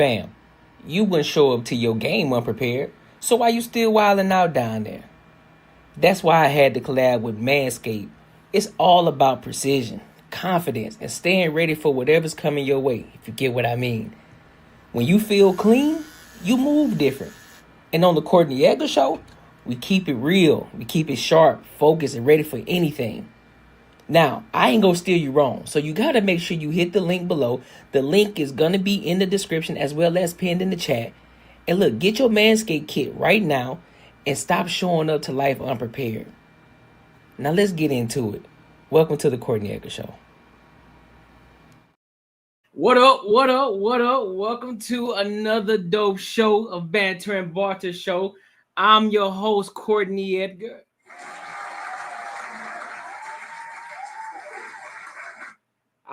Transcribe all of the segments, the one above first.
Fam, you wouldn't show up to your game unprepared, so why you still wilding out down there? That's why I had to collab with Manscaped. It's all about precision, confidence, and staying ready for whatever's coming your way, if you get what I mean. When you feel clean, you move different. And on the Courtney Edgar show, we keep it real, we keep it sharp, focused, and ready for anything. Now, I ain't gonna steer you wrong, so you gotta make sure you hit the link below. The link is gonna be in the description as well as pinned in the chat. And look, get your Manscaped kit right now and stop showing up to life unprepared. Now let's get into it. Welcome to the Courtney Edgar Show. What up, what up, what up? Welcome to another dope show of Banter and Barter Show. I'm your host, Courtney Edgar.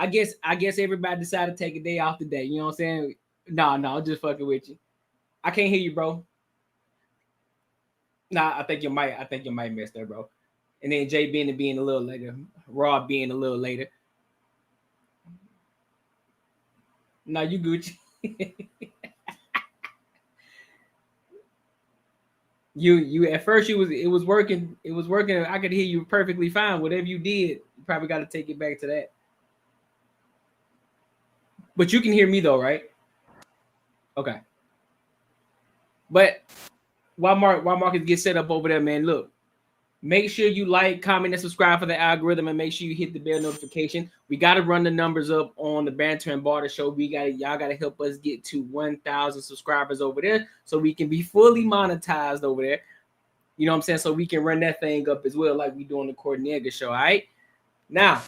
I guess everybody decided to take a day off today. You know what I'm saying? No, I'm just fucking with you. I can't hear you, bro. Nah, I think you might miss that, bro. And then Jay being a little later, Rob being a little later. No, you Gucci. you at first it was working. I could hear you perfectly fine. Whatever you did, you probably got to take it back to that. But you can hear me though, right? Okay. But while Marcus gets set up over there, man, look, make sure you like, comment, and subscribe for the algorithm, and make sure you hit the bell notification. We got to run the numbers up on the Banter and Barter Show. Y'all got to help us get to 1,000 subscribers over there so we can be fully monetized over there. You know what I'm saying? So we can run that thing up as well like we do on the Courtney Edgar Show, all right? Now,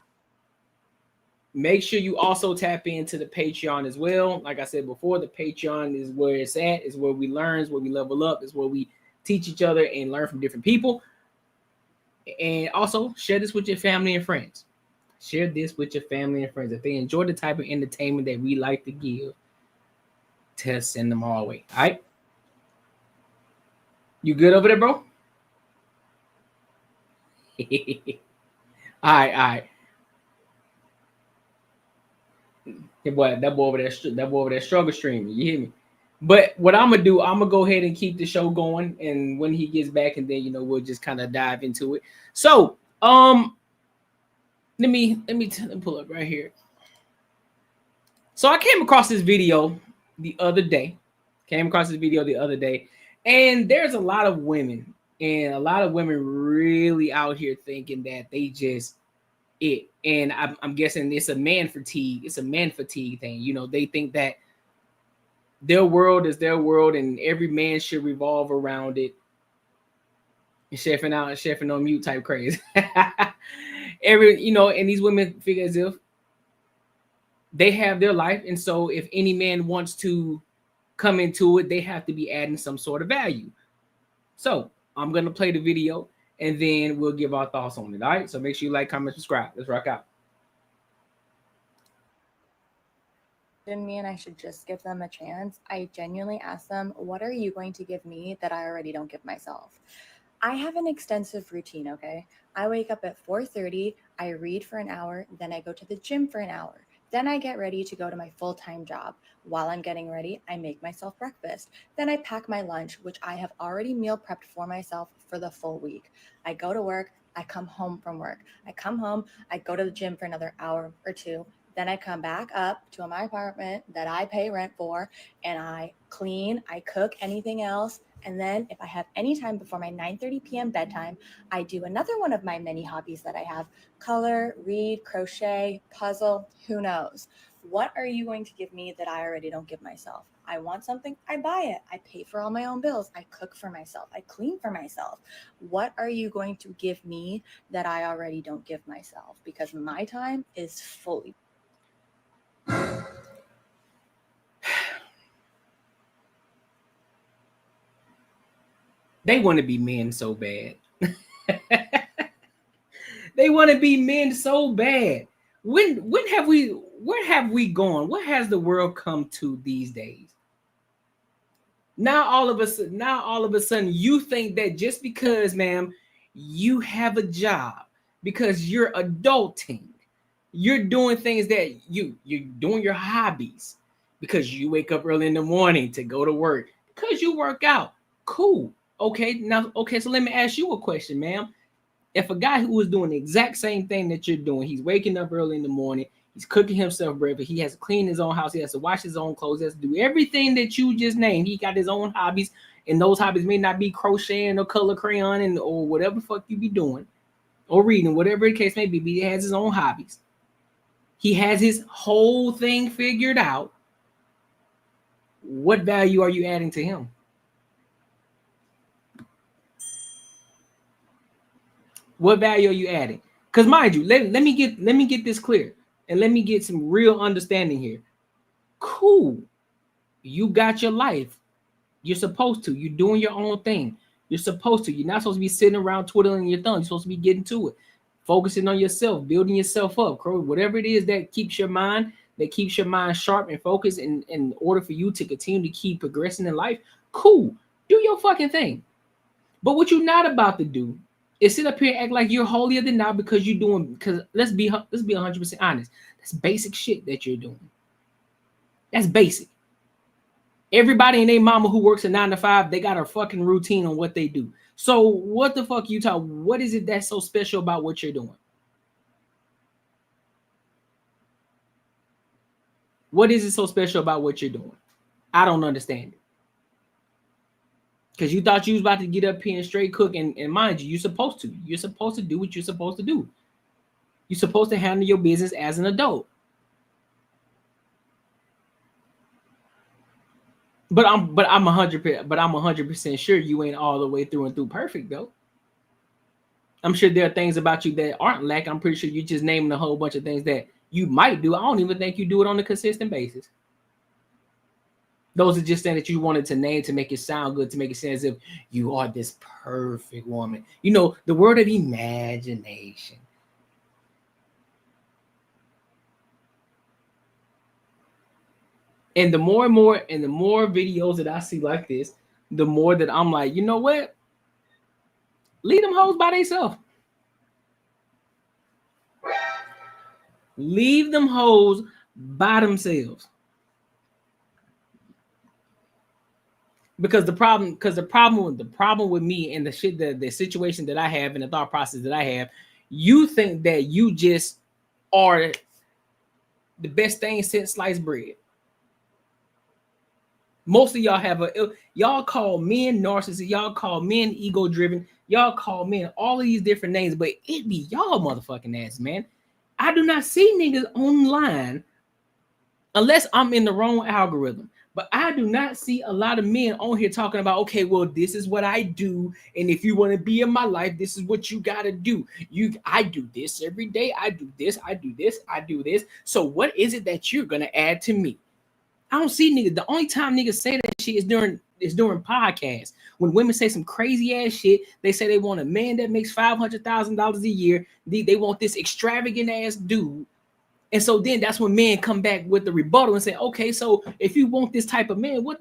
make sure you also tap into the Patreon as well. Like I said before, the Patreon is where it's at. It's where we learn, it's where we level up, it's where we teach each other and learn from different people. And also, share this with your family and friends. Share this with your family and friends. If they enjoy the type of entertainment that we like to give, send them our way. All right? You good over there, bro? All right. Hey, boy, that boy over there struggle streaming. You hear me? But what I'm gonna do, I'm gonna go ahead and keep the show going, and when he gets back, and then we'll just kind of dive into it. So, let me pull up right here. So I came across this video the other day. And there's a lot of women, really out here thinking that they just it. And I'm guessing it's a man fatigue. It's a man fatigue thing. They think that their world is their world, and every man should revolve around it. Chefing on mute type crazy. And these women figure as if they have their life, and so if any man wants to come into it, they have to be adding some sort of value. So I'm gonna play the video, and then we'll give our thoughts on it. All right. So make sure you like, comment, subscribe. Let's rock out. Me and I should just give them a chance. I genuinely ask them, what are you going to give me that I already don't give myself? I have an extensive routine, okay? I wake up at 4:30, I read for an hour, then I go to the gym for an hour. Then I get ready to go to my full-time job. While I'm getting ready, I make myself breakfast. Then I pack my lunch, which I have already meal prepped for myself for the full week. I go to work, I come home from work. I come home, I go to the gym for another hour or two. Then I come back up to my apartment that I pay rent for, and I clean, I cook, anything else. And then if I have any time before my 9:30 p.m. bedtime, I do another one of my many hobbies that I have: color, read, crochet, puzzle, who knows? What are you going to give me that I already don't give myself? I want something, I buy it. I pay for all my own bills. I cook for myself. I clean for myself. What are you going to give me that I already don't give myself? Because my time is fully. They want to be men so bad. They want to be men so bad. Where have we gone? What has the world come to these days? Now all of a sudden you think that just because, ma'am, you have a job, because you're adulting, you're doing things that you're doing your hobbies, because you wake up early in the morning to go to work, because you work out. Cool. Okay, now, okay, so let me ask you a question, ma'am. If a guy who is doing the exact same thing that you're doing, he's waking up early in the morning, he's cooking himself breakfast, he has to clean his own house, he has to wash his own clothes, he has to do everything that you just named. He got his own hobbies, and those hobbies may not be crocheting or color crayon or whatever the fuck you be doing, or reading, whatever the case may be. But he has his own hobbies. He has his whole thing figured out. What value are you adding to him? What value are you adding? Because mind you, let me get this clear, and let me get some real understanding here. Cool. You got your life. You're supposed to. You're doing your own thing. You're supposed to. You're not supposed to be sitting around twiddling your thumb. You're supposed to be getting to it, focusing on yourself, building yourself up. Whatever it is that keeps your mind sharp and focused in order for you to continue to keep progressing in life. Cool. Do your fucking thing. But what you're not about to do is sit up here and act like you're holier than thou because you're doing, because let's be 100% honest. That's basic shit that you're doing. That's basic. Everybody and their mama who works a 9 to 5, they got a fucking routine on what they do. So what the fuck you talk? What is it that's so special about what you're doing? What is it so special about what you're doing? I don't understand it. Because you thought you was about to get up here and straight cook, and mind you, you're supposed to. You're supposed to do what you're supposed to do. You're supposed to handle your business as an adult. But I'm 100% sure you ain't all the way through and through perfect though. I'm sure there are things about you that aren't lacking. I'm pretty sure you're just naming a whole bunch of things that you might do. I don't even think you do it on a consistent basis. Those are just things that you wanted to name to make it sound good, to make it sound as if you are this perfect woman. You know, the word of imagination. And the more videos that I see like this, the more that I'm like, you know what? Leave them hoes by themselves. Leave them hoes by themselves. Because the problem with me and the situation that I have and the thought process that I have, you think that you just are the best thing since sliced bread. Most of y'all y'all call men narcissists, y'all call men ego driven, y'all call men all of these different names, but it be y'all motherfucking ass, man. I do not see niggas online unless I'm in the wrong algorithm. But I do not see a lot of men on here talking about, okay, well, this is what I do, and if you want to be in my life, this is what you gotta do. I do this every day. I do this. I do this. I do this. So what is it that you're gonna add to me? I don't see niggas. The only time niggas say that shit is during podcasts. When women say some crazy ass shit, they say they want a man that makes $500,000 a year. They want this extravagant ass dude. And so then that's when men come back with the rebuttal and say, okay, so if you want this type of man, what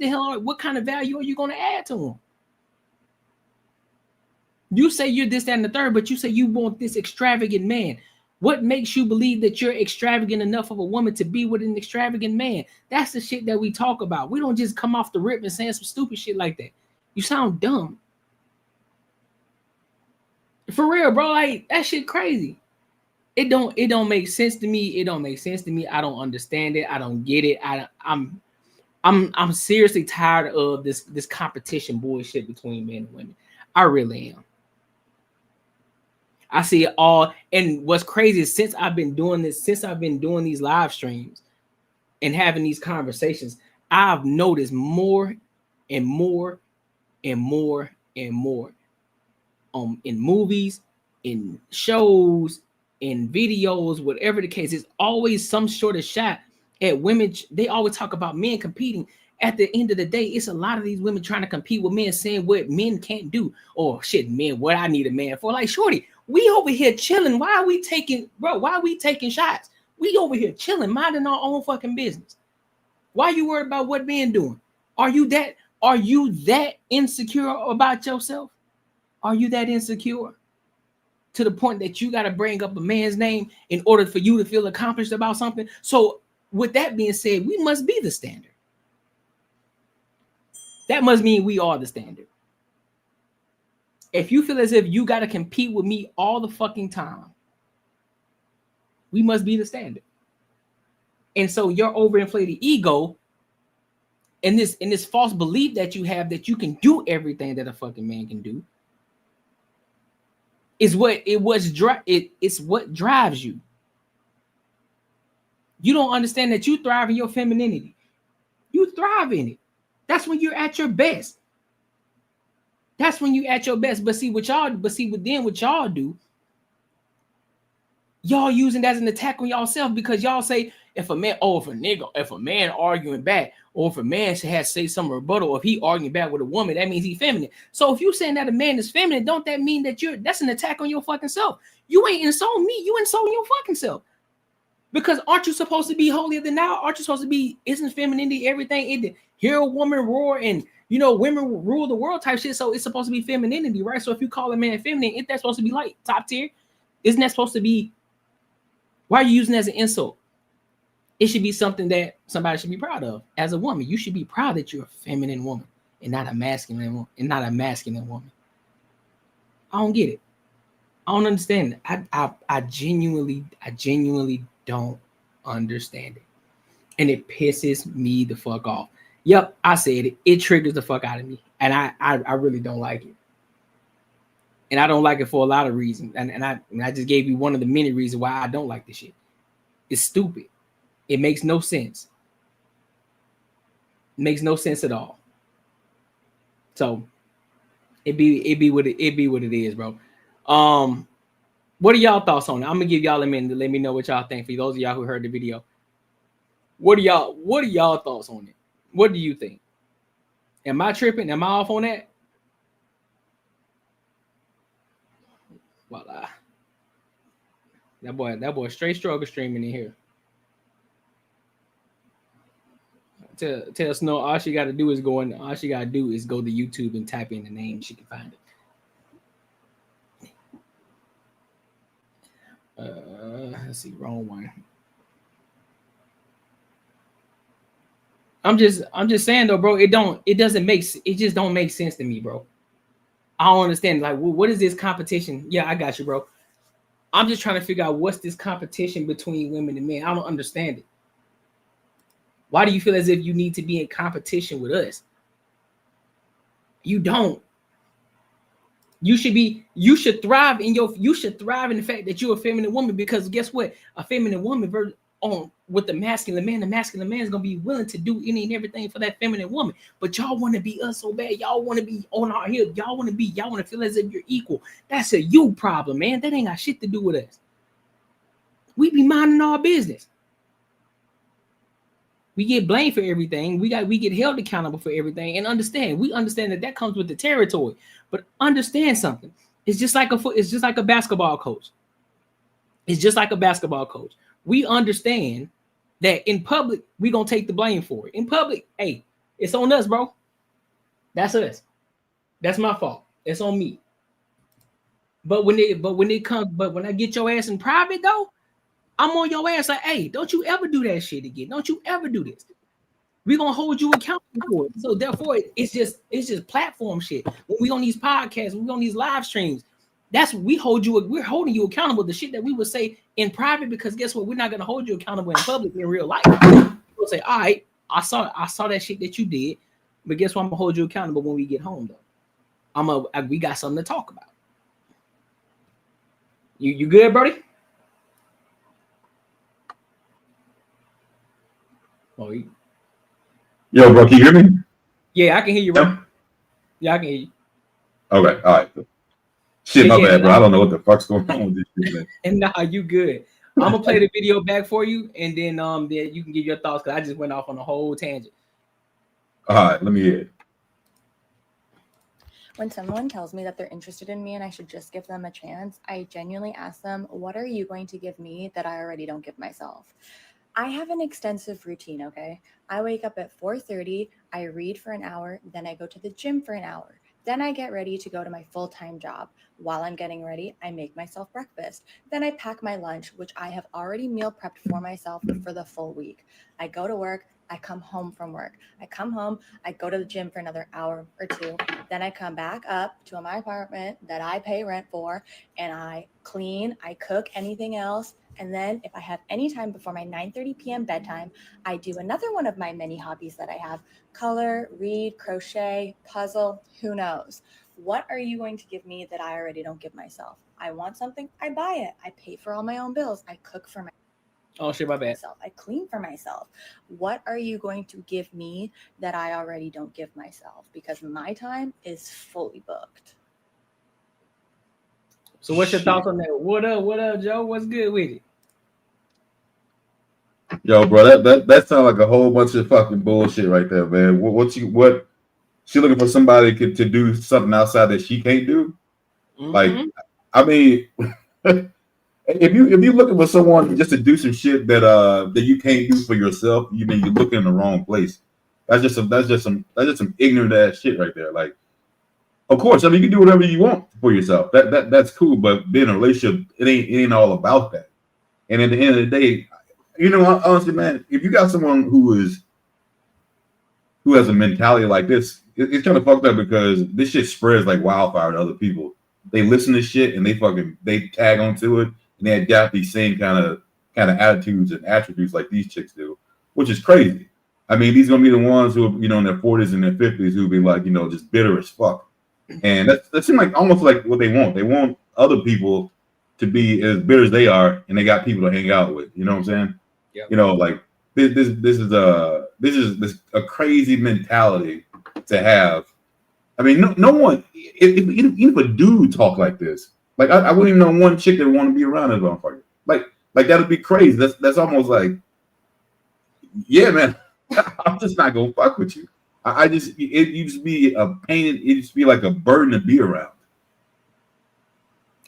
kind of value are you going to add to him? You say you're this, that, and the third, but you say you want this extravagant man. What makes you believe that you're extravagant enough of a woman to be with an extravagant man? That's the shit that we talk about. We don't just come off the rip and saying some stupid shit like that. You sound dumb. For real, bro. Like, that shit crazy. It don't make sense to me. It don't make sense to me. I don't understand it. I don't get it. I'm seriously tired of this competition bullshit between men and women. I really am. I see it all. And what's crazy is since I've been doing these live streams and having these conversations, I've noticed more and more and more and more in movies, in shows, in videos, whatever the case, it's always some sort of shot at women. They always talk about men competing. At the end of the day, it's a lot of these women trying to compete with men, saying what men can't do. Or shit, men, what I need a man for. Like, shorty, we over here chilling. Why are we taking shots? We over here chilling, minding our own fucking business. Why are you worried about what men doing? Are you that insecure about yourself? Are you that insecure to the point that you got to bring up a man's name in order for you to feel accomplished about something? So with that being said, we must be the standard. that must mean we are the standard. If you feel as if you got to compete with me all the fucking time, we must be the standard. And so your overinflated ego and this false belief that you have that you can do everything that a fucking man can do is it's what drives you. You don't understand that you thrive in your femininity. You thrive in it. That's when you're at your best. That's when you're at your best. But see what y'all do, y'all using that as an attack on yourself because y'all say if a man arguing back, or if a man has say some rebuttal, if he arguing back with a woman, that means he's feminine. So if you saying that a man is feminine, don't that mean that that's an attack on your fucking self? You ain't insulting me, you insulting your fucking self. Because aren't you supposed to be holier than thou? Aren't you supposed to be, isn't femininity everything? Hear a woman roar and, women rule the world type shit. So it's supposed to be femininity, right? So if you call a man feminine, isn't that supposed to be like top tier? Isn't that supposed to be, why are you using it as an insult? It should be something that somebody should be proud of. As a woman, you should be proud that you're a feminine woman and not a masculine woman, I don't get it. I don't understand it. I genuinely don't understand it. And it pisses me the fuck off. Yep, I said it. It triggers the fuck out of me. And I really don't like it. And I don't like it for a lot of reasons. And I just gave you one of the many reasons why I don't like this shit. It's stupid. It makes no sense. It makes no sense at all. So it be what it is, bro. What are y'all thoughts on it? I'm gonna give y'all a minute to let me know what y'all think. For those of y'all who heard the video, what are y'all thoughts on it? What do you think? Am I tripping? Am I off on that? Voila. That boy straight struggle streaming in here. Tell Snow all she got to do is go to YouTube and type in the name. She can find it. Let's see, wrong one. I'm just saying though, bro. It just don't make sense to me, bro. I don't understand. Like, what is this competition? Yeah, I got you, bro. I'm just trying to figure out what's this competition between women and men. I don't understand it. Why do you feel as if you need to be in competition with us? You don't. You should thrive in the fact that you're a feminine woman, because guess what? A feminine woman with the masculine man is gonna be willing to do any and everything for that feminine woman. But y'all want to be us so bad. Y'all want to be on our heel. Y'all want to feel as if you're equal. That's a you problem, man. That ain't got shit to do with us. We be minding our business. We get blamed for everything. We get held accountable for everything. And we understand that comes with the territory. But understand something. It's just like a basketball coach. It's just like a basketball coach. We understand that in public, we're gonna take the blame for it. In public, hey, it's on us, bro. That's us. That's my fault. It's on me. But when I get your ass in private though, I'm on your ass like, hey, don't you ever do that shit again. Don't you ever do this. We're gonna hold you accountable for it. So therefore, it's just platform shit. When we on these podcasts, when we on these live streams, we're holding you accountable. The shit that we would say in private, because guess what? We're not gonna hold you accountable in public in real life. We'll say, all right, I saw that shit that you did, but guess what? I'm gonna hold you accountable when we get home though. We got something to talk about. You good, Brody? Oh, yo, bro, can you hear me? Yeah, I can hear you, bro. Yeah, I can hear you. Okay, all right. Shit, my bad, bro. I don't know what the fuck's going on with this shit. And nah, you good. I'm gonna play the video back for you, and then you can give your thoughts, because I just went off on a whole tangent. All right, let me hear it. When someone tells me that they're interested in me and I should just give them a chance, I genuinely ask them, what are you going to give me that I already don't give myself? I have an extensive routine, okay? I wake up at 4:30, I read for an hour, then I go to the gym for an hour. Then I get ready to go to my full-time job. While I'm getting ready, I make myself breakfast. Then I pack my lunch, which I have already meal prepped for myself for the full week. I go to work, I come home from work. I come home, I go to the gym for another hour or two. Then I come back up to my apartment that I pay rent for, and I clean, I cook, anything else. And then if I have any time before my 9:30 p.m. bedtime, I do another one of my many hobbies that I have: color, read, crochet, puzzle, who knows. What are you going to give me that I already don't give myself? I want something, I buy it. I pay for all my own bills. I cook for Oh shit, my bad. myself. I clean for myself. What are you going to give me that I already don't give myself? Because my time is fully booked. So what's your thoughts on that? What up, Joe? What's good with it? Yo, bro, that sounds like a whole bunch of fucking bullshit right there, man. What she looking for somebody to do something outside that she can't do? Like, I mean, if you looking for someone just to do some shit that you can't do for yourself, you mean you're looking in the wrong place. That's just some ignorant ass shit right there. Like, of course, I mean, you can do whatever you want for yourself. That's cool, but being in a relationship, it ain't all about that. And at the end of the day, you know, honestly, man, if you got someone who has a mentality like this, it's kind of fucked up because this shit spreads like wildfire to other people. They listen to shit and they tag onto it and they adapt these same kind of attitudes and attributes like these chicks do, which is crazy. I mean, these are gonna be the ones who are, you know, in their 40s and their 50s who be like, you know, just bitter as fuck. And that seems like almost like what they want. They want other people to be as bitter as they are, and they got people to hang out with. You know what I'm saying? Yeah. You know, like this is a crazy mentality to have. I mean, no one, even if a dude talk like this, like I wouldn't even know one chick that would want to be around this motherfucker. Like that would be crazy. That's almost like, yeah, man, I'm just not gonna fuck with you. You just be a pain. It just be like a burden to be around.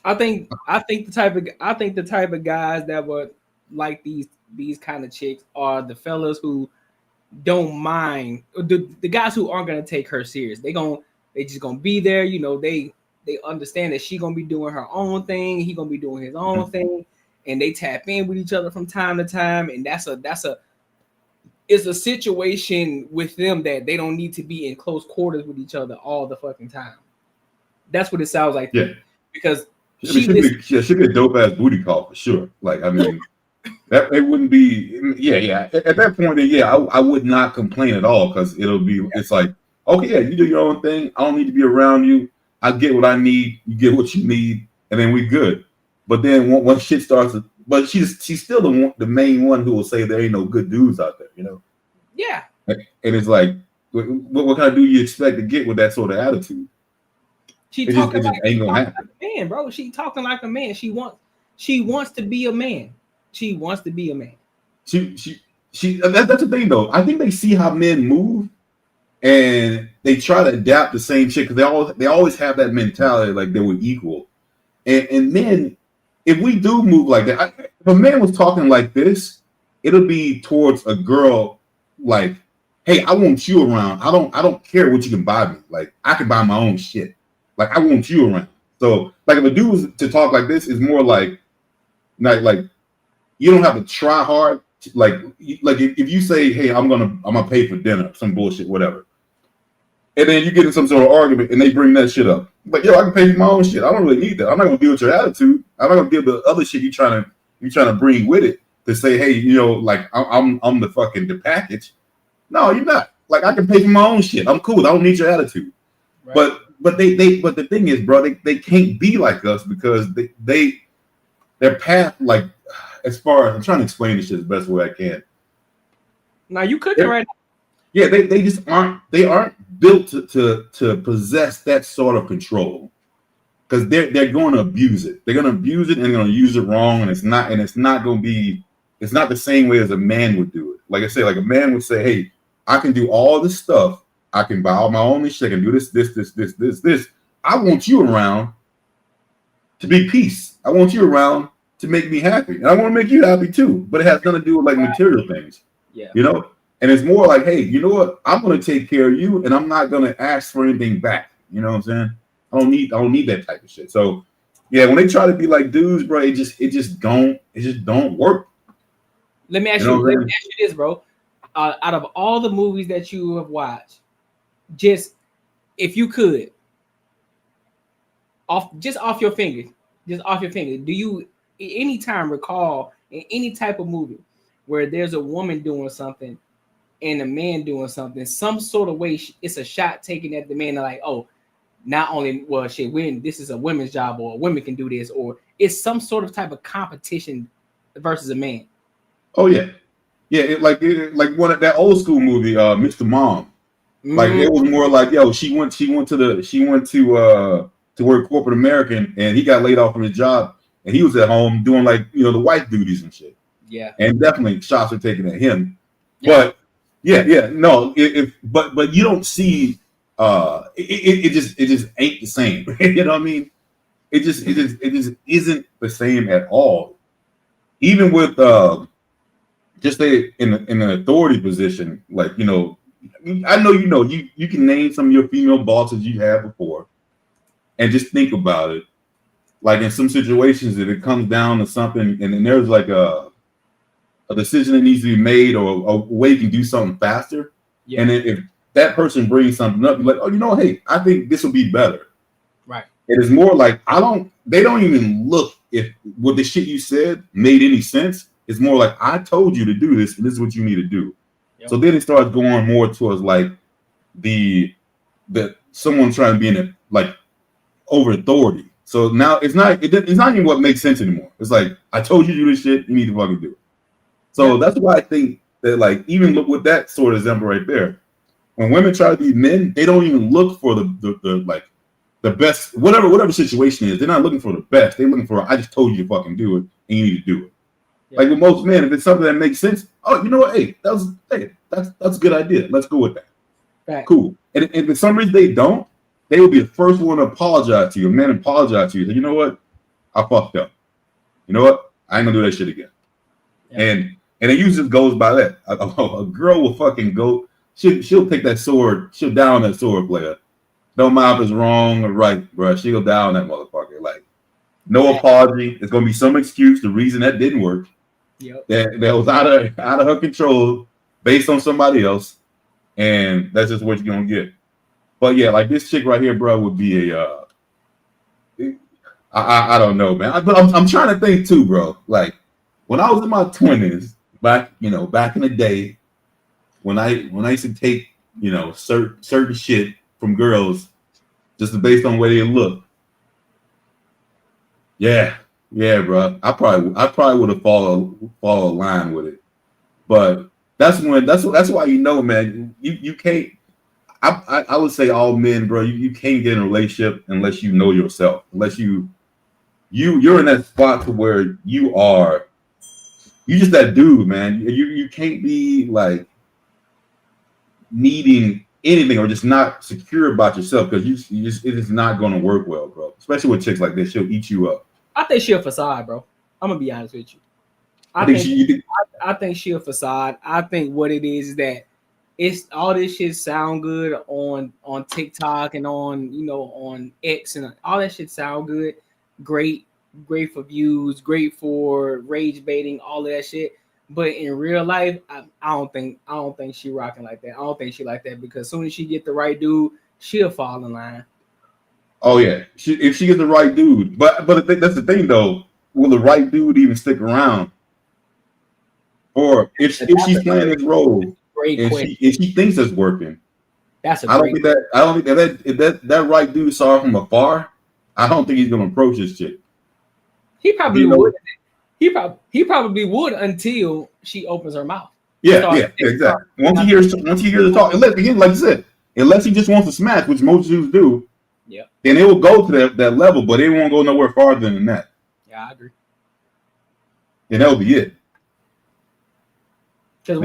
I think the type of guys that would like these kind of chicks are the fellas who don't mind, the guys who aren't gonna take her serious. They just gonna be there. You know, they understand that she gonna be doing her own thing, he gonna be doing his own thing, and they tap in with each other from time to time. And it's a situation with them that they don't need to be in close quarters with each other all the fucking time. That's what it sounds like. Yeah, because she'd be a dope ass booty call for sure. Like, I mean, that it wouldn't be. Yeah. At that point, yeah, I would not complain at all because it's like, okay, yeah, you do your own thing. I don't need to be around you. I get what I need. You get what you need, and then we good. But then once shit starts, but she's still the main one who will say there ain't no good dudes out there, you know? Yeah. And it's like, what kind of dude you expect to get with that sort of attitude? She talking like a man, bro. She talking like a man. She wants to be a man. She wants to be a man. That's the thing though. I think they see how men move and they try to adapt the same shit because they always have that mentality like they were equal. And then if we do move like that, if a man was talking like this, it'll be towards a girl like, hey, I want you around. I don't care what you can buy me. Like, I can buy my own shit. Like, I want you around. So, like, if a dude was to talk like this, is more like you don't have to try hard. Like if you say, hey, I'm gonna pay for dinner, some bullshit, whatever, and then you get in some sort of argument and they bring that shit up. Like, yo, I can pay for my own shit. I don't really need that. I'm not gonna deal with your attitude. I'm not gonna deal with the other shit you trying to bring with it to say, hey, you know, like I'm the package. No, you're not. Like, I can pay for my own shit. I'm cool. I don't need your attitude. Right. But the thing is, bro, they can't be like us because their path, like, as far as I'm trying to explain this shit the best way I can. Now you cooking right now. Yeah, they just aren't built to possess that sort of control. Because they're going to abuse it. They're going to abuse it and they're going to use it wrong, and it's not the same way as a man would do it. Like I say, like a man would say, hey, I can do all this stuff. I can buy all my own shit. I can do this. I want you around to be peace. I want you around to make me happy. And I want to make you happy too. But it has nothing to do with like material things. Yeah. You know? And it's more like, hey, you know what? I'm going to take care of you and I'm not going to ask for anything back. You know what I'm saying? I don't need that type of shit. So yeah, when they try to be like dudes, bro, it just don't work. Let me ask you this, bro. out of all the movies that you have watched, just if you could, off your fingers, do you anytime recall in any type of movie where there's a woman doing something and a man doing something, some sort of way it's a shot taken at the man, like, oh, not only this is a women's job, or women can do this, or it's some sort of type of competition versus a man. Oh yeah, like one of that old school movie, Mr. Mom. Like it was more like, yo, she went to work corporate American, and he got laid off from his job, and he was at home doing like, you know, the wife duties and shit. Yeah, and definitely shots are taken at him. Yeah. But no, but you don't see it just ain't the same. You know what I mean? It just isn't the same at all. Even with just in an authority position, like, you know, I know you can name some of your female bosses you had before, and just think about it. Like in some situations, if it comes down to something, and then there's like a decision that needs to be made, or a way you can do something faster. Yeah. And if that person brings something up, you're like, oh, you know, hey, I think this will be better. Right. It is more like they don't even look if what the shit you said made any sense. It's more like, I told you to do this, and this is what you need to do. Yep. So then it starts going more towards like the someone trying to be in it, like over authority. So now it's not even what makes sense anymore. It's like, I told you to do this shit, you need to fucking do it. So that's why I think that, like, even look with that sort of example right there, when women try to be men, they don't even look for the best, whatever situation is. They're not looking for the best. They're looking for, I just told you to fucking do it, and you need to do it. Yeah. Like with most men, if it's something that makes sense, oh, you know what? Hey, that's a good idea. Let's go with that. Right. Cool. And if for some reason they don't, they will be the first one to apologize to you. A man apologize to you. Say, you know what? I fucked up. You know what? I ain't gonna do that shit again. Yeah. And it usually goes by that. A girl will fucking go. She'll take that sword. She'll down that sword player. Don't mind if it's wrong or right, bro. She'll down that motherfucker. Like, no apology. It's gonna be some excuse. The reason that didn't work. Yep. That was out of her control, based on somebody else, and that's just what you're gonna get. But yeah, like this chick right here, bro, would be a. I don't know, man. But I'm trying to think too, bro. Like when I was in my 20s. Back in the day, when I used to take, you know, certain shit from girls just based on the way they look. Yeah, bro. I probably would have followed a line with it. But that's why, you know, man, you can't. I would say all men, bro, you can't get in a relationship unless you know yourself, unless you're in that spot to where you're just that dude, man. You can't be like needing anything or just not secure about yourself, because it is not going to work well, bro. Especially with chicks like this, she'll eat you up. I think she's a facade, bro. I'm gonna be honest with you. I think she's a facade. I think what it is that it's all this shit sound good on TikTok and on X, and all that shit sound good, great for views, great for rage baiting, all of that shit. But in real life, I don't think she rocking like that. I don't think she like that, because as soon as she get the right dude, she'll fall in line. Oh yeah, if she gets the right dude. But that's the thing though. Will the right dude even stick around? Or if she's playing this role and she thinks it's working, I don't think that right dude saw her from afar, I don't think he's gonna approach this chick. He probably would. He probably would until she opens her mouth. Yeah, exactly. Once he hears the talk, unless, again, like you said, unless he just wants to smash, which most dudes do. Yeah. Then it will go to that level, but it won't go nowhere farther than that. Yeah, I agree. And that'll be it. Because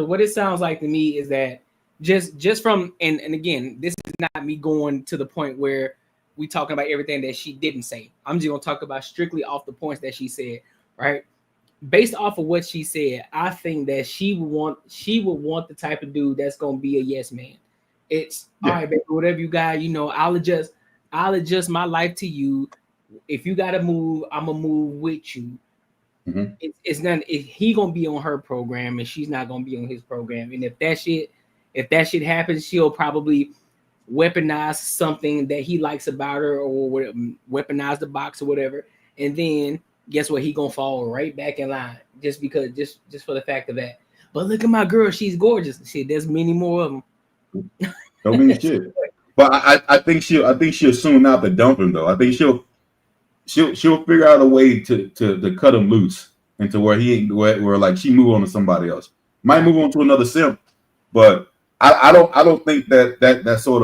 what it sounds like to me is that just from and again, this is not me going to the point where we talking about everything that she didn't say. I'm just gonna talk about strictly off the points that she said, right? Based off of what she said, I think that she would want the type of dude that's gonna be a yes man. It's all right, baby, whatever you got, I'll adjust my life to you. If you gotta move, I'm gonna move with you. It's not. He gonna be on her program and she's not gonna be on his program. And if that shit happens, she'll probably weaponize something that he likes about her, or weaponize the box or whatever. And then guess what? He gonna fall right back in line just because, just for the fact of that. But look at my girl, she's gorgeous. Shit, there's many more of them. Don't mean shit. But I think she'll soon out to dump him though. I think she'll figure out a way to cut him loose into where he ain't where like she move on to somebody else. Might move on to another simp, but I don't think that sort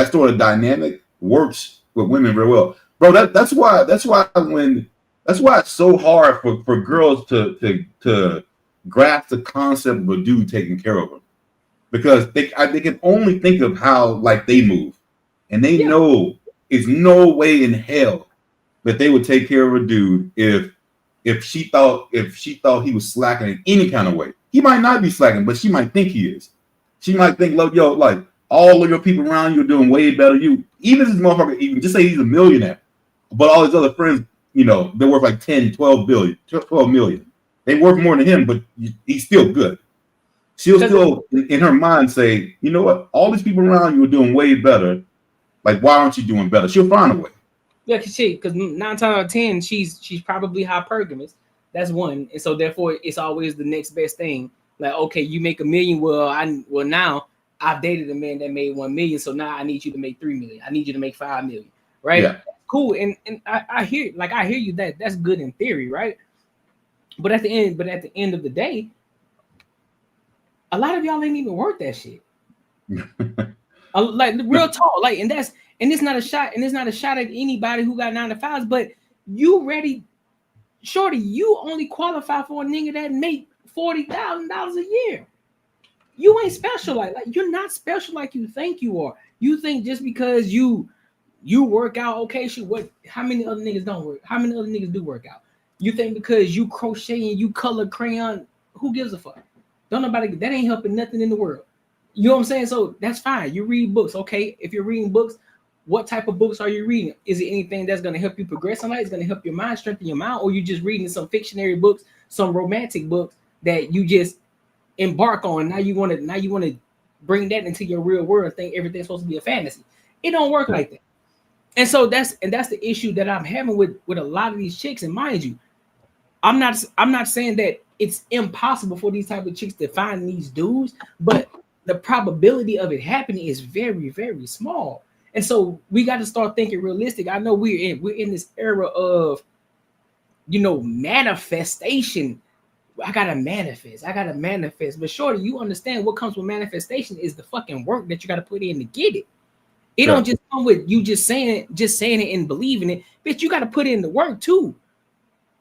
of dynamic works with women very well, bro. That's why it's so hard for girls to grasp the concept of a dude taking care of them, because they can only think of how like they move, and they know it's no way in hell that they would take care of a dude if she thought he was slacking in any kind of way. He might not be slacking, but she might think he is. She might think, look, yo, like all of your people around you are doing way better. You, even if this motherfucker, even just say he's a millionaire, but all his other friends, you know, they're worth like 10, 12 million. They worth more than him, but he's still good. She'll still, in her mind, say, you know what? All these people around you are doing way better. Like, why aren't you doing better? She'll find a way. Yeah, because 9 times out of 10, she's probably hypergamous. That's one, and so therefore, it's always the next best thing. Like, okay, you make $1 million. Well, now I've dated a man that made 1 million, so now I need you to make 3 million. I need you to make 5 million, right? Yeah. Cool, and I hear you. That's good in theory, right? But at the end of the day, a lot of y'all ain't even worth that shit. Like real talk, like, and it's not a shot, at anybody who got 9 to 5s, but you ready, shorty, you only qualify for a nigga that make $40,000 a year. You ain't special like you're not special like you think you are. You think just because you work out, okay, shit, how many other niggas don't work? How many other niggas do work out? You think because you crochet and you color crayon, who gives a fuck? Don't nobody, that ain't helping nothing in the world. You know what I'm saying? So that's fine. You read books, okay? If you're reading books, what type of books are you reading? Is it anything that's going to help you progress in life? It's going to help your mind, strengthen your mind, or you just reading some fictionary books, some romantic books that you just embark on? Now you want to bring that into your real world and think everything's supposed to be a fantasy. It don't work like that. And so that's the issue that I'm having with a lot of these chicks. And mind you, I'm not saying that it's impossible for these type of chicks to find these dudes, but the probability of it happening is very, very small. And so we got to start thinking realistic. I know we're in this era of, manifestation. I gotta manifest. But shorty, you understand what comes with manifestation is the fucking work that you gotta put in to get it. It don't just come with you just saying it and believing it. Bitch, you gotta put in the work too.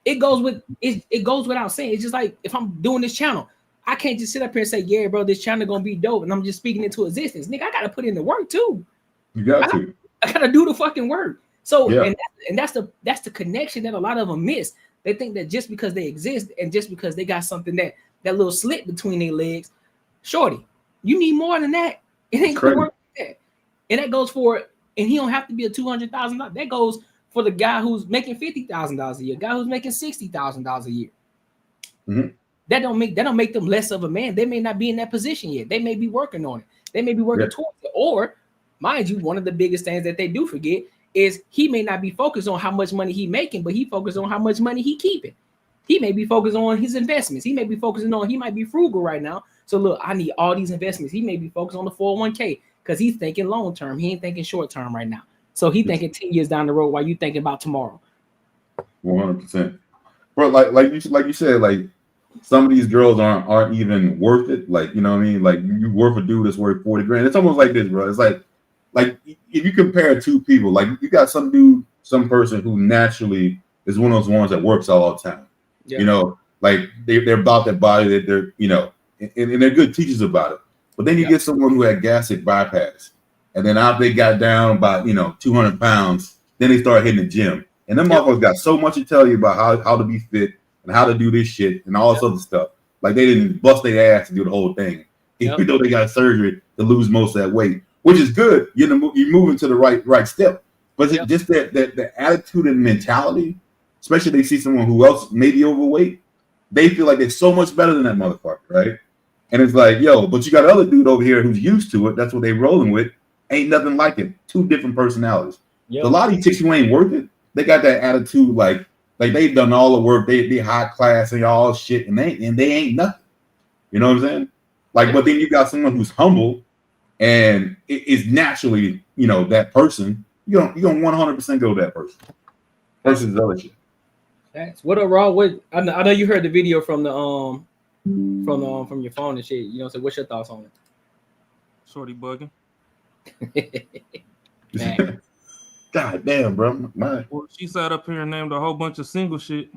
It goes without saying. It's just like if I'm doing this channel, I can't just sit up here and say, yeah, bro, this channel gonna be dope, and I'm just speaking into existence. Nigga, I gotta put in the work too. You got to. I gotta do the fucking work. So and that's the connection that a lot of them miss. They think that just because they exist and just because they got something that little slit between their legs, shorty, you need more than that. It ain't gonna work like that. And that goes for, and he don't have to be a $200,000. That goes for the guy who's making $50,000 a year, guy who's making $60,000 a year. Mm-hmm. That don't make them less of a man. They may not be in that position yet. They may be working on it. They may be working towards it. Or, mind you, one of the biggest things that they do forget is he may not be focused on how much money he making, but he focused on how much money he keeping. He may be focused on his investments. He may be focusing on, he might be frugal right now. So look, I need all these investments. He may be focused on the 401k because he's thinking long term. He ain't thinking short term right now. So he thinking 10 years down the road while you thinking about tomorrow. 100%. Bro, like you said, like some of these girls aren't even worth it. Like, you know what I mean? Like you worth a dude that's worth 40 grand. It's almost like this, bro. It's like if you compare two people, like you got some person who naturally is one of those ones that works all the time. Yeah. Like they're about their body, that they're, and they're good teachers about it. But then you get someone who had gastric bypass, and then after they got down by 200 pounds, then they start hitting the gym. And them motherfuckers got so much to tell you about how to be fit and how to do this shit and all this other stuff. Like they didn't bust their ass to do the whole thing, even though they got surgery to lose most of that weight, which is good. You're moving to the right step. But just that the attitude and mentality especially if they see someone who else may be overweight, they feel like they're so much better than that motherfucker, right? And it's like, yo, but you got other dude over here who's used to it. That's what they rolling with. Ain't nothing like it. Two different personalities. Yep. So a lot of these chicks who ain't worth it, they got that attitude like they've done all the work. They high class and all shit, and they ain't nothing. You know what I'm saying? Like, but then you got someone who's humble and is naturally, you know, that person. You don't 100% go that person versus the other shit. That's what a raw. What I know you heard the video from the from your phone and shit. You know, so what's your thoughts on it? Shorty bugging. Man. God damn, bro. Well, she sat up here and named a whole bunch of single shit.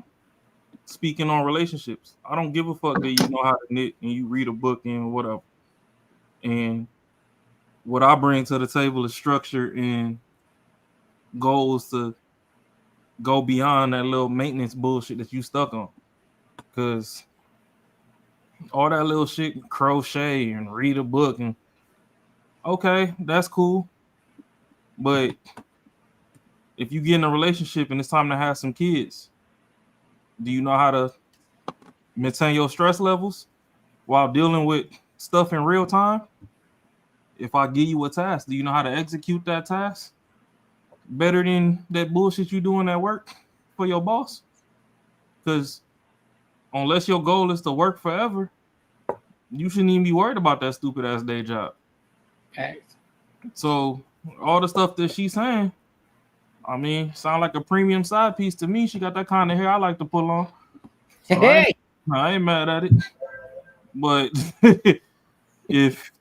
Speaking on relationships, I don't give a fuck that you know how to knit and you read a book and whatever. And what I bring to the table is structure and goals to go beyond that little maintenance bullshit that you stuck on. Because all that little shit, crochet and read a book, and okay, that's cool. But if you get in a relationship and it's time to have some kids, do you know how to maintain your stress levels while dealing with stuff in real time? If I give you a task, do you know how to execute that task better than that bullshit you doing at work for your boss? Because unless your goal is to work forever, you shouldn't even be worried about that stupid ass day job. Okay. So all the stuff that she's saying, I mean, sound like a premium side piece to me. She got that kind of hair I like to pull on. So Hey, I ain't mad at it. But if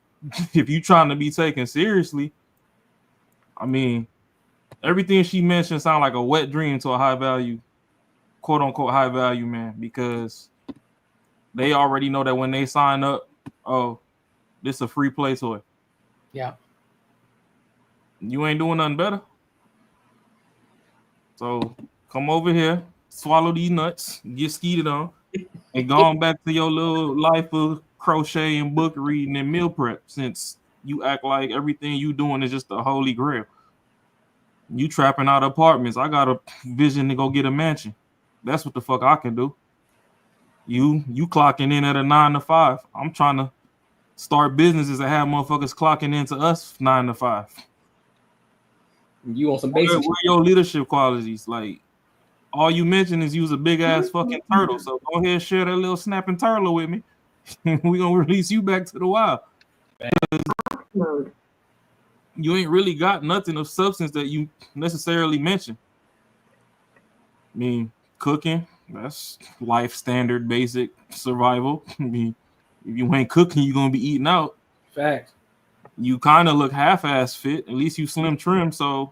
you trying to be taken seriously, I mean, everything she mentioned sound like a wet dream to a high value, quote unquote high value man, because they already know that when they sign up, oh, this is a free play toy. yeah. You ain't doing nothing better. So come over here, swallow these nuts, get skeeted on, and go on back to your little life of crochet and book reading and meal prep, since you act like everything you doing is just the holy grail. You trapping out apartments. I got a vision to go get a mansion. That's what the fuck I can do. You clocking in at a 9 to 5. I'm trying to start businesses that have motherfuckers clocking into us 9 to 5. You want some basic? Where your leadership qualities? Like, all you mentioned is use a big ass fucking turtle. So go ahead and share that little snapping turtle with me. We gonna release you back to the wild. You ain't really got nothing of substance that you necessarily mention. I mean, cooking, that's life standard, basic survival. I mean, if you ain't cooking, you're gonna be eating out. Facts. You kind of look half-ass fit. At least you slim trim, so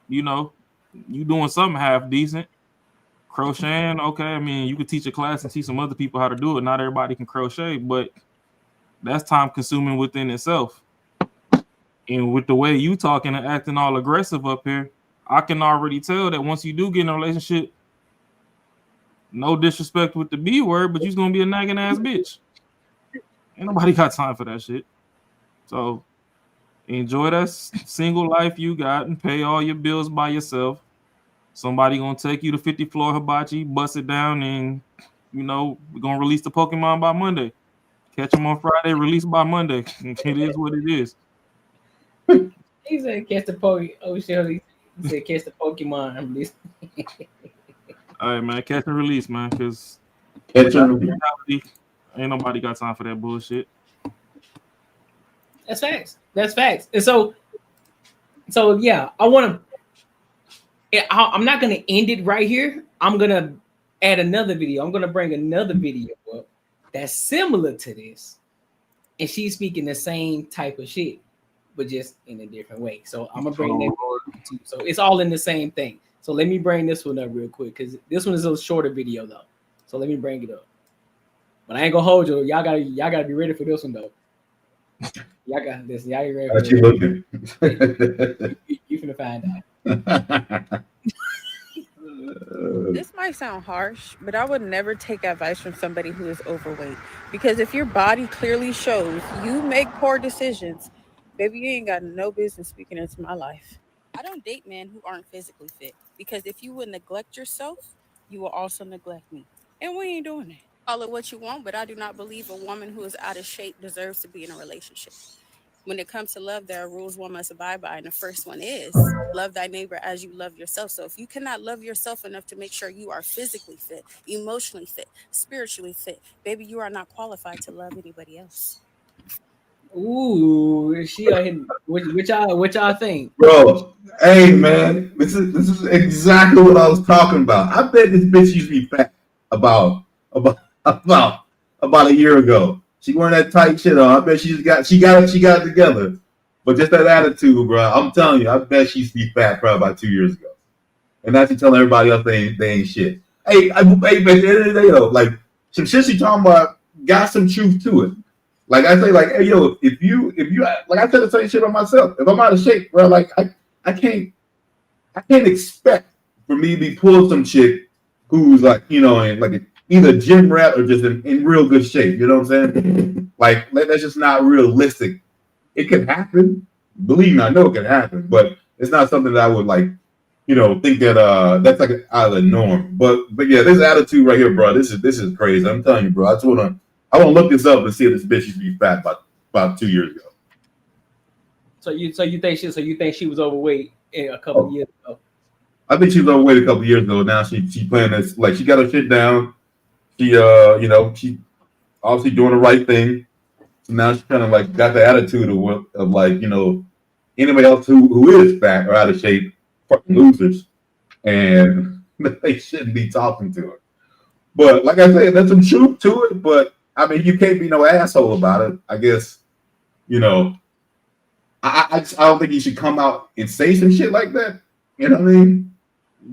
you know you doing something half decent. Crocheting, okay. I mean, you could teach a class and teach some other people how to do it. Not everybody can crochet, but that's time consuming within itself. And with the way you talking and acting all aggressive up here, I can already tell that once you do get in a relationship, no disrespect with the B word, but you're gonna be a nagging ass bitch. Ain't nobody got time for that shit. So enjoy that single life you got and pay all your bills by yourself. Somebody gonna take you to 50 floor hibachi, bust it down, and you know we're gonna release the Pokemon by Monday. Catch them on Friday, release by Monday. It is what it is. He said catch the Pokemon. Oh shit, he said catch the Pokemon. Release. All right, man, catch and release, man, because Catch and ain't nobody got time for that bullshit. That's facts. That's facts. And so yeah, I want to. I'm not gonna end it right here. I'm gonna add another video. I'm gonna bring another video up that's similar to this, and she's speaking the same type of shit, but just in a different way. So I'm gonna bring that too. So it's all in the same thing. So let me bring this one up real quick because this one is a shorter video though. So let me bring it up. But I ain't gonna hold you. Y'all gotta be ready for this one though. Y'all got this. Y'all get ready. What you looking? You finna find out. This might sound harsh, but I would never take advice from somebody who is overweight, because if your body clearly shows you make poor decisions, baby, you ain't got no business speaking into my life. I don't date men who aren't physically fit, because if you would neglect yourself, you will also neglect me. And we ain't doing that. Call it what you want, but I do not believe a woman who is out of shape deserves to be in a relationship. When it comes to love, there are rules one must abide by. And the first one is love thy neighbor as you love yourself. So if you cannot love yourself enough to make sure you are physically fit, emotionally fit, spiritually fit, baby, you are not qualified to love anybody else. Ooh, she out here. What y'all think? Bro, hey man, this is exactly what I was talking about. I bet this bitch used to be fat about about a year ago. She wearing that tight shit on. I bet she got it together. But just that attitude, bro. I'm telling you, I bet she used to be fat probably about 2 years ago. And now she's telling everybody else they ain't shit. Hey, man, at the end of the day though, like some shit she talking about got some truth to it. Like I say, like, hey yo, if you like I said the same shit on myself. If I'm out of shape, bro, like I can't expect for me to be pulling some chick who's like, in like either a gym rat or just in real good shape. You know what I'm saying? Like that's just not realistic. It can happen. Believe me, I know it can happen, but it's not something that I would like, think that that's like out of the norm. But yeah, this attitude right here, bro, this is crazy. I'm telling you, bro. I want to look this up and see if this bitch used to be fat about 2 years ago. So you think she was overweight a couple years ago? I think she was overweight a couple years ago. Now she playing this like she got her shit down. She she obviously doing the right thing. So now she kind of like got the attitude of like anybody else who is fat or out of shape, fucking losers, and they shouldn't be talking to her. But like I said, there's some truth to it. But I mean, you can't be no asshole about it. I guess I don't think you should come out and say some shit like that. You know what I mean?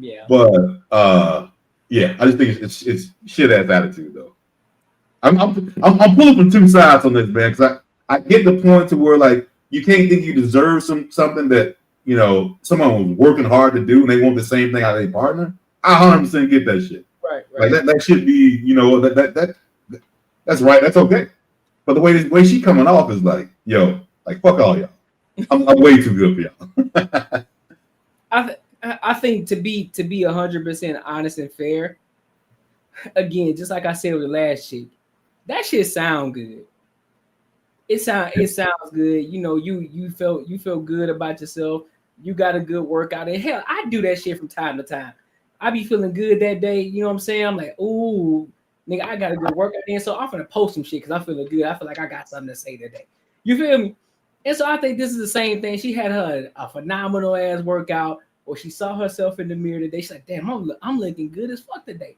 Yeah. But yeah, I just think it's shit ass attitude though. I'm pulling from two sides on this, man, because I get the point to where like you can't think you deserve something that someone was working hard to do and they want the same thing out of their partner. I 100% get that shit. Right. Like that should be that's right. That's okay. But the way she coming off is like, yo, like fuck all y'all. I'm way too good for y'all. I think to be 100% honest and fair. Again, just like I said with the last chick, that shit sound good. It sounds good. You feel good about yourself. You got a good workout. And hell, I do that shit from time to time. I be feeling good that day. You know what I'm saying? I'm like, ooh, nigga, I got a good workout in. So I'm gonna post some shit because I'm feeling good. I feel like I got something to say today. You feel me? And so I think this is the same thing. She had a phenomenal ass workout, or she saw herself in the mirror today. She's like, damn, I'm looking good as fuck today.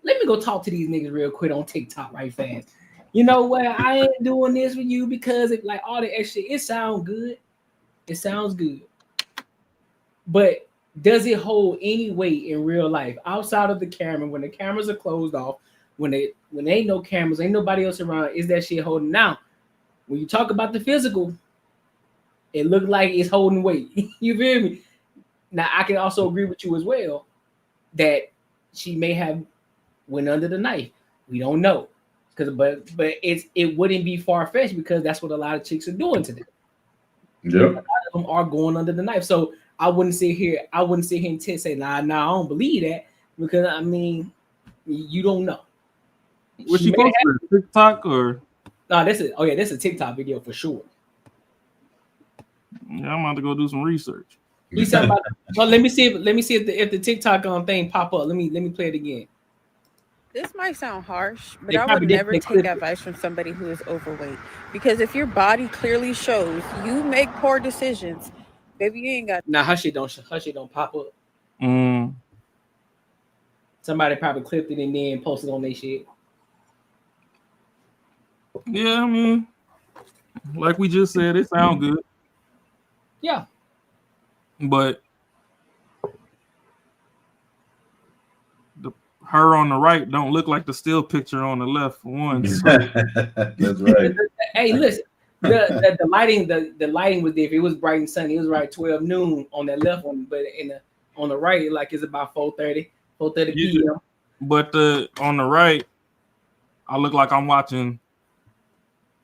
Let me go talk to these niggas real quick on TikTok right fast. You know what? I ain't doing this for you because it like all the extra. It sounds good. It sounds good. But does it hold any weight in real life outside of the camera when the cameras are closed off? When there ain't no cameras, ain't nobody else around, is that shit holding out? When you talk about the physical, it looked like it's holding weight. You feel me? Now I can also agree with you as well that she may have went under the knife. We don't know. But it wouldn't be far-fetched because that's what a lot of chicks are doing today. Yeah. A lot of them are going under the knife. So I wouldn't sit here and say, nah, I don't believe that because I mean, you don't know. Was she posted on TikTok or? No, this is a TikTok video for sure. Yeah, I'm about to go do some research. He said about let me see if the TikTok thing pop up. Let me play it again. This might sound harsh, but I would never take advice from somebody who is overweight. Because if your body clearly shows you make poor decisions, baby, you ain't got. Nah, her shit don't pop up. Somebody probably clipped it and then posted on their shit. Yeah, I mean, like we just said, it sounds good. Yeah. But her on the right don't look like the still picture on the left for one. So. That's right. Hey, listen, the lighting was there. If it was bright and sunny, it was right 12 noon on that left one, but on the right, like it's about 4:30 p.m. But on the right, I look like I'm watching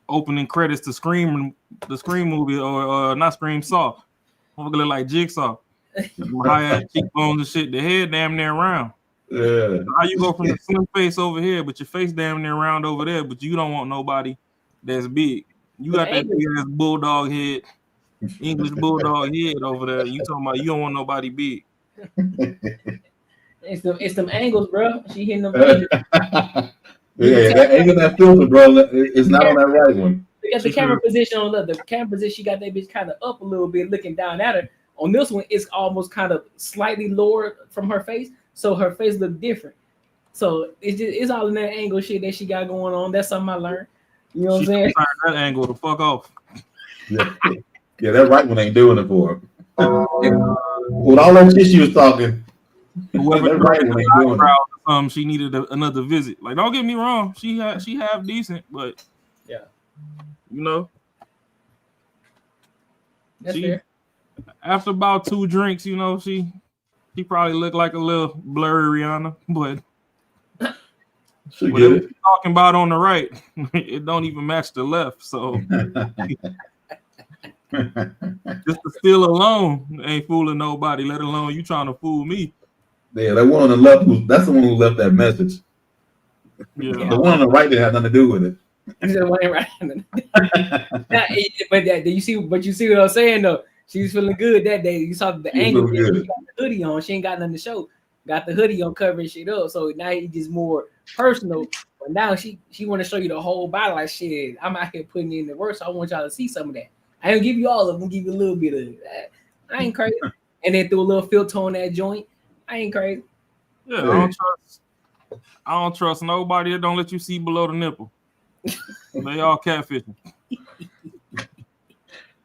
opening credits to the Scream movie or not Scream Saw. I look like Jigsaw. High ass cheekbones and shit. The head damn near round. Yeah. How you go from the slim face over here, but your face damn near round over there, but you don't want nobody that's big. You got that big ass bulldog head, English bulldog head over there. You talking about you don't want nobody big. It's them angles, bro. She hitting them angles. Yeah, that angle, that filter, bro, it's not on that right one. Look at the camera position on the camera position. She got that bitch kind of up a little bit, looking down at her. On this one, it's almost kind of slightly lower from her face, so her face look different. So it's all in that angle shit that she got going on. That's something I learned. You know what I'm saying? That angle the fuck off. Yeah, that right one ain't doing it for her. With all that shit she was talking, whoever that right one ain't doing it. She needed another visit. Like, don't get me wrong, she have decent, but yeah, you know, that's fair. After about 2 drinks, you know, she probably looked like a little blurry Rihanna, but whatever you're talking about on the right, it don't even match the left. So just the still alone ain't fooling nobody, let alone you trying to fool me. Yeah, that one on the left, that's the one who left that message. Yeah. The one on the right that had nothing to do with it. You see what I'm saying though. She was feeling good that day. You saw the angle. She got the hoodie on. She ain't got nothing to show. Got the hoodie on, covering shit up. So now it's just more personal. But now she want to show you the whole body. Like shit, I'm out here putting in the work. So I want y'all to see some of that. I ain't give you all of them. Give you a little bit of it. I ain't crazy. And then threw a little filter on that joint. I ain't crazy. Yeah, I don't trust nobody that don't let you see below the nipple. They all catfishing.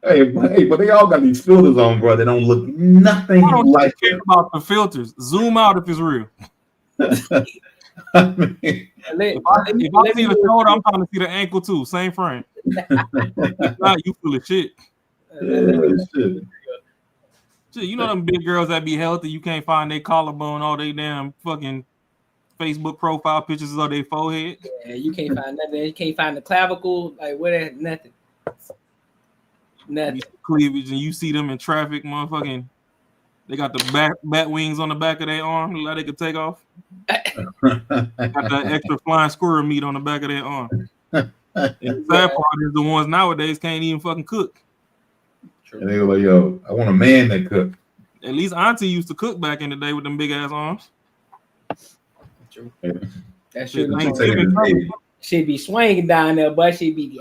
Hey, but they all got these filters on, bro. They don't look nothing like it. About the filters. Zoom out if it's real. If I see the shoulder, I'm trying to see the ankle too. Same frame. If not, you full of shit. Shit. Shit, you know them big girls that be healthy, you can't find their collarbone, all they damn fucking Facebook profile pictures of their forehead. Yeah, you can't find nothing. You can't find the clavicle, like where nothing. Nothing. Cleavage, and you see them in traffic, motherfucking. They got the bat wings on the back of their arm, like they could take off. Got that extra flying squirrel meat on the back of their arm. And the sad part is the ones nowadays can't even fucking cook. And they were like, "Yo, I want a man that cook." At least Auntie used to cook back in the day with them big ass arms. True. Yeah. That should be swinging down there, but she be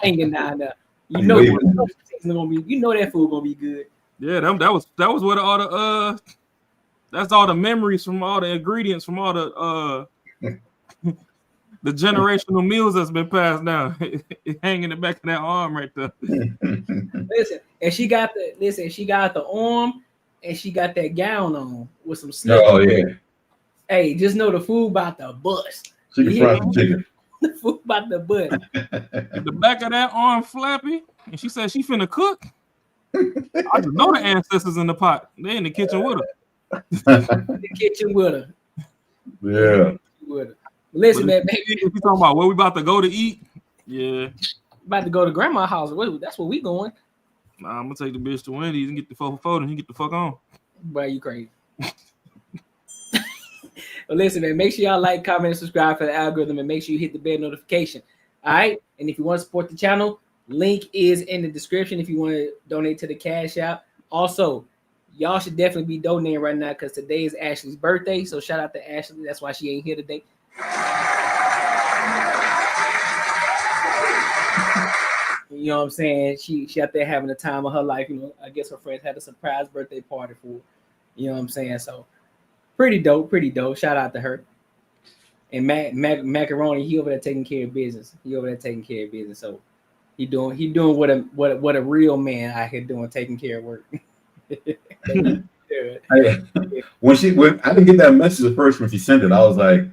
swinging down there. You know that food gonna be good. Yeah, that was what all the that's all the memories from all the ingredients from all the the generational meals that's been passed down. It hanging in the back of that arm right there. Listen, and she got the arm and she got that gown on with some slip. Oh yeah. Hey, just know the food about to bust. She can fry some chicken. The food about to bust. The back of that arm flappy, and she said she finna cook. I just know the ancestors in the pot. They in the kitchen with her. The kitchen with her. Yeah. With her. Listen, man, baby. If you talking about where we about to go to eat, yeah. About to go to grandma's house. That's where we going. Nah, I'm gonna take the bitch to Wendy's and get the fuck photo and you get the fuck on. Bro, you crazy. Well, listen, man, make sure y'all like, comment, and subscribe for the algorithm, and make sure you hit the bell notification. All right. And if you want to support the channel, link is in the description if you want to donate to the Cash App. Also, y'all should definitely be donating right now because today is Ashley's birthday. So shout out to Ashley. That's why she ain't here today. You know what I'm saying? She out there having the time of her life. You know, I guess her friends had a surprise birthday party for her. You know what I'm saying? So pretty dope. Shout out to her. And Macaroni, he over there taking care of business. So he doing what a real man out here doing, taking care of work. When I didn't get that message at first when she sent it, I was like,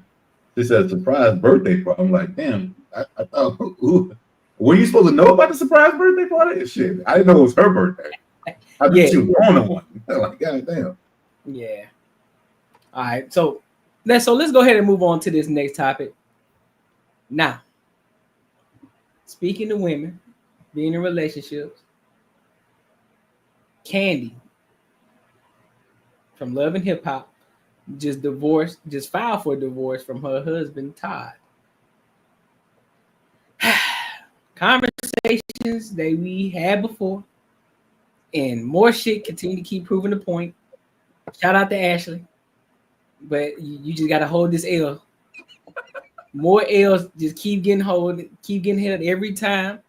she said surprise birthday party. I'm like, damn, I thought, were you supposed to know about the surprise birthday party? Shit, I didn't know it was her birthday. I thought she was going to one. Like, god damn. Yeah. All right, so let's go ahead and move on to this next topic. Now, speaking to women, being in relationships, Candy from Love and Hip Hop just filed for divorce from her husband Todd. Conversations that we had before, and more shit continue to keep proving the point. Shout out to Ashley, but you just gotta hold this L. More L's just keep getting held every time.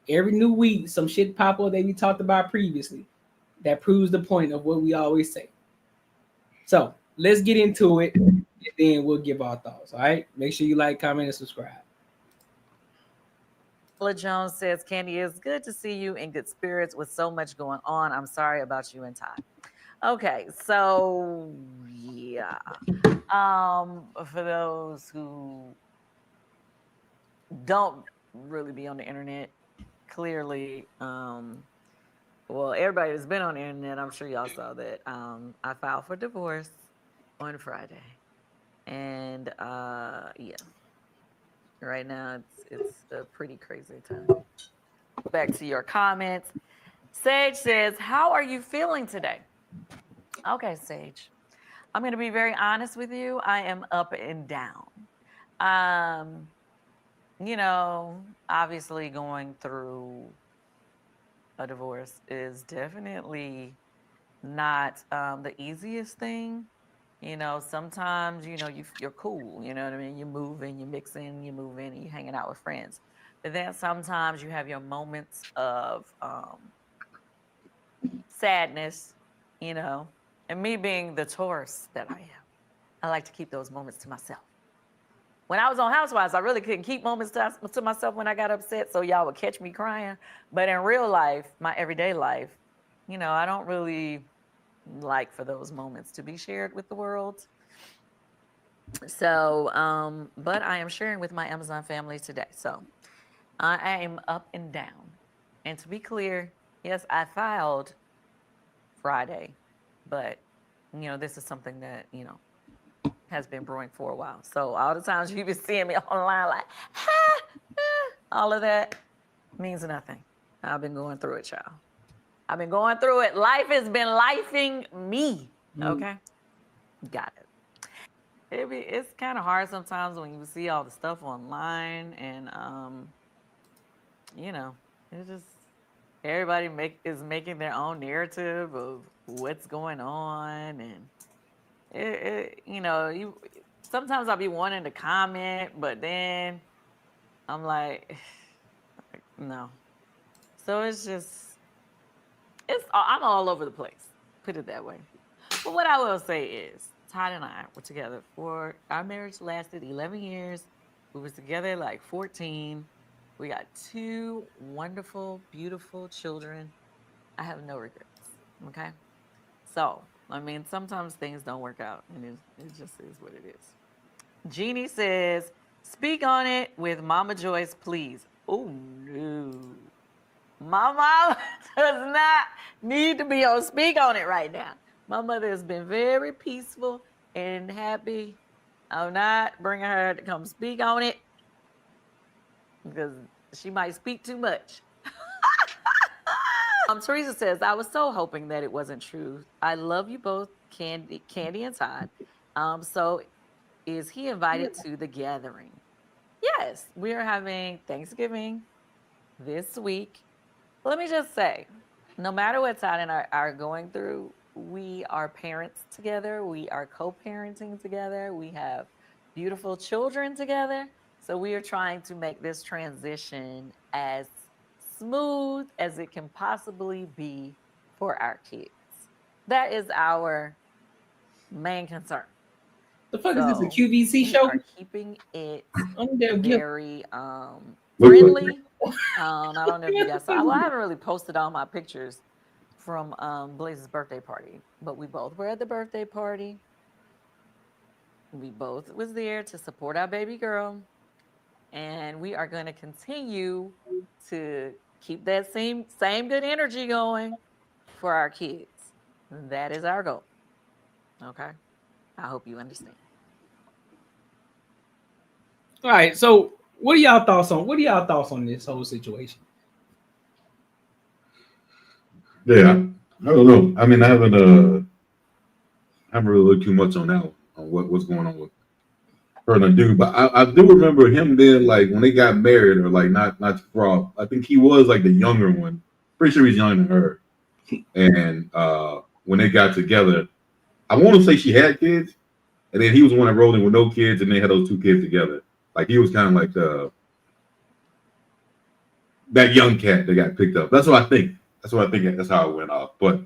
Every new week, some shit pop up that we talked about previously that proves the point of what we always say. So let's get into it, and then we'll give our thoughts. All right, make sure you like, comment, and subscribe. Jones says, Candy, it's good to see you in good spirits with so much going on. I'm sorry about you and Todd. Okay, so yeah. For those who don't really be on the internet, clearly, well, everybody that's been on the internet, I'm sure y'all saw that. I filed for divorce on Friday. And yeah. Right now, it's a pretty crazy time. Back to your comments. Sage says, how are you feeling today? Okay, Sage. I'm going to be very honest with you. I am up and down. You know, obviously going through a divorce is definitely not the easiest thing. You know, sometimes, you know, you're cool, you know what I mean? You're moving, you're mixing, you're moving, and you're hanging out with friends. But then sometimes you have your moments of sadness, you know. And me being the Taurus that I am, I like to keep those moments to myself. When I was on Housewives, I really couldn't keep moments to myself when I got upset, so y'all would catch me crying. But in real life, my everyday life, you know, I don't really like for those moments to be shared with the world. So, but I am sharing with my Amazon family today. So I am up and down. And to be clear, yes, I filed Friday, but you know, this is something that, you know, has been brewing for a while. So all the times you've been seeing me online like, all of that means nothing. I've been going through it, y'all. I've been going through it. Life has been lifing me. Okay? Got it. It's kind of hard sometimes when you see all the stuff online and, you know, it's just everybody is making their own narrative of what's going on. And, you know, sometimes I'll be wanting to comment, but then I'm like, no. So it's just, I'm all over the place, put it that way. But what I will say is, Todd and I were together our marriage lasted 11 years. We were together like 14. We got 2 wonderful, beautiful children. I have no regrets, okay? So, I mean, sometimes things don't work out, and it just is what it is. Jeannie says, speak on it with Mama Joyce, please. Oh, no. My mom does not need to be on speak on it right now. My mother has been very peaceful and happy. I'm not bringing her to come speak on it because she might speak too much. Teresa says, I was so hoping that it wasn't true. I love you both, Candy and Todd. So is he invited to the gathering? Yes, we are having Thanksgiving this week. Let me just say, no matter what Todd and I are going through, we are parents together. We are co-parenting together. We have beautiful children together. So we are trying to make this transition as smooth as it can possibly be for our kids. That is our main concern. The fuck is this, a QVC show? We are keeping it very friendly. I don't know if you guys saw. Well, I haven't really posted all my pictures from Blaze's birthday party, but we both were at the birthday party. We both was there to support our baby girl, and we are going to continue to keep that same good energy going for our kids. That is our goal. Okay, I hope you understand. All right, so what are y'all thoughts on this whole situation? Yeah, I don't know. I mean, I haven't haven't really looked too much on that one, on what's going on with her and the dude. But I do remember him then, like when they got married, or like not too far off. I think he was like the younger one. Pretty sure he's younger than her. And when they got together, I want to say she had kids, and then he was the one that rolled in with no kids, and they had those two kids together. Like he was kind of like that young cat that got picked up. That's what I think. That's how it went off. But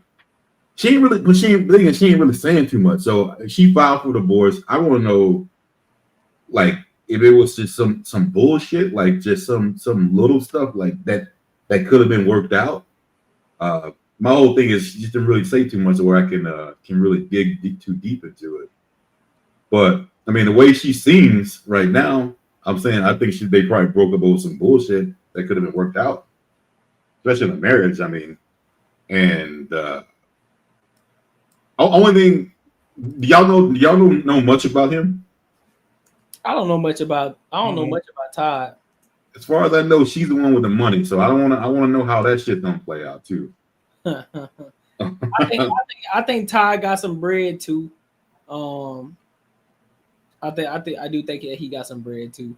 she ain't really saying too much. So she filed for divorce. I want to know, like, if it was just some bullshit, like just some little stuff like that could have been worked out. My whole thing is she didn't really say too much where I can really dig too deep into it. But I mean, the way she seems right now, I'm saying I think they probably broke up over some bullshit that could have been worked out, especially in a marriage. I mean, and only thing, do y'all know much about him? I don't know much about Todd. As far as I know, she's the one with the money, so I want to know how that shit don't play out too. I think Todd got some bread too. I do think he got some bread too.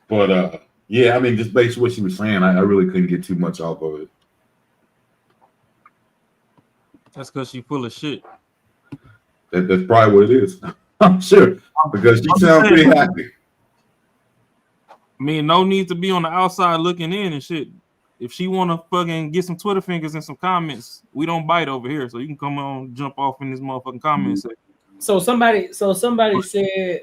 But yeah, I mean, just based on what she was saying, I really couldn't get too much off of it. That's because she's full of shit. That's probably what it is. I'm sure, because she sounds pretty happy. I mean, no need to be on the outside looking in and shit. If she want to fucking get some Twitter fingers and some comments, we don't bite over here. So you can come on, jump off in this motherfucking comment section. So somebody said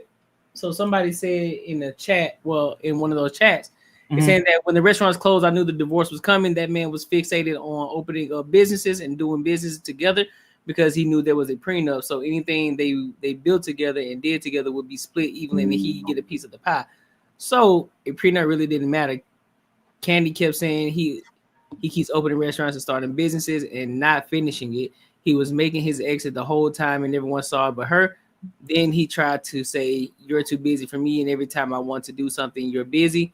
in the chat, well, in one of those chats, saying that when the restaurants closed, I knew the divorce was coming. That man was fixated on opening up businesses and doing business together because he knew there was a prenup. So anything they built together and did together would be split evenly, and he'd get a piece of the pie. So a prenup really didn't matter. Candy kept saying he keeps opening restaurants and starting businesses and not finishing it. He was making his exit the whole time and everyone saw it but her. Then he tried to say, you're too busy for me, and every time I want to do something, you're busy.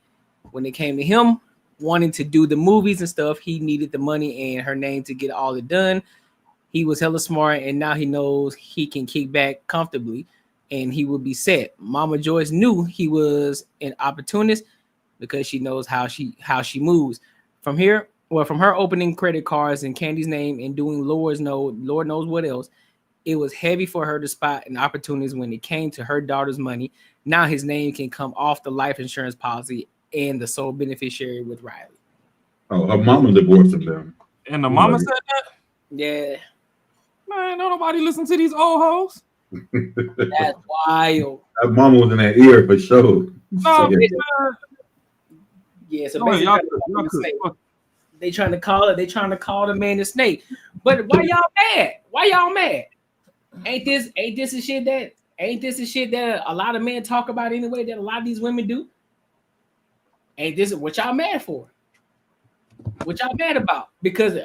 When it came to him wanting to do the movies and stuff, he needed the money and her name to get all it done. He was hella smart, and now he knows he can kick back comfortably and he will be set. Mama Joyce knew he was an opportunist because she knows how she moves. From her opening credit cards in Candy's name and doing Lord knows what else, it was heavy for her to spot an opportunist when it came to her daughter's money. Now his name can come off the life insurance policy and the sole beneficiary with Riley. Oh, her mama divorced him. And the mama said that? Yeah. Man, don't nobody listen to these old hoes. That's wild. That mama was in that ear for sure. No, yeah, so basically they trying to call the man the snake. But why y'all mad? Why y'all mad? Ain't this a shit that a lot of men talk about anyway, that a lot of these women do? Ain't this what y'all mad for? What y'all mad about? Because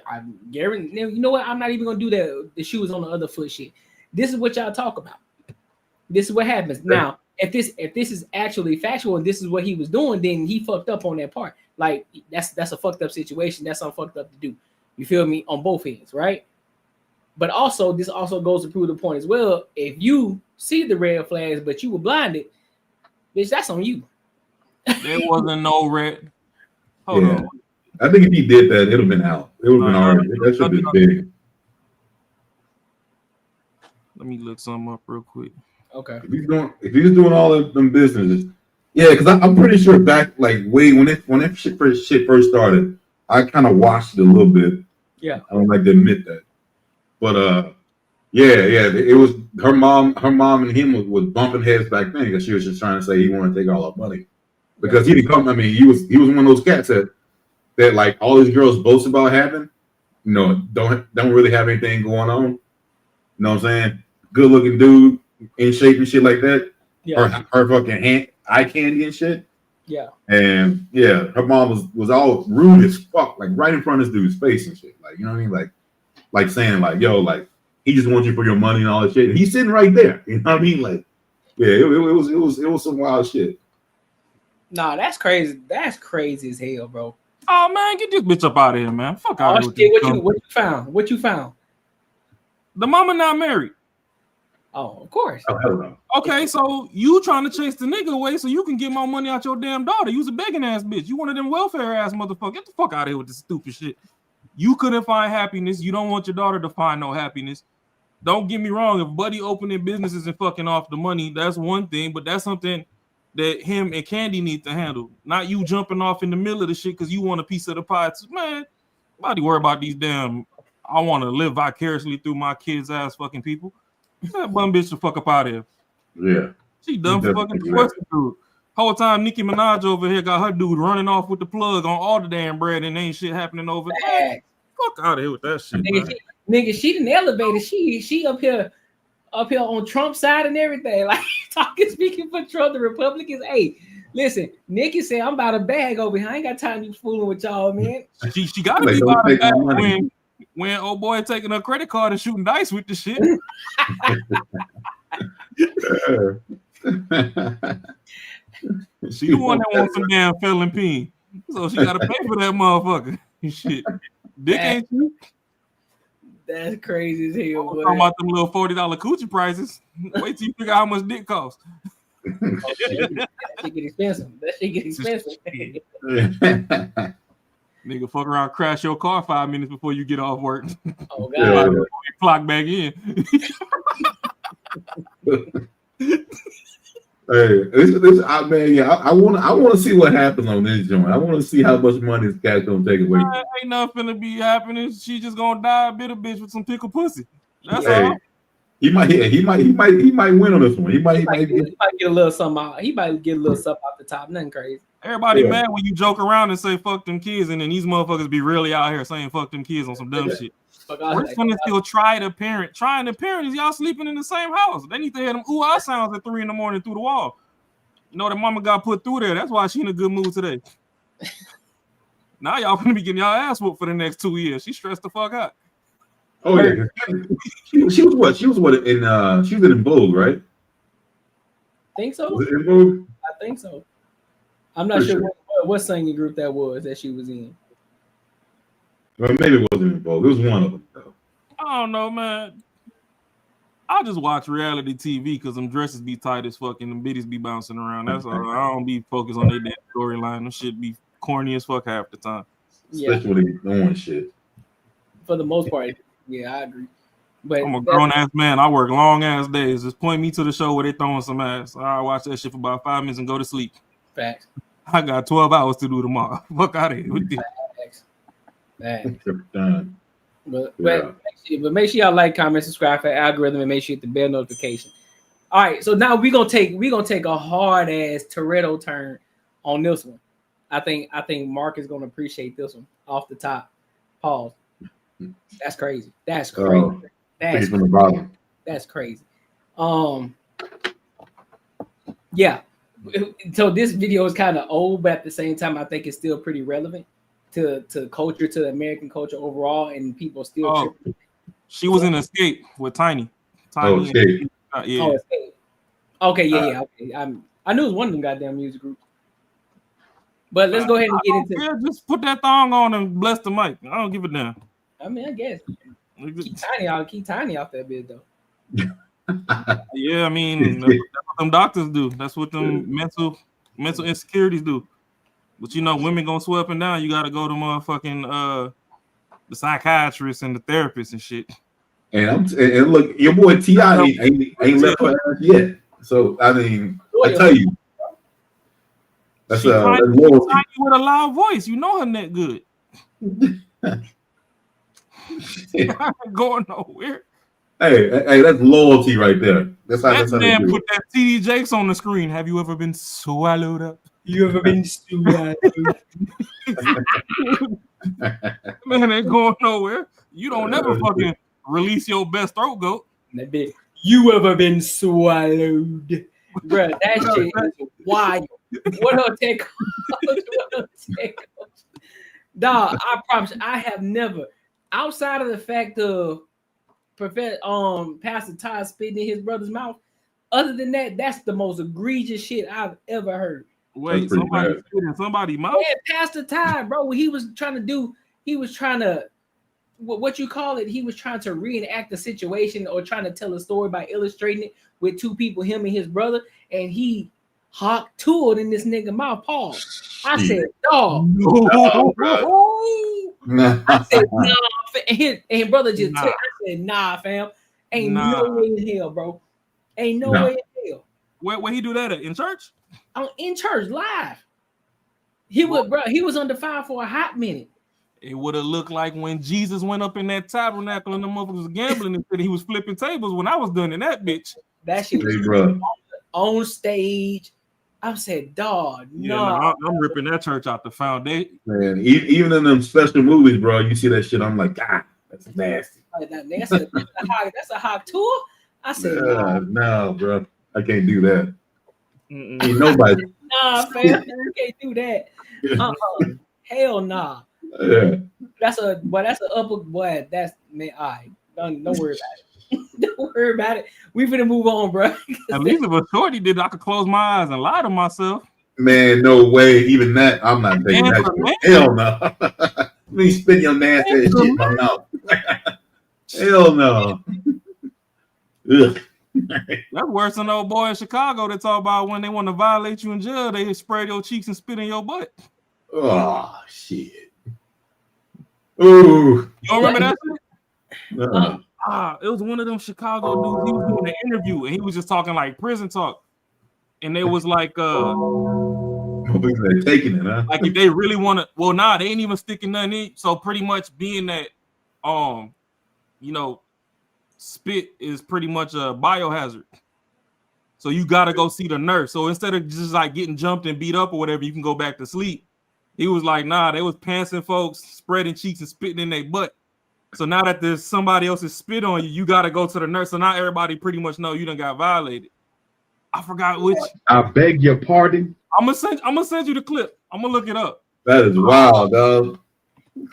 Gary, you know what? I'm not even gonna do the shoes on the other foot shit. This is what y'all talk about. This is what happens. Now, if this is actually factual and this is what he was doing, then he fucked up on that part. Like that's a fucked up situation. That's something fucked up to do. You feel me? On both ends, right? But also, this also goes to prove the point as well. If you see the red flags, but you were blinded, bitch, that's on you. There wasn't no red. Hold on. I think if he did that, it would have been out. It would have been already. That should have been big. Let me look something up real quick. Okay. If he's doing all of them businesses, yeah, because I'm pretty sure back like way when that shit first started, I kind of watched it a little bit. Yeah. I don't like to admit that, but yeah, it was her mom and him was bumping heads back then because she was just trying to say he wanted to take all our money because he didn't come. I mean, he was one of those cats that like all these girls boast about having, you know, don't really have anything going on. You know what I'm saying? Good looking dude, in shape and shit like that. Yeah. Her fucking eye candy and shit. Yeah. And yeah, her mom was all rude as fuck, like right in front of this dude's face and shit. Like, you know what I mean? Like saying like, yo, like he just wants you for your money and all that shit. And he's sitting right there. You know what I mean? Like, yeah, it was some wild shit. Nah, that's crazy. That's crazy as hell, bro. Oh man, get this bitch up out of here, man. Fuck out of here. What you found? The mama not married. Oh, of course. Oh, hell no. Okay, so you trying to chase the nigga away so you can get more money out your damn daughter. You's a begging ass bitch. You one of them welfare ass motherfucker. Get the fuck out of here with this stupid shit. You couldn't find happiness. You don't want your daughter to find no happiness. Don't get me wrong. If Buddy opening businesses and fucking off the money, that's one thing. But that's something that him and Candy need to handle. Not you jumping off in the middle of the shit because you want a piece of the pie. Man, nobody worry about these damn. I want to live vicariously through my kids' ass fucking people. That bum bitch the fuck up out of here. Yeah. She done for fucking divorcing dude. Whole time Nicki Minaj over here got her dude running off with the plug on all the damn bread and ain't shit happening over there. Fuck out of here with that shit. Nigga, she didn't elevate it. She up here on Trump's side and everything. Like speaking for Trump, the Republicans. Hey, listen, Nicki said, I'm about a bag over here. I ain't got time to be fooling with y'all, man. She gotta be about a bag when old boy taking her credit card and shooting dice with the shit. She the one that wants some damn felon peen. So she gotta pay for that motherfucker. Shit. Dick ain't she? That's crazy as hell. I'm talking about them little $40 coochie prices. Wait till you figure out how much dick costs. That shit get expensive. Nigga, fuck around, crash your car 5 minutes before you get off work. Oh god, you clock back in. Hey, this man, yeah, I want to see what happens on this joint. I want to see how much money this cat's gonna take away. Ain't nothing to be happening. She just gonna die a bitter bitch with some pickle pussy. That's hey, all. He might win on this one. He might get a little something out. He might get a little stuff off the top. Nothing crazy. Everybody mad when you joke around and say fuck them kids, and then these motherfuckers be really out here saying fuck them kids on some dumb shit. We're just gonna still trying to parent is y'all sleeping in the same house. They need to hear them ooh-ah sounds at 3 a.m. through the wall. You know that mama got put through there. That's why she in a good mood today. Now y'all gonna be getting y'all ass whooped for the next 2 years. She stressed the fuck out. Oh yeah, she was what? She was in Vogue, right? Think so? Was it in Vogue? I think so. I'm not sure what singing group that was that she was in. Well, maybe it wasn't in Vogue. It was one of them, though. I don't know, man. I just watch reality TV because them dresses be tight as fuck and them bitties be bouncing around. That's all. I don't be focused on their damn storyline. Them shit be corny as fuck half the time. Especially when they be doing shit. For the most part, yeah, I agree. But I'm a grown ass man. I work long ass days. Just point me to the show where they throwing some ass. I watch that shit for about 5 minutes and go to sleep. Facts. I got 12 hours to do tomorrow. Fuck out of here with this. But make sure y'all like, comment, subscribe for the algorithm, and make sure you hit the bell notification. All right, so now we're gonna take a hard ass Toretto turn on this one. I think Mark is gonna appreciate this one off the top. Pause. That's crazy. That's crazy. That's crazy. Yeah. So this video is kind of old, but at the same time, I think it's still pretty relevant to culture, to American culture overall, and people still. She was in Escape with Tiny. Escape. Yeah. Escape. Okay, yeah. Okay. I knew it was one of them goddamn music groups. But let's go ahead and get into it. Just put that thong on and bless the mic. I don't give a damn. I mean, I guess keep Tiny off that bit though. Yeah, I mean, that's what them doctors do. That's what them mental insecurities do. But you know, women gonna swear up and down. You gotta go to motherfucking the psychiatrist and the therapist and shit. And look, your boy T.I. ain't left her ass yet. So I mean, I tell you, that's loyalty. Tiny with a loud voice. You know her neck good. I ain't going nowhere. Hey, that's loyalty right there. That's how man put that TD Jakes on the screen. Have you ever been swallowed up? You ever been swallowed? Man, ain't going nowhere. You don't never fucking release your best throat goat. That bit. You ever been swallowed? Bruh, that shit is wild. What a take? Dog, I promise you, I have never, outside of the fact of Pastor Todd spitting in his brother's mouth, other than that, that's the most egregious shit I've ever heard. Wait, somebody spit in somebody's mouth? Yeah, Pastor Todd, bro. He was trying to what you call it, he was trying to reenact the situation or trying to tell a story by illustrating it with two people, him and his brother, and he hawk tooled in this nigga mouth. Paul. I said, dog. I said, nah. And his brother just took. I said, nah, fam. Ain't no way in hell, bro. Ain't no way in hell. Where he do that at? In church? In church, live. He was under fire for a hot minute. It would have looked like when Jesus went up in that tabernacle and the motherfuckers was gambling and he was flipping tables when I was done in that bitch. That shit was on stage. I said, dog, I'm ripping that church out the foundation. Man, even in them special movies, bro, you see that shit, I'm like, God, that's nasty. That's a hot tour. I said, no, bro, I can't do that. Ain't nobody. Nah, fam, you can't do that. Hell nah. Yeah. That's an upper boy. That's man. All right, don't worry about it. Don't worry about it. We finna move on, bro. At least if a shorty did, I could close my eyes and lie to myself. Man, no way. Even that, I'm not taking that. Hell no. Me spit your nasty shit in my mouth. Hell no. Ugh. That's worse than the old boy in Chicago that talk about when they want to violate you in jail, they spray your cheeks and spit in your butt. Oh shit. Ooh. You don't remember that shit? It was one of them Chicago dudes. He was doing an interview and he was just talking like prison talk. And they was like they're taking it, huh? Like if they really want to, well, they ain't even sticking nothing in. So pretty much being that spit is pretty much a biohazard. So you gotta go see the nurse. So instead of just like getting jumped and beat up or whatever, you can go back to sleep. He was like, they was pantsing folks, spreading cheeks and spitting in their butt. So now that there's somebody else's spit on you, you gotta go to the nurse. So now everybody pretty much know you done got violated. I forgot which. I beg your pardon. I'm gonna send you the clip. I'm gonna look it up. That is wild, dog.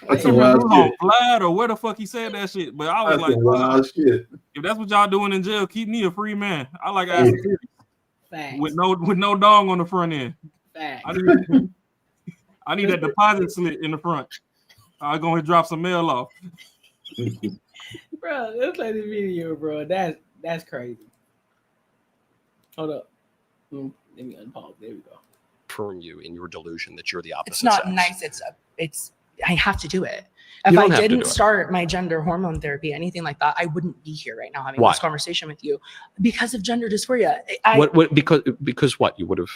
That's a wild shit. Vlad or where the fuck he said that shit. But I was like, wild shit. If that's what y'all doing in jail, keep me a free man. I like asking with no dong on the front end. I need that deposit slip in the front. I'm going to drop some mail off. Bro, let's play the video, bro. That's crazy. Hold up. Let me unpause. There we go. From you in your delusion that you're the opposite. It's not sex. nice. It's I have to do it. If I didn't start my gender hormone therapy, anything like that, I wouldn't be here right now having this conversation with you because of gender dysphoria. Because what you would have.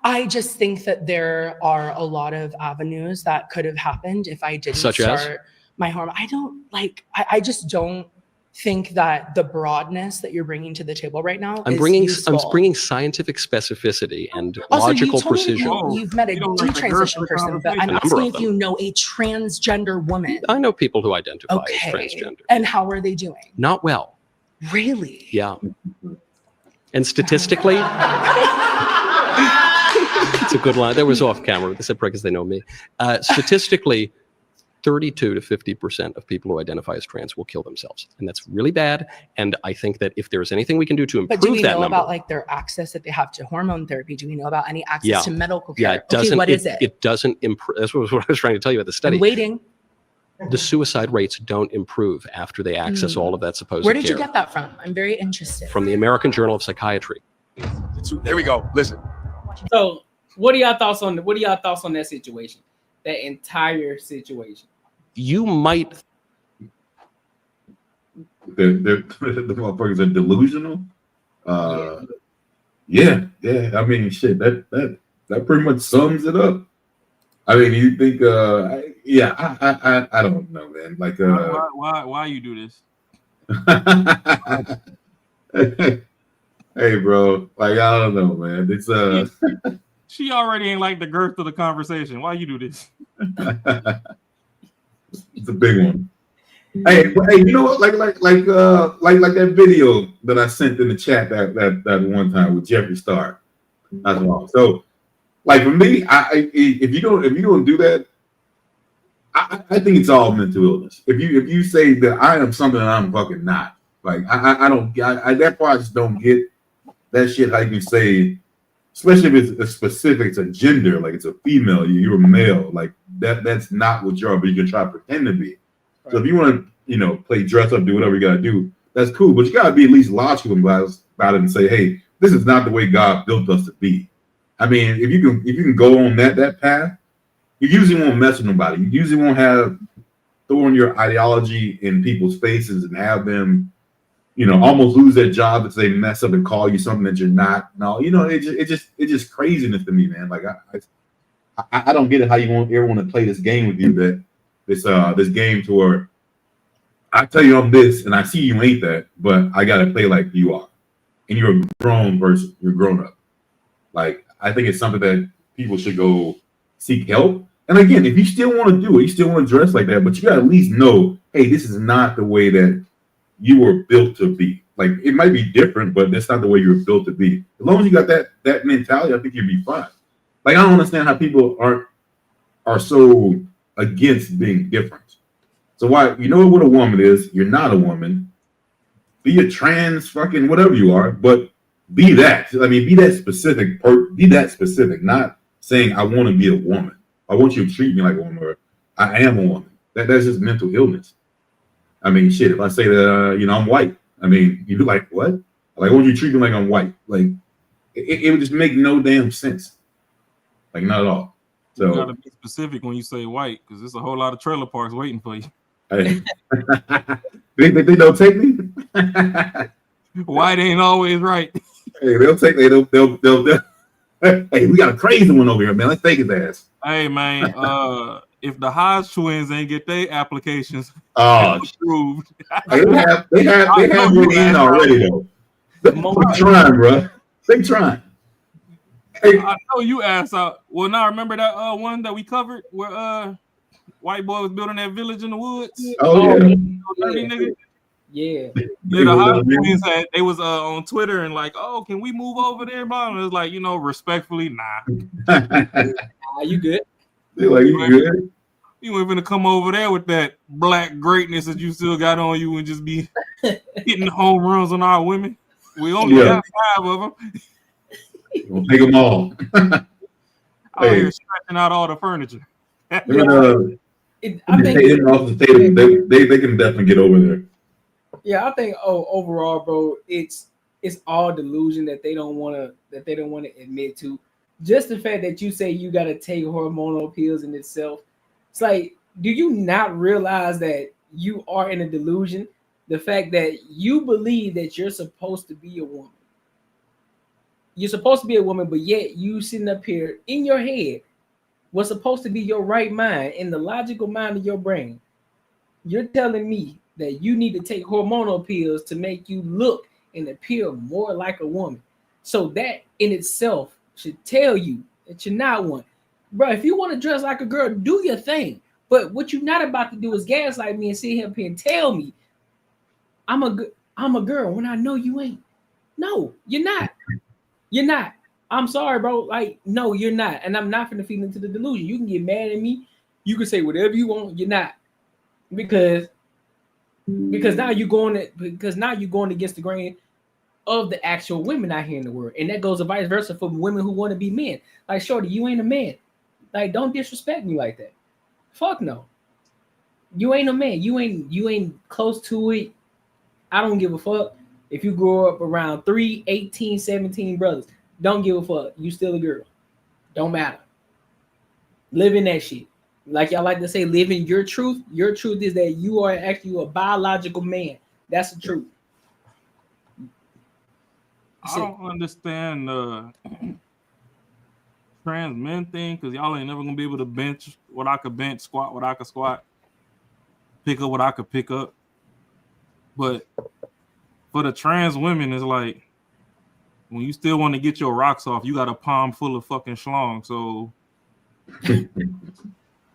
I just think that there are a lot of avenues that could have happened if I didn't start my hormone. I just don't think that the broadness that you're bringing to the table right now I'm bringing scientific specificity and also, logical precision. You've met a detransition person, but I'm asking if you know a transgender woman. I know people who identify as transgender. And how are they doing? Not well. Really? Yeah. And statistically, it's a good line. That was off camera. They said because they know me. Statistically, 32 to 50% of people who identify as trans will kill themselves, and that's really bad. And I think that if there's anything we can do to improve that number, but do we know about like their access that they have to hormone therapy? Do we know about any access to medical care? Yeah, it doesn't. What is it? It doesn't improve. That's what I was trying to tell you at the study. I'm waiting. The suicide rates don't improve after they access all of that supposed care. Where did care. you get that from? I'm very interested. From the American Journal of Psychiatry. There we go. Listen. So, what are y'all thoughts on that situation? That entire situation. You might. The motherfuckers are delusional. Yeah. I mean, shit. That pretty much sums it up. I mean, you think? I don't know, man. Like, why you do this? Hey, bro. Like, I don't know, man. It's She already ain't like the girth of the conversation. Why you do this? It's a big one. Hey, you know what? Like that video that I sent in the chat that one time with Jeffree Star. That's wrong. So, like for me, if you don't do that, I think it's all mental illness. If you say that I am something that I'm fucking not, like I don't. That's why I just don't get that shit. How you can say, especially if it's specific to gender, like it's a female, you're a male, like that's not what you are, but you can try to pretend to be. So if you want to, play dress up, do whatever you got to do, that's cool. But you got to be at least logical about it and say, hey, this is not the way God built us to be. I mean, if you can go on that path, you usually won't mess with nobody. You usually won't have throwing your ideology in people's faces and have them, almost lose their job if they mess up and call you something that you're not. No, it's just craziness to me, man. Like I don't get it how you ever want to play this game with you, that this game to where I tell you I'm this and I see you ain't that, but I gotta play like you are, and you're a grown person, you're grown up. Like I think it's something that people should go seek help. And again, if you still want to do it, you still want to dress like that, but you gotta at least know, hey, this is not the way that you were built to be. Like it might be different, but that's not the way you were built to be. As long as you got that mentality, I think you'll be fine. Like I don't understand how people are so against being different. So why, what a woman is? You're not a woman. Be a trans fucking whatever you are, but be that. I mean, be that specific. Be that specific. Not saying I want to be a woman. I want you to treat me like a woman, or I am a woman. That's just mental illness. I mean, shit. If I say that, I'm white. I mean, you'd be like, what? Like, I want you to treat me like I'm white. Like, it would just make no damn sense. Like, not at all. So you gotta be specific when you say white, because there's a whole lot of trailer parks waiting for you. Hey. they don't take me. White ain't always right. Hey, they'll take. They'll. Hey, we got a crazy one over here, man. Let's take his ass. Hey, man. If the Hodge twins ain't get their applications approved, they have it in already though. They trying, bro. They trying. Hey. I know you asked out. Well, now remember that one that we covered where white boy was building that village in the woods. Oh yeah. Yeah. The Hodge twins they was on Twitter and like, oh, can we move over there, Bob? And it was like, respectfully, nah. You good? They're like, you good? You ain't gonna come over there with that black greatness that you still got on you and just be hitting home runs on our women. We only got 5 of them. We'll take them all. Out here stretching out all the furniture. I think they can definitely get over there. Yeah, I think overall, bro, it's all delusion that they don't want to admit to. Just the fact that you say you got to take hormonal pills in itself, it's like, do you not realize that you are in a delusion? The fact that you believe that you're supposed to be a woman. You're supposed to be a woman, but yet you sitting up here in your head, what's supposed to be your right mind, in the logical mind of your brain. You're telling me that you need to take hormonal pills to make you look and appear more like a woman. So that in itself should tell you that you're not one. Bro, if you want to dress like a girl, do your thing. But what you're not about to do is gaslight me and sit here and tell me I'm a girl when I know you ain't. No, you're not. You're not. I'm sorry, bro. Like, no, you're not. And I'm not gonna feed into the delusion. You can get mad at me. You can say whatever you want. You're not. Because now you're going against the grain of the actual women out here in the world. And that goes vice versa for women who want to be men. Like, shorty, you ain't a man. Like, don't disrespect me like that. Fuck no. You ain't a man. You ain't close to it. I don't give a fuck. If you grow up around 3, 18, 17 brothers, don't give a fuck. You still a girl. Don't matter. Live in that shit. Like y'all like to say, live in your truth. Your truth is that you are actually a biological man. That's the truth. I don't understand the trans men thing, because y'all ain't never gonna be able to bench what I could bench, squat what I could squat, pick up what I could pick up. But for the trans women, it's like, when you still want to get your rocks off, you got a palm full of fucking schlong. So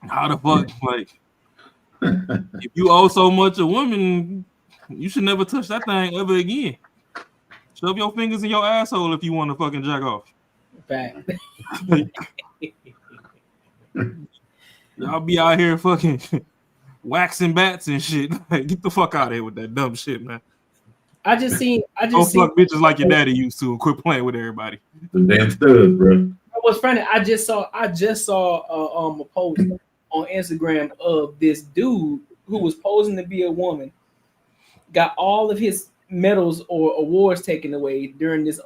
how the fuck, like, if you owe so much a woman, you should never touch that thing ever again. Shove your fingers in your asshole if you want to fucking jack off. Fact. Y'all be out here fucking waxing bats and shit. Like, get the fuck out of here with that dumb shit, man. I just seen fuck bitches like your daddy used to and quit playing with everybody. The damn studs, bro. What's funny, I just saw a post on Instagram of this dude who was posing to be a woman got all of his medals or awards taken away during this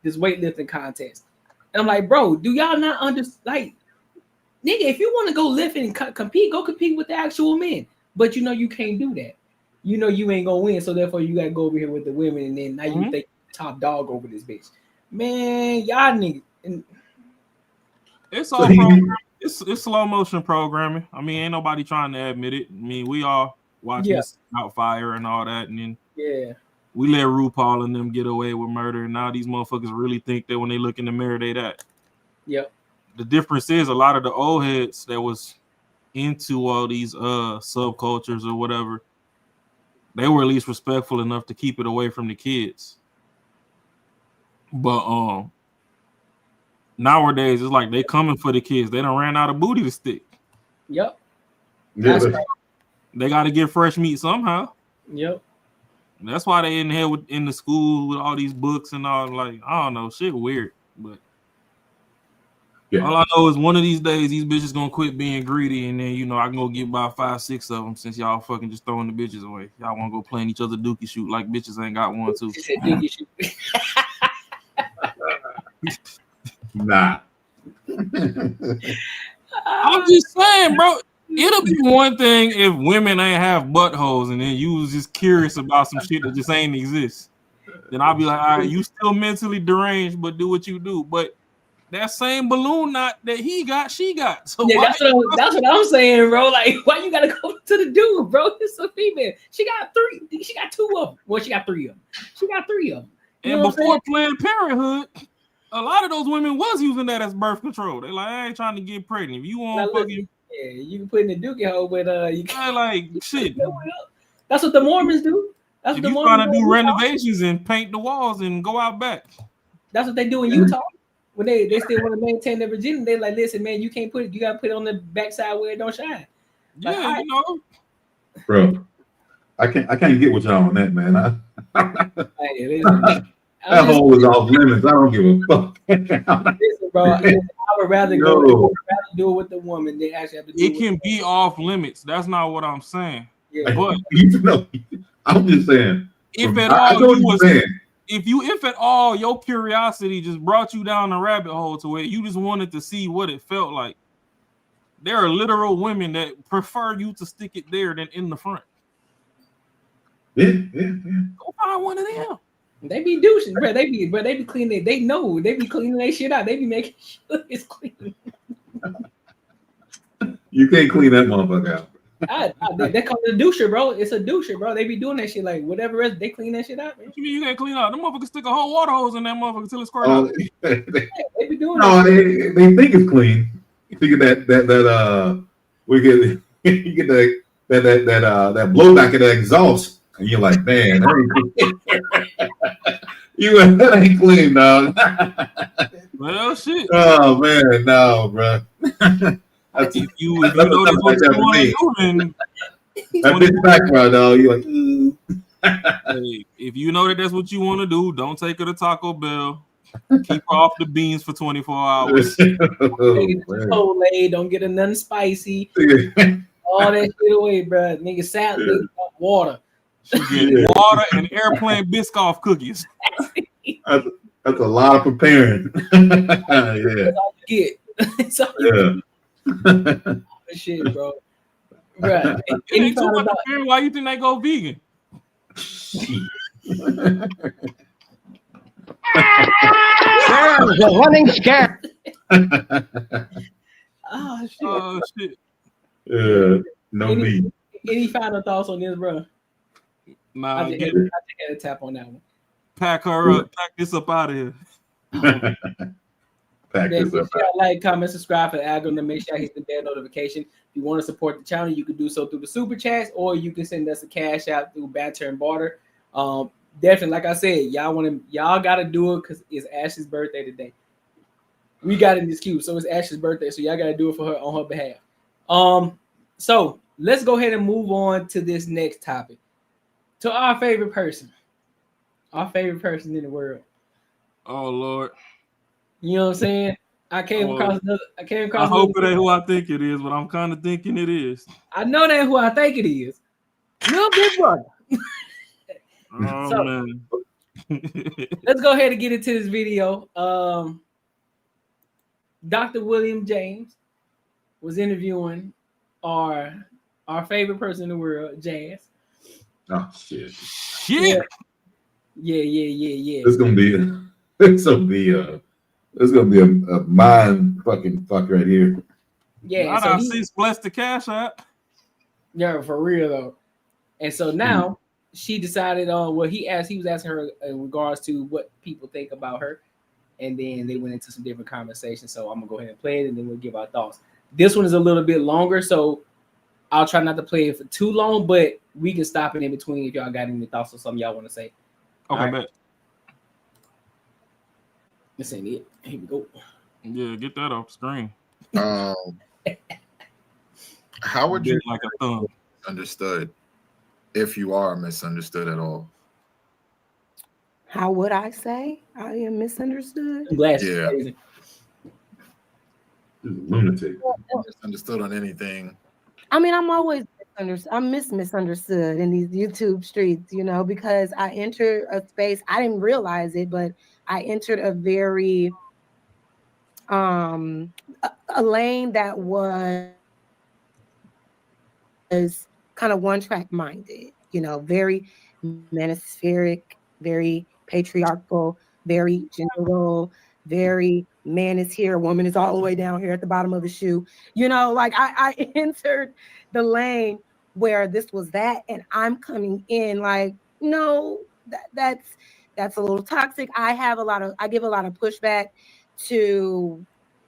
this weightlifting contest. And I'm like, bro, do y'all not understand? Like, nigga, if you want to go lift and compete, go compete with the actual men. But you know you can't do that. You know you ain't gonna win, so therefore you gotta go over here with the women, and then now you think top dog over this bitch. Man, y'all niggas. It's all programming. It's slow motion programming. I mean, ain't nobody trying to admit it. I mean, we all watching this Outfire and all that, and then we let RuPaul and them get away with murder, and now these motherfuckers really think that when they look in the mirror, they that. Yep. The difference is a lot of the old heads that was into all these subcultures or whatever, they were at least respectful enough to keep it away from the kids. But nowadays it's like they coming for the kids. They done ran out of booty to stick. Yep. Yeah. They got to get fresh meat somehow. Yep. That's why they in here in the school with all these books and all. Like, I don't know, shit weird. But all I know is one of these days these bitches gonna quit being greedy, and then I can go get about 5, 6 of them since y'all fucking just throwing the bitches away. Y'all want to go playing each other dookie shoot like bitches ain't got one too. Nah. I'm just saying, bro. It'll be one thing if women ain't have buttholes and then you was just curious about some shit that just ain't exist. Then I'll be like, all right, you still mentally deranged, but do what you do. But that same balloon knot that he got, she got. So that's what I'm saying, bro. Like, why you gotta go to the dude, bro? It's a female. She got 3. She got 2 of them. Well, she got 3 of them. She got 3 of them. And before Planned Parenthood, a lot of those women was using that as birth control. They like, I ain't trying to get pregnant. If you want fucking, you can put in the dookie hole, but you can't like shit. That's what the Mormons do. That's what the Mormons trying to do renovations and paint the walls and go out back. That's what they do in Utah. When they still want to maintain their virginity, they like, listen, man, you can't put it. You gotta put it on the backside where it don't shine. Like, bro. I can't get with y'all on that, man. That hole was off limits. I don't give a fuck. Listen, bro, I would rather do it with the woman than actually have to do it. It can be off limits. That's not what I'm saying. Yeah. But I'm just saying. If at all your curiosity just brought you down a rabbit hole to where you just wanted to see what it felt like, there are literal women that prefer you to stick it there than in the front. Yeah. Go find one of them. They be douching, bro. They be cleaning. They know they be cleaning their shit out. They be making sure it's clean. You can't clean that motherfucker out. They call it a doucher, bro. It's a doucher, bro. They be doing that shit like whatever else. They clean that shit out. Man. What you mean you can't clean out? Them motherfuckers stick a whole water hose in that motherfucker until it's squirted out. They be doing that. They think it's clean. You get that we get you get that blowback of that exhaust, and you're like, man, that ain't clean, dog. Well, shit. Oh man, no, bro. If you know that's what you want to do, then that bitch background, dog. You're like, hey, if you know that's what you want to do, don't take her to Taco Bell. Keep her off the beans for 24 hours. Don't get her nothing spicy. All that shit away, bro. Nigga, salad, water. She get water and airplane Biscoff cookies. That's a lot of preparing. That's all you get. That's all you get. Shit, bro. Right. Why you think they go vegan? There's a running scare. Oh shit. Yeah, no meat. Any final thoughts on this, bro? Nah, I take a tap on that one. Pack her up. Pack this up out of here. Like, comment, subscribe for the algorithm to make sure I hit the bell notification. If you want to support the channel, you can do so through the super chats, or you can send us a cash out through Banter and Barter. Definitely, like I said, y'all gotta do it because it's Ashley's birthday today. We got in this queue, so it's Ashley's birthday, so y'all gotta do it for her on her behalf. So let's go ahead and move on to this next topic. To our favorite person in the world. Oh Lord. You know what I'm saying? I came across. I hope it ain't who I think it is, but I'm kind of thinking it is. I know that who I think it is. Little Big Brother. Oh So, man. Let's go ahead and get into this video. Dr. William James was interviewing our favorite person in the world, Jazz. Oh shit. Yeah. It's gonna be a mind fucking fuck right here. Yeah. So he blessed the cash app. Yeah, for real though. And so now she decided on what he was asking her in regards to what people think about her. And then they went into some different conversations. So I'm gonna go ahead and play it and then we'll give our thoughts. This one is a little bit longer, so I'll try not to play it for too long, but we can stop it in between if y'all got any thoughts or something y'all want to say. Okay, bet. This ain't it. Here we go. Yeah, get that off screen. How would you like a thumb understood if you are misunderstood at all? How would I say I am misunderstood? Yeah. Lunatic. Misunderstood on anything. I mean, I'm always misunderstood. I'm misunderstood in these YouTube streets, you know, because I entered a space. I didn't realize it, but I entered a very a lane that was kind of one-track minded, you know, very manospheric, very patriarchal, very general, very man is here, woman is all the way down here at the bottom of the shoe. You know, like I entered the lane where this was that, and I'm coming in like, no, that's a little toxic. I give a lot of pushback to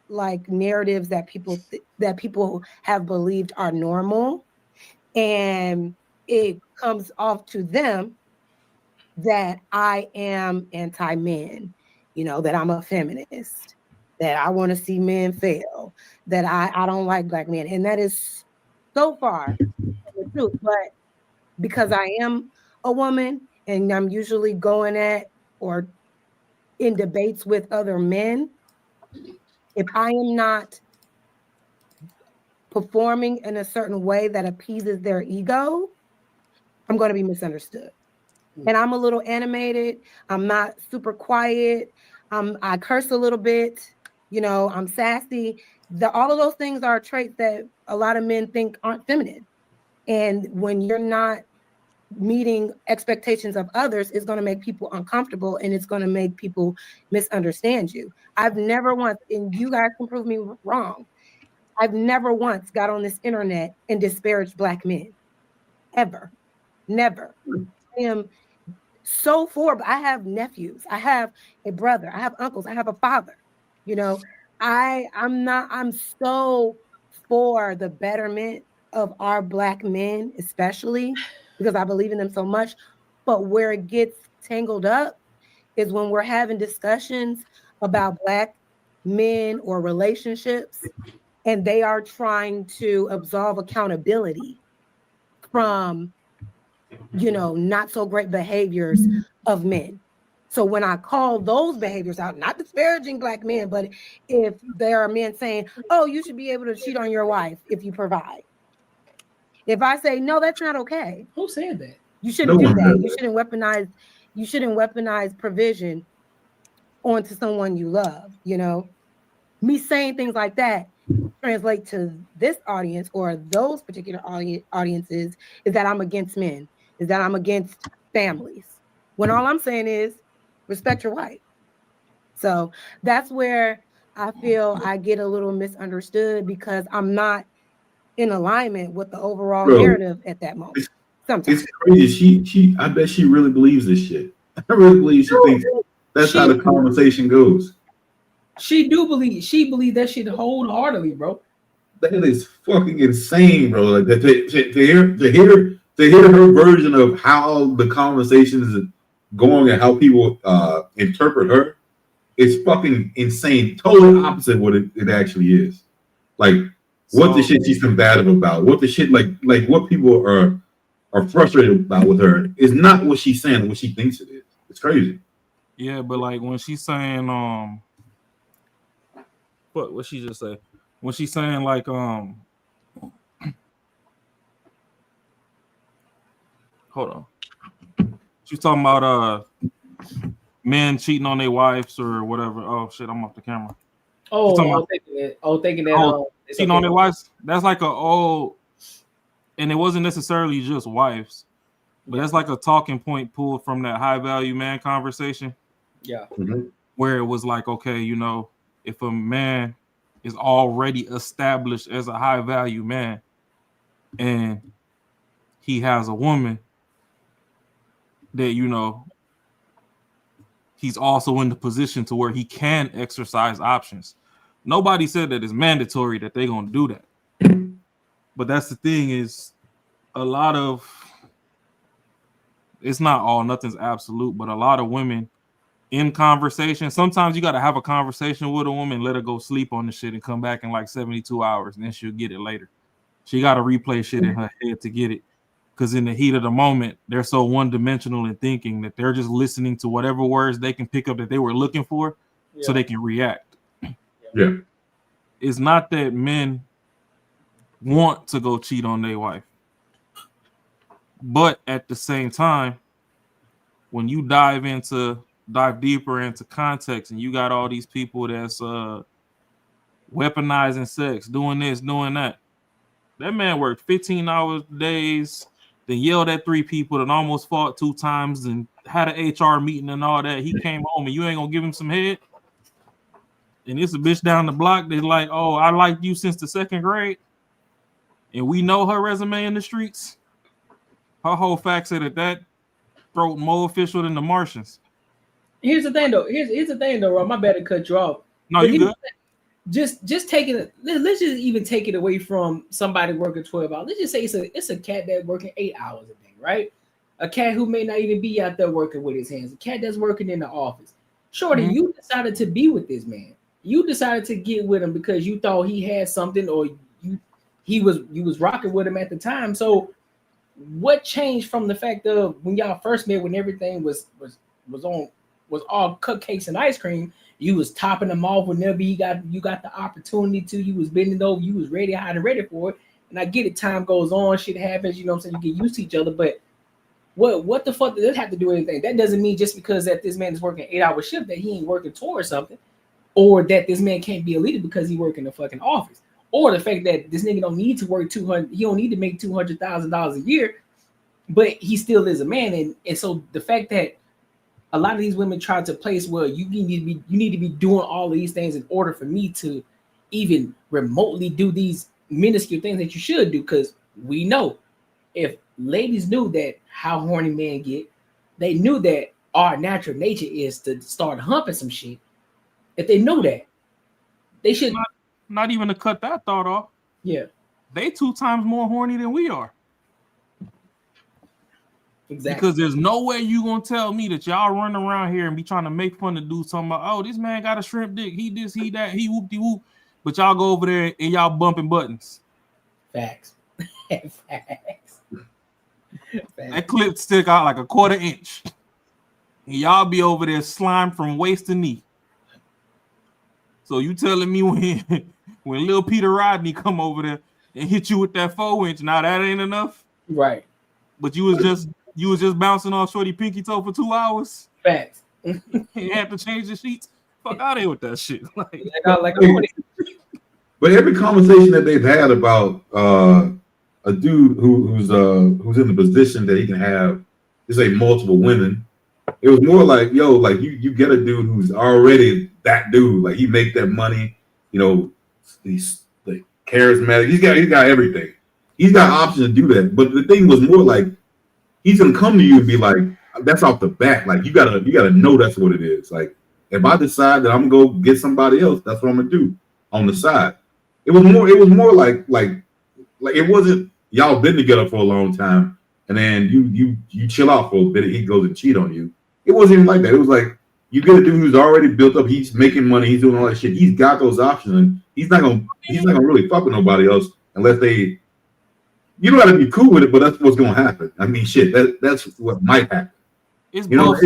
like narratives that people have believed are normal, and it comes off to them that I am anti-men, you know, that I'm a feminist, that I want to see men fail, that I don't like black men. And that is so far from the truth. But because I am a woman and I'm usually going at or in debates with other men, if I am not performing in a certain way that appeases their ego, I'm going to be misunderstood. And I'm a little animated. I'm not super quiet. I curse a little bit. You know, I'm sassy. All of those things are traits that a lot of men think aren't feminine. And when you're not meeting expectations of others, it's going to make people uncomfortable and it's going to make people misunderstand you. I've never once, and you guys can prove me wrong, I've never once got on this internet and disparaged black men. Ever. Never. I am so for, but I have nephews, I have a brother, I have uncles, I have a father. You know, I'm so for the betterment of our black men, especially because I believe in them so much. But where it gets tangled up is when we're having discussions about black men or relationships, and they are trying to absolve accountability from, you know, not so great behaviors of men. So when I call those behaviors out, not disparaging black men, but if there are men saying, oh, you should be able to cheat on your wife if you provide. If I say, no, that's not okay. Who said that? You shouldn't do that. You shouldn't weaponize provision onto someone you love, you know? Me saying things like that translate to this audience or those particular audiences is that I'm against men, is that I'm against families. When all I'm saying is respect your wife. So that's where I feel I get a little misunderstood because I'm not in alignment with the overall narrative at that moment. It's crazy. I bet she really believes this shit. I really believe she thinks that's how the conversation goes. She believes that shit wholeheartedly, bro. That is fucking insane, bro. Like to hear her version of how the conversation is going and how people interpret her, it's fucking insane. Totally opposite what it actually is. Like what the shit she's combative about, what the shit like what people are frustrated about with her is not what she's saying, what she thinks it is. It's crazy. Yeah, but like when she's saying what she just say? When she's saying like hold on. She's talking about men cheating on their wives or whatever. Oh shit, I'm off the camera. Thinking that cheating on their wives. That's like and it wasn't necessarily just wives, but that's like a talking point pulled from that high value man conversation. Yeah. Mm-hmm. Where it was like, okay, you know, if a man is already established as a high value man and he has a woman that, you know, he's also in the position to where he can exercise options. Nobody said that it's mandatory that they're going to do that. But that's the thing is a lot of, it's not all, nothing's absolute, but a lot of women in conversation, sometimes you got to have a conversation with a woman, let her go sleep on the shit and come back in like 72 hours and then she'll get it later. She got to replay shit in her head to get it. Because in the heat of the moment, they're so one-dimensional in thinking that they're just listening to whatever words they can pick up that they were looking for so they can react. Yeah. It's not that men want to go cheat on their wife. But at the same time, when you dive deeper into context and you got all these people that's weaponizing sex, doing this, doing that. That man worked 15-hour days, then yelled at 3 people, and almost fought 2 times and had an HR meeting and all that. He came home and you ain't gonna give him some head? And it's a bitch down the block that's like, oh, I liked you since the 2nd grade. And we know her resume in the streets. Her whole fact said that throat more official than the Martians. Here's the thing, though. Here's the thing, though. My bad to cut you off. No, you good. Just taking it. Let's just even take it away from somebody working 12 hours. Let's just say it's a cat that's working 8 hours a day, right? A cat who may not even be out there working with his hands. A cat that's working in the office. Shorty, you decided to be with this man. You decided to get with him because you thought he had something, or you was rocking with him at the time. So, what changed from the fact of when y'all first met, when everything was all cupcakes and ice cream? You was topping them off whenever you got the opportunity to. You was bending over. You was ready, hot and ready for it. And I get it. Time goes on. Shit happens. You know what I'm saying? You get used to each other. But what the fuck does that have to do with anything? That doesn't mean just because that this man is working 8-hour shift that he ain't working towards something, or that this man can't be a leader because he work in the fucking office, or the fact that this nigga don't need to work 200. He don't need to make $200,000 a year, but he still is a man. And so the fact that a lot of these women try to place, well, you need to be doing all of these things in order for me to even remotely do these minuscule things that you should do. Because we know if ladies knew that how horny men get, they knew that our natural nature is to start humping some shit. If they know that, they should not even to cut that thought off. Yeah, they 2 times more horny than we are. Exactly. Because there's no way you gonna tell me that y'all run around here and be trying to make fun of dudes talking about, oh, this man got a shrimp dick, he this, he that, he whoop de whoop, but y'all go over there and y'all bumping buttons. Facts. Facts. That clip stick out like a 1/4 inch. And y'all be over there slime from waist to knee. So you telling me when Lil Peter Rodney come over there and hit you with that 4-inch, now that ain't enough? Right. But you was just bouncing off shorty pinky toe for 2 hours. Facts. You had to change the sheets. Fuck out of here with that shit. But every conversation that they've had about a dude who's in the position that he can have, let's say, multiple women, it was more like, yo, like you get a dude who's already that dude, like he make that money, you know, he's like charismatic, he's got everything. He's got options to do that. But the thing was more like he's gonna come to you and be like, that's off the bat. Like you gotta know that's what it is. Like if I decide that I'm gonna go get somebody else, that's what I'm gonna do on the side. It was more like it wasn't y'all been together for a long time and then you chill out for a bit and he goes and cheat on you. It wasn't even like that. It was like you get a dude who's already built up, he's making money, he's doing all that shit. He's got those options and he's not gonna really fuck with nobody else unless they. You don't got to be cool with it, but that's what's going to happen. I mean, shit, that's what might happen. It's you know,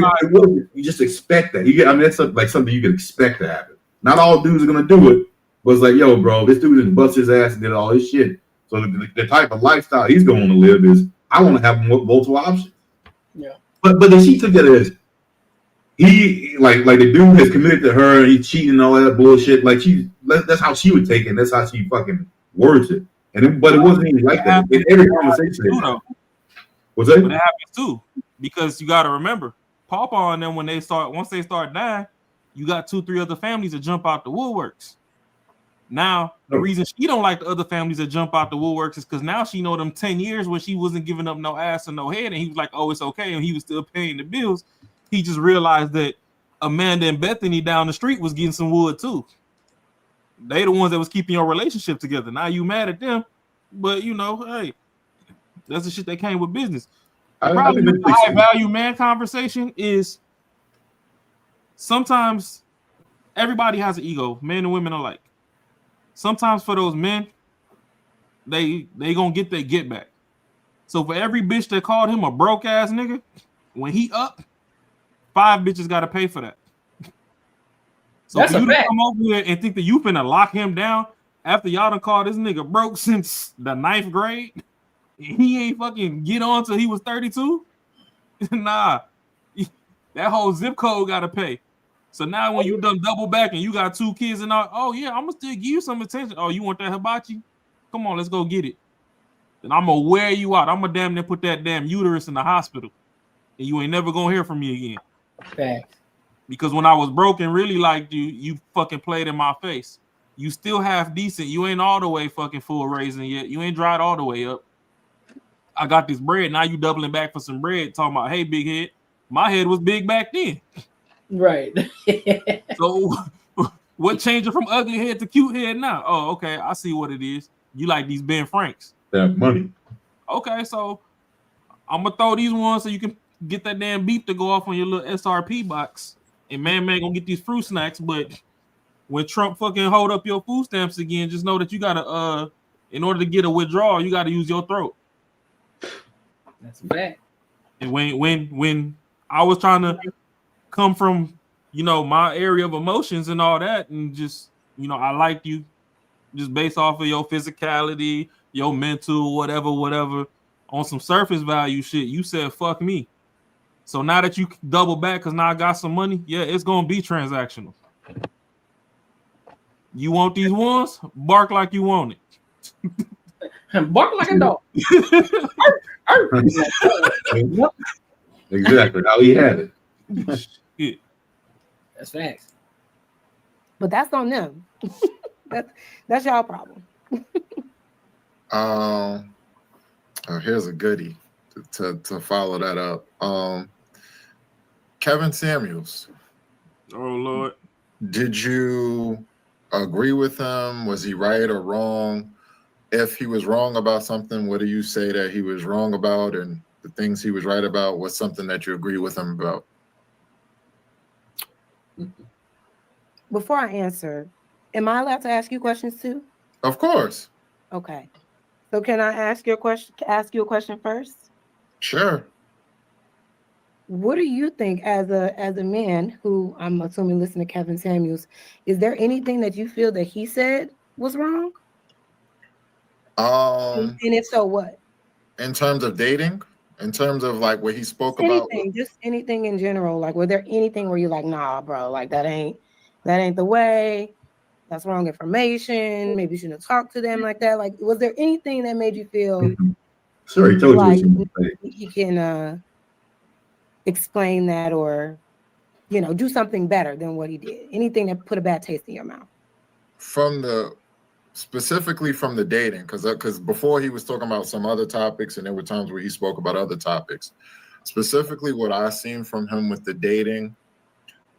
you just expect that. That's like something you can expect to happen. Not all dudes are going to do it, But it's like, yo, bro, this dude just bust his ass and did all this shit. So the type of lifestyle he's going to live is, I want to have multiple options. Yeah. But then she took it as he like the dude has committed to her and he's cheating and all that bullshit. Like that's how she would take it. And that's how she fucking words it. But it wasn't even like that. In every conversation. What's that? But it happens too, because you got to remember, Pawpaw and them, once they start dying, you got 2-3 other families that jump out the woodworks. Now, the reason she don't like the other families that jump out the woodworks is because now she know them 10 years when she wasn't giving up no ass or no head, and he was like, oh, it's okay, and he was still paying the bills. He just realized that Amanda and Bethany down the street was getting some wood too. They the ones that was keeping your relationship together. Now you mad at them, but you know, hey, that's the shit that came with business. The problem with the high value man conversation is sometimes everybody has an ego, men and women alike. Sometimes for those men, they gonna get their get back. So for every bitch that called him a broke ass nigga, when he up, 5 bitches gotta pay for that. So that's for you to fact. come over here and think that you finna lock him down after y'all done called this nigga broke since the 9th grade, and he ain't fucking get on till he was 32. Nah, that whole zip code gotta pay. So now when you done double back and you got 2 kids and all, oh yeah, I'm gonna still give you some attention. Oh, you want that hibachi? Come on, let's go get it. Then I'm gonna wear you out. I'm gonna damn near put that damn uterus in the hospital, and you ain't never gonna hear from me again. Fact. Because when I was broken, really liked you, you fucking played in my face. You still half decent. You ain't all the way fucking full raising yet. You ain't dried all the way up. I got this bread. Now you doubling back for some bread. Talking about, hey, big head. My head was big back then. Right. So what changed it from ugly head to cute head now? Oh, okay. I see what it is. You like these Ben Franks. That money. Okay, so I'm gonna throw these ones so you can get that damn beep to go off on your little SRP box. And man gonna get these fruit snacks, but when Trump fucking hold up your food stamps again, just know that you gotta in order to get a withdrawal, you gotta use your throat. That's a fact. And when I was trying to come from, you know, my area of emotions and all that, and just, you know, I liked you just based off of your physicality, your mental, whatever, on some surface value shit, you said fuck me. So now that you double back because now I got some money, yeah, it's gonna be transactional. You want these ones? Bark like you want it. Bark like a dog. Exactly how he had it. Yeah. That's facts. But that's on them. that's y'all problem. Here's a goodie to follow that up. Kevin Samuels. Oh Lord. Did you agree with him? Was he right or wrong? If he was wrong about something, what do you say that he was wrong about? And the things he was right about was something that you agree with him about? Before I answer, am I allowed to ask you questions too? Of course. Okay. So can I ask you a question first? Sure. What do you think as a man who I'm assuming listen to Kevin Samuels, is there anything that you feel that he said was wrong? And if so, what? In terms of dating, in terms of like what he spoke about, just anything in general. Like, was there anything where you're like, nah, bro, like that ain't the way. That's wrong information. Maybe you shouldn't have talked to them like that. Like, was there anything that made you feel Sure, he told like you can explain that, or do something better than what he did? Anything that put a bad taste in your mouth? Specifically from the dating, because before he was talking about some other topics, and there were times where he spoke about other topics. Specifically, what I seen from him with the dating,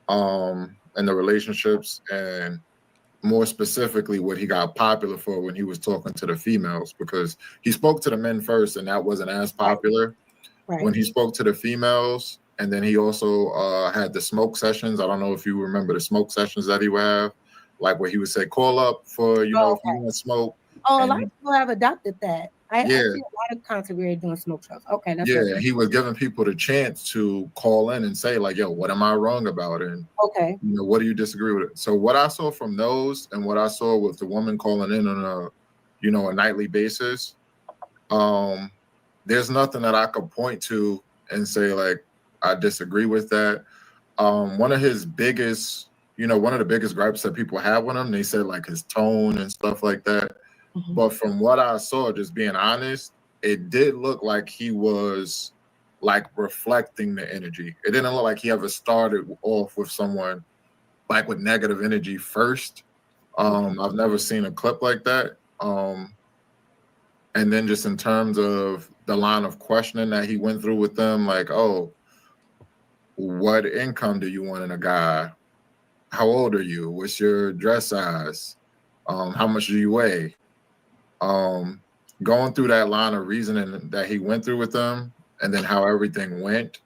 and the relationships, and more specifically what he got popular for when he was talking to the females, because he spoke to the men first, and that wasn't as popular. Right. When he spoke to the females, and then he also had the smoke sessions. I don't know if you remember the smoke sessions that he would have. Like where he would say, call up for, if you want to smoke. Oh, a lot of people have adopted that. I see a lot of content creators doing smoke shows. Okay, that's he was giving people the chance to call in and say like, "Yo, what am I wrong about?" And what do you disagree with? So what I saw from those and what I saw with the woman calling in on a nightly basis, there's nothing that I could point to and say like I disagree with that. One of the biggest gripes that people have with him, they said like his tone and stuff like that. But from what I saw, just being honest, it did look like he was like reflecting the energy. It didn't look like he ever started off with someone like with negative energy first. I've never seen a clip like that. And then just in terms of the line of questioning that he went through with them, like, oh, what income do you want in a guy? How old are you? What's your dress size? How much do you weigh? Going through that line of reasoning that he went through with them, and then how everything went,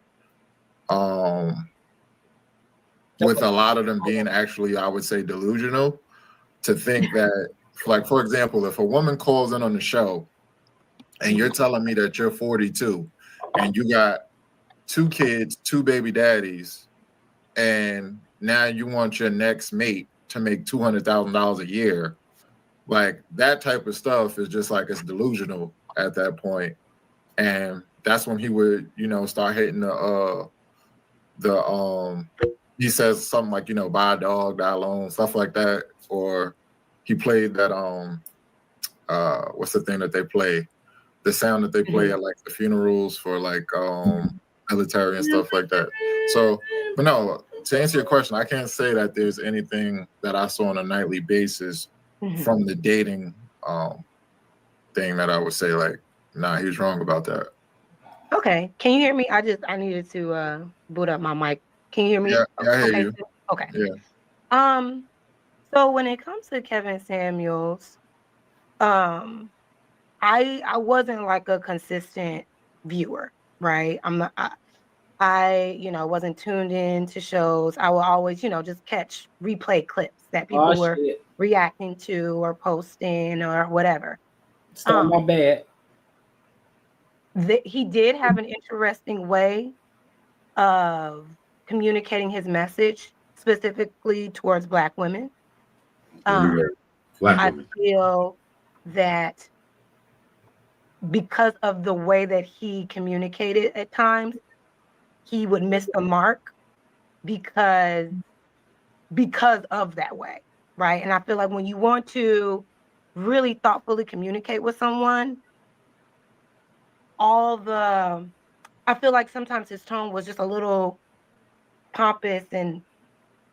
with a lot of them being actually, I would say, delusional, to think that, like, for example, if a woman calls in on the show and you're telling me that you're 42 and you got 2 kids, 2 baby daddies, and now you want your next mate to make $200,000 a year, like that type of stuff is just like, it's delusional at that point. And that's when he would, start hitting he says something like, buy a dog, die alone, stuff like that. Or he played that, what's the thing that they play? The sound that they play at like the funerals for like military and stuff like that. So, but no, to answer your question, I can't say that there's anything that I saw on a nightly basis from the dating thing that I would say like, nah, he was wrong about that. Okay. Can you hear me? I needed to boot up my mic. Can you hear me? Yeah, I hear you. Okay. Yeah. So when it comes to Kevin Samuels, I wasn't like a consistent viewer, right? I wasn't tuned in to shows. I will always, just catch replay clips that people were reacting to or posting or whatever. My bad. He did have an interesting way of communicating his message, specifically towards Black women. I feel that because of the way that he communicated at times, he would miss the mark because of that way, right? And I feel like when you want to really thoughtfully communicate with someone, I feel like sometimes his tone was just a little pompous and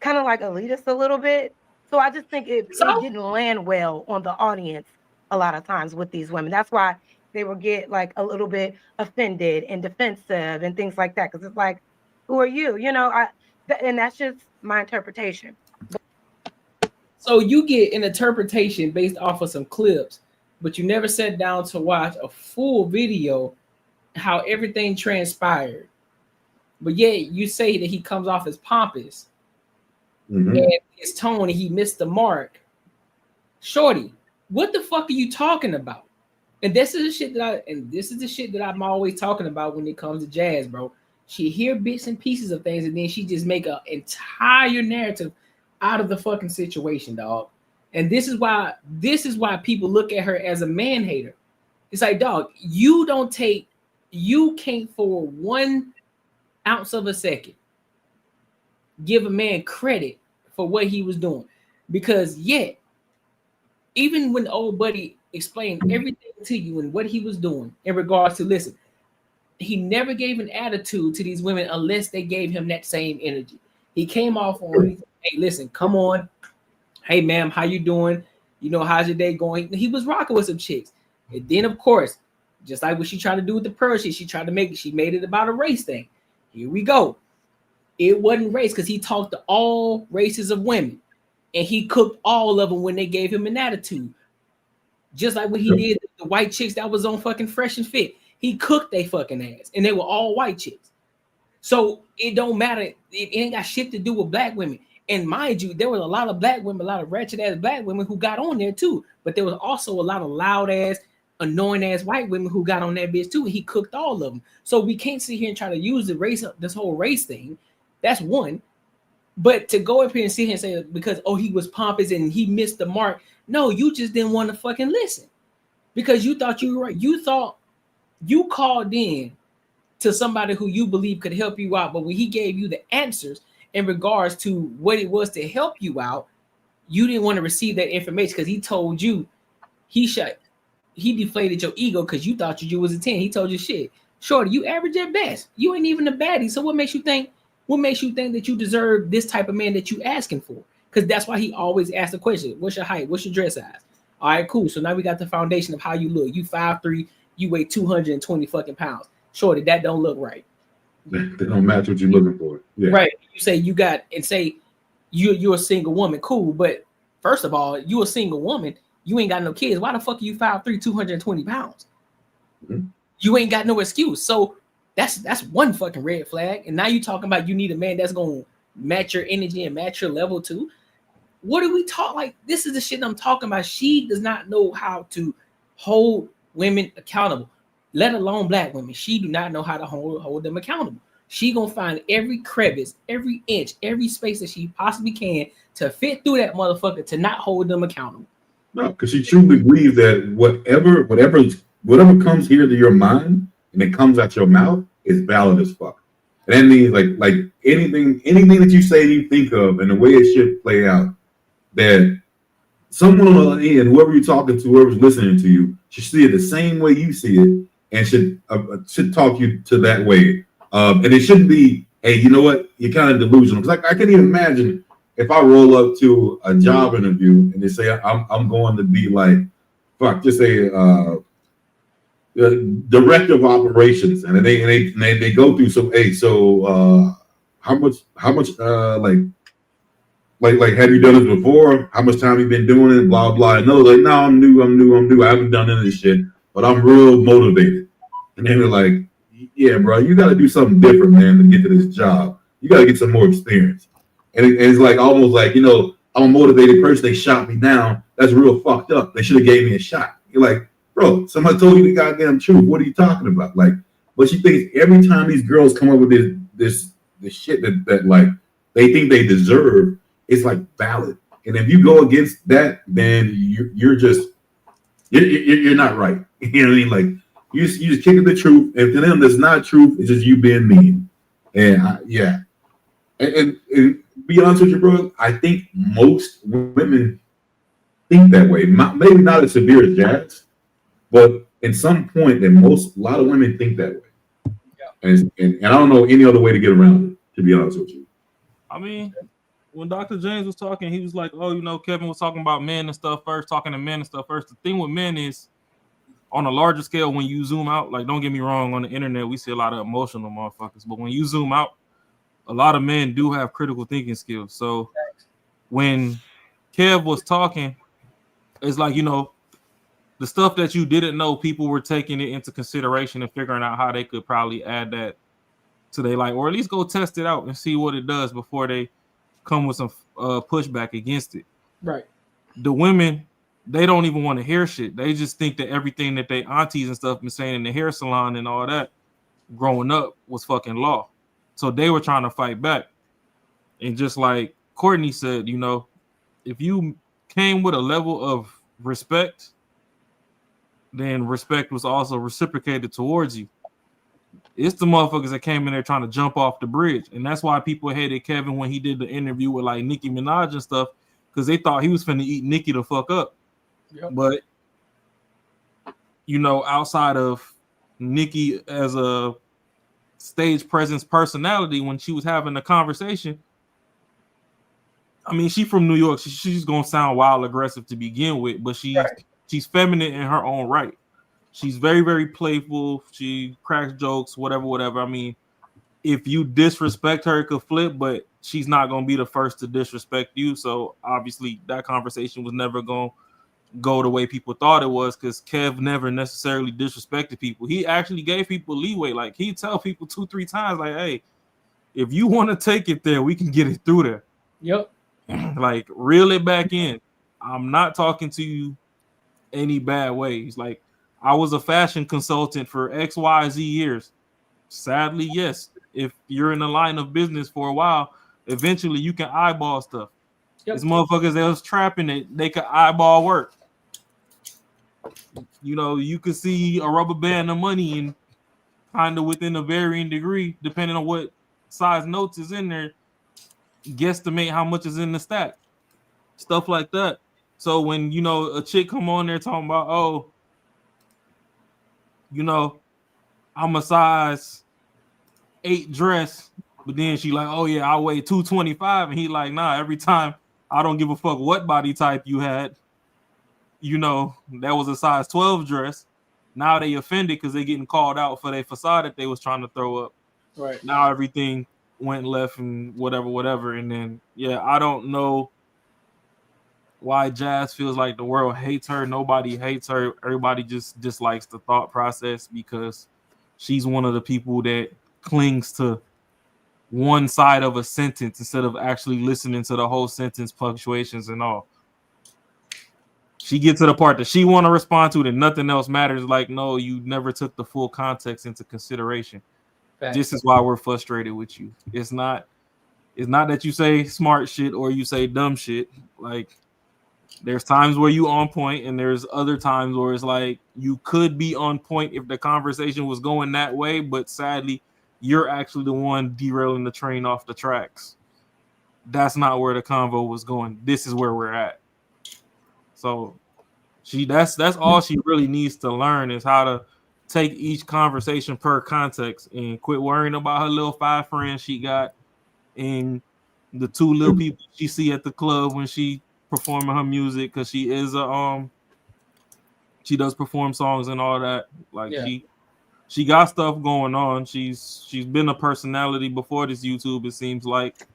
kind of like elitist a little bit. So I just think it didn't land well on the audience a lot of times with these women. That's why they will get like a little bit offended and defensive and things like that. Because it's like, who are you? And that's just my interpretation. So you get an interpretation based off of some clips, but you never sat down to watch a full video, how everything transpired. But yet you say that he comes off as pompous and his tone, and he missed the mark. Shorty, what the fuck are you talking about? And this is the shit that I'm always talking about when it comes to Jazz, bro. She hear bits and pieces of things, and then she just make an entire narrative out of the fucking situation, dog. And this is why people look at her as a man hater. It's like, dog, you can't for 1 ounce of a second give a man credit for what he was doing, because yet, even when old buddy explained everything to you and what he was doing in regards to, listen, he never gave an attitude to these women unless they gave him that same energy. He came off on, hey, listen, come on. Hey, ma'am, how you doing? How's your day going? He was rocking with some chicks. And then, of course, just like what she tried to do with the Pearl shit, she made it about a race thing. Here we go. It wasn't race because he talked to all races of women. And he cooked all of them when they gave him an attitude. Just like what he did the white chicks that was on fucking Fresh and Fit. He cooked they fucking ass. And they were all white chicks. So it don't matter. It ain't got shit to do with Black women. And mind you, there was a lot of Black women, a lot of wretched ass Black women who got on there too. But there was also a lot of loud ass, annoying ass white women who got on that bitch too. He cooked all of them. So we can't sit here and try to use the race, this whole race thing. That's one. But to go up here and sit here and say because he was pompous and he missed the mark. No, you just didn't want to fucking listen because you thought you were right. You thought you called in to somebody who you believe could help you out, but when he gave you the answers in regards to what it was to help you out, you didn't want to receive that information because he told you he deflated your ego because you thought you was a 10. He told you shit. Shorty, you average at best. You ain't even a baddie. So what makes you think that you deserve this type of man that you asking for? Because that's why he always asks the question, what's your height? What's your dress size? All right, cool. So now we got the foundation of how you look. You 5'3", you weigh 220 fucking pounds. Shorty, that don't look right. They don't match what you're looking for. Yeah. Right. You say you got, and say you're a single woman. Cool. But first of all, you a single woman. You ain't got no kids. Why the fuck are you 5'3", 220 pounds? Mm-hmm. You ain't got no excuse. So that's one fucking red flag. And now you talking about you need a man that's going to match your energy and match your level too. What do we talk like? This is the shit I'm talking about. She does not know how to hold women accountable, let alone black women. She do not know how to hold them accountable. She gonna find every crevice, every inch, every space that she possibly can to fit through that motherfucker to not hold them accountable. No, because she truly believes that whatever comes here to your mind and it comes out your mouth is valid as fuck. And that means like anything that you say you think of and the way it should play out, that someone on the other end, whoever you're talking to, whoever's listening to you, should see it the same way you see it and should talk you to that way. And it shouldn't be, hey, you know what? You're kind of delusional. Because I can't even imagine if I roll up to a job interview and they say I'm going to be like, just say director of operations, and they go through some, hey, so how much like have you done this before? How much time have you been doing it? Blah blah. And no, like, no, I'm new. I haven't done any of this shit, but I'm real motivated. And then they're like, yeah, bro, you got to do something different, man, to get to this job. You got to get some more experience. And it's like almost like, you know, I'm a motivated person. They shot me down. That's real fucked up. They should have gave me a shot. You're like, bro, somebody told you the goddamn truth. What are you talking about? Like, but she thinks every time these girls come up with this shit that like they think they deserve, it's like valid. And if you go against that, then you're not right. You know what I mean? Like you just kicking the truth. And to them, that's not truth. It's just you being mean. And yeah. And be honest with you, bro, I think most women think that way. Maybe not as severe as Jax, but in some point, a lot of women think that way. Yeah. And I don't know any other way to get around it, to be honest with you. I mean, when Dr. James was talking, he was like, oh, you know, Kevin was talking about men and stuff first, talking to men and stuff first. The thing with men is, on a larger scale, when you zoom out, like, don't get me wrong, on the internet, we see a lot of emotional motherfuckers. But when you zoom out, a lot of men do have critical thinking skills. So when Kev was talking, it's like, you know, the stuff that you didn't know, people were taking it into consideration and figuring out how they could probably add that to their life, or at least go test it out and see what it does before they come with some pushback against it. Right. The women, they don't even want to hear shit. They just think that everything that they aunties and stuff been saying in the hair salon and all that growing up was fucking law. So they were trying to fight back. And just like Courtney said, you know, if you came with a level of respect, then respect was also reciprocated towards you. It's the motherfuckers that came in there trying to jump off the bridge. And that's why people hated Kevin when he did the interview with like Nicki Minaj and stuff, because they thought he was finna eat Nicki the fuck up. Yep. But, you know, outside of Nicki as a stage presence personality, when she was having a conversation, I mean, she from New York. She's gonna sound wild aggressive to begin with, but she's feminine in her own right. She's very, very playful. She cracks jokes, whatever. I mean, if you disrespect her, it could flip, but she's not gonna be the first to disrespect you. So obviously that conversation was never gonna go the way people thought it was, because Kev never necessarily disrespected people. He actually gave people leeway. Like, he'd tell people 2-3 times, like, hey, if you want to take it there, we can get it through there. Yep. Like, reel it back in. I'm not talking to you any bad ways. Like, I was a fashion consultant for XYZ years. Sadly, yes. If you're in the line of business for a while, eventually you can eyeball stuff. Yep. These motherfuckers that was trapping it, they could eyeball work. You know, you could see a rubber band of money and kind of within a varying degree, depending on what size notes is in there, guesstimate how much is in the stack. Stuff like that. So when, you know, a chick come on there talking about, oh, you know, I'm a size 8 dress, but then she like, oh yeah, I weigh 225, and he like, nah, every time I don't give a fuck what body type you had, you know, that was a size 12 dress. Now they offended because they getting called out for their facade that they was trying to throw up. Right. Now everything went left and whatever. And then, yeah, I don't know why Jazz feels like the world hates her. Nobody hates her. Everybody just dislikes the thought process because she's one of the people that clings to one side of a sentence instead of actually listening to the whole sentence, punctuations and all. She gets to the part that she want to respond to, then nothing else matters. Like, no, you never took the full context into consideration. Facts. This is why we're frustrated with you. It's not that you say smart shit or you say dumb shit. Like, there's times where you on point, and there's other times where it's like you could be on point if the conversation was going that way, but sadly, you're actually the one derailing the train off the tracks. That's not where the convo was going. This is where we're at. So that's all she really needs to learn is how to take each conversation per context and quit worrying about her little 5 friends she got and the 2 little people she see at the club when she performing her music, because she is she does perform songs and all that. Like, yeah. she got stuff going on. She's been a personality before this YouTube, it seems like,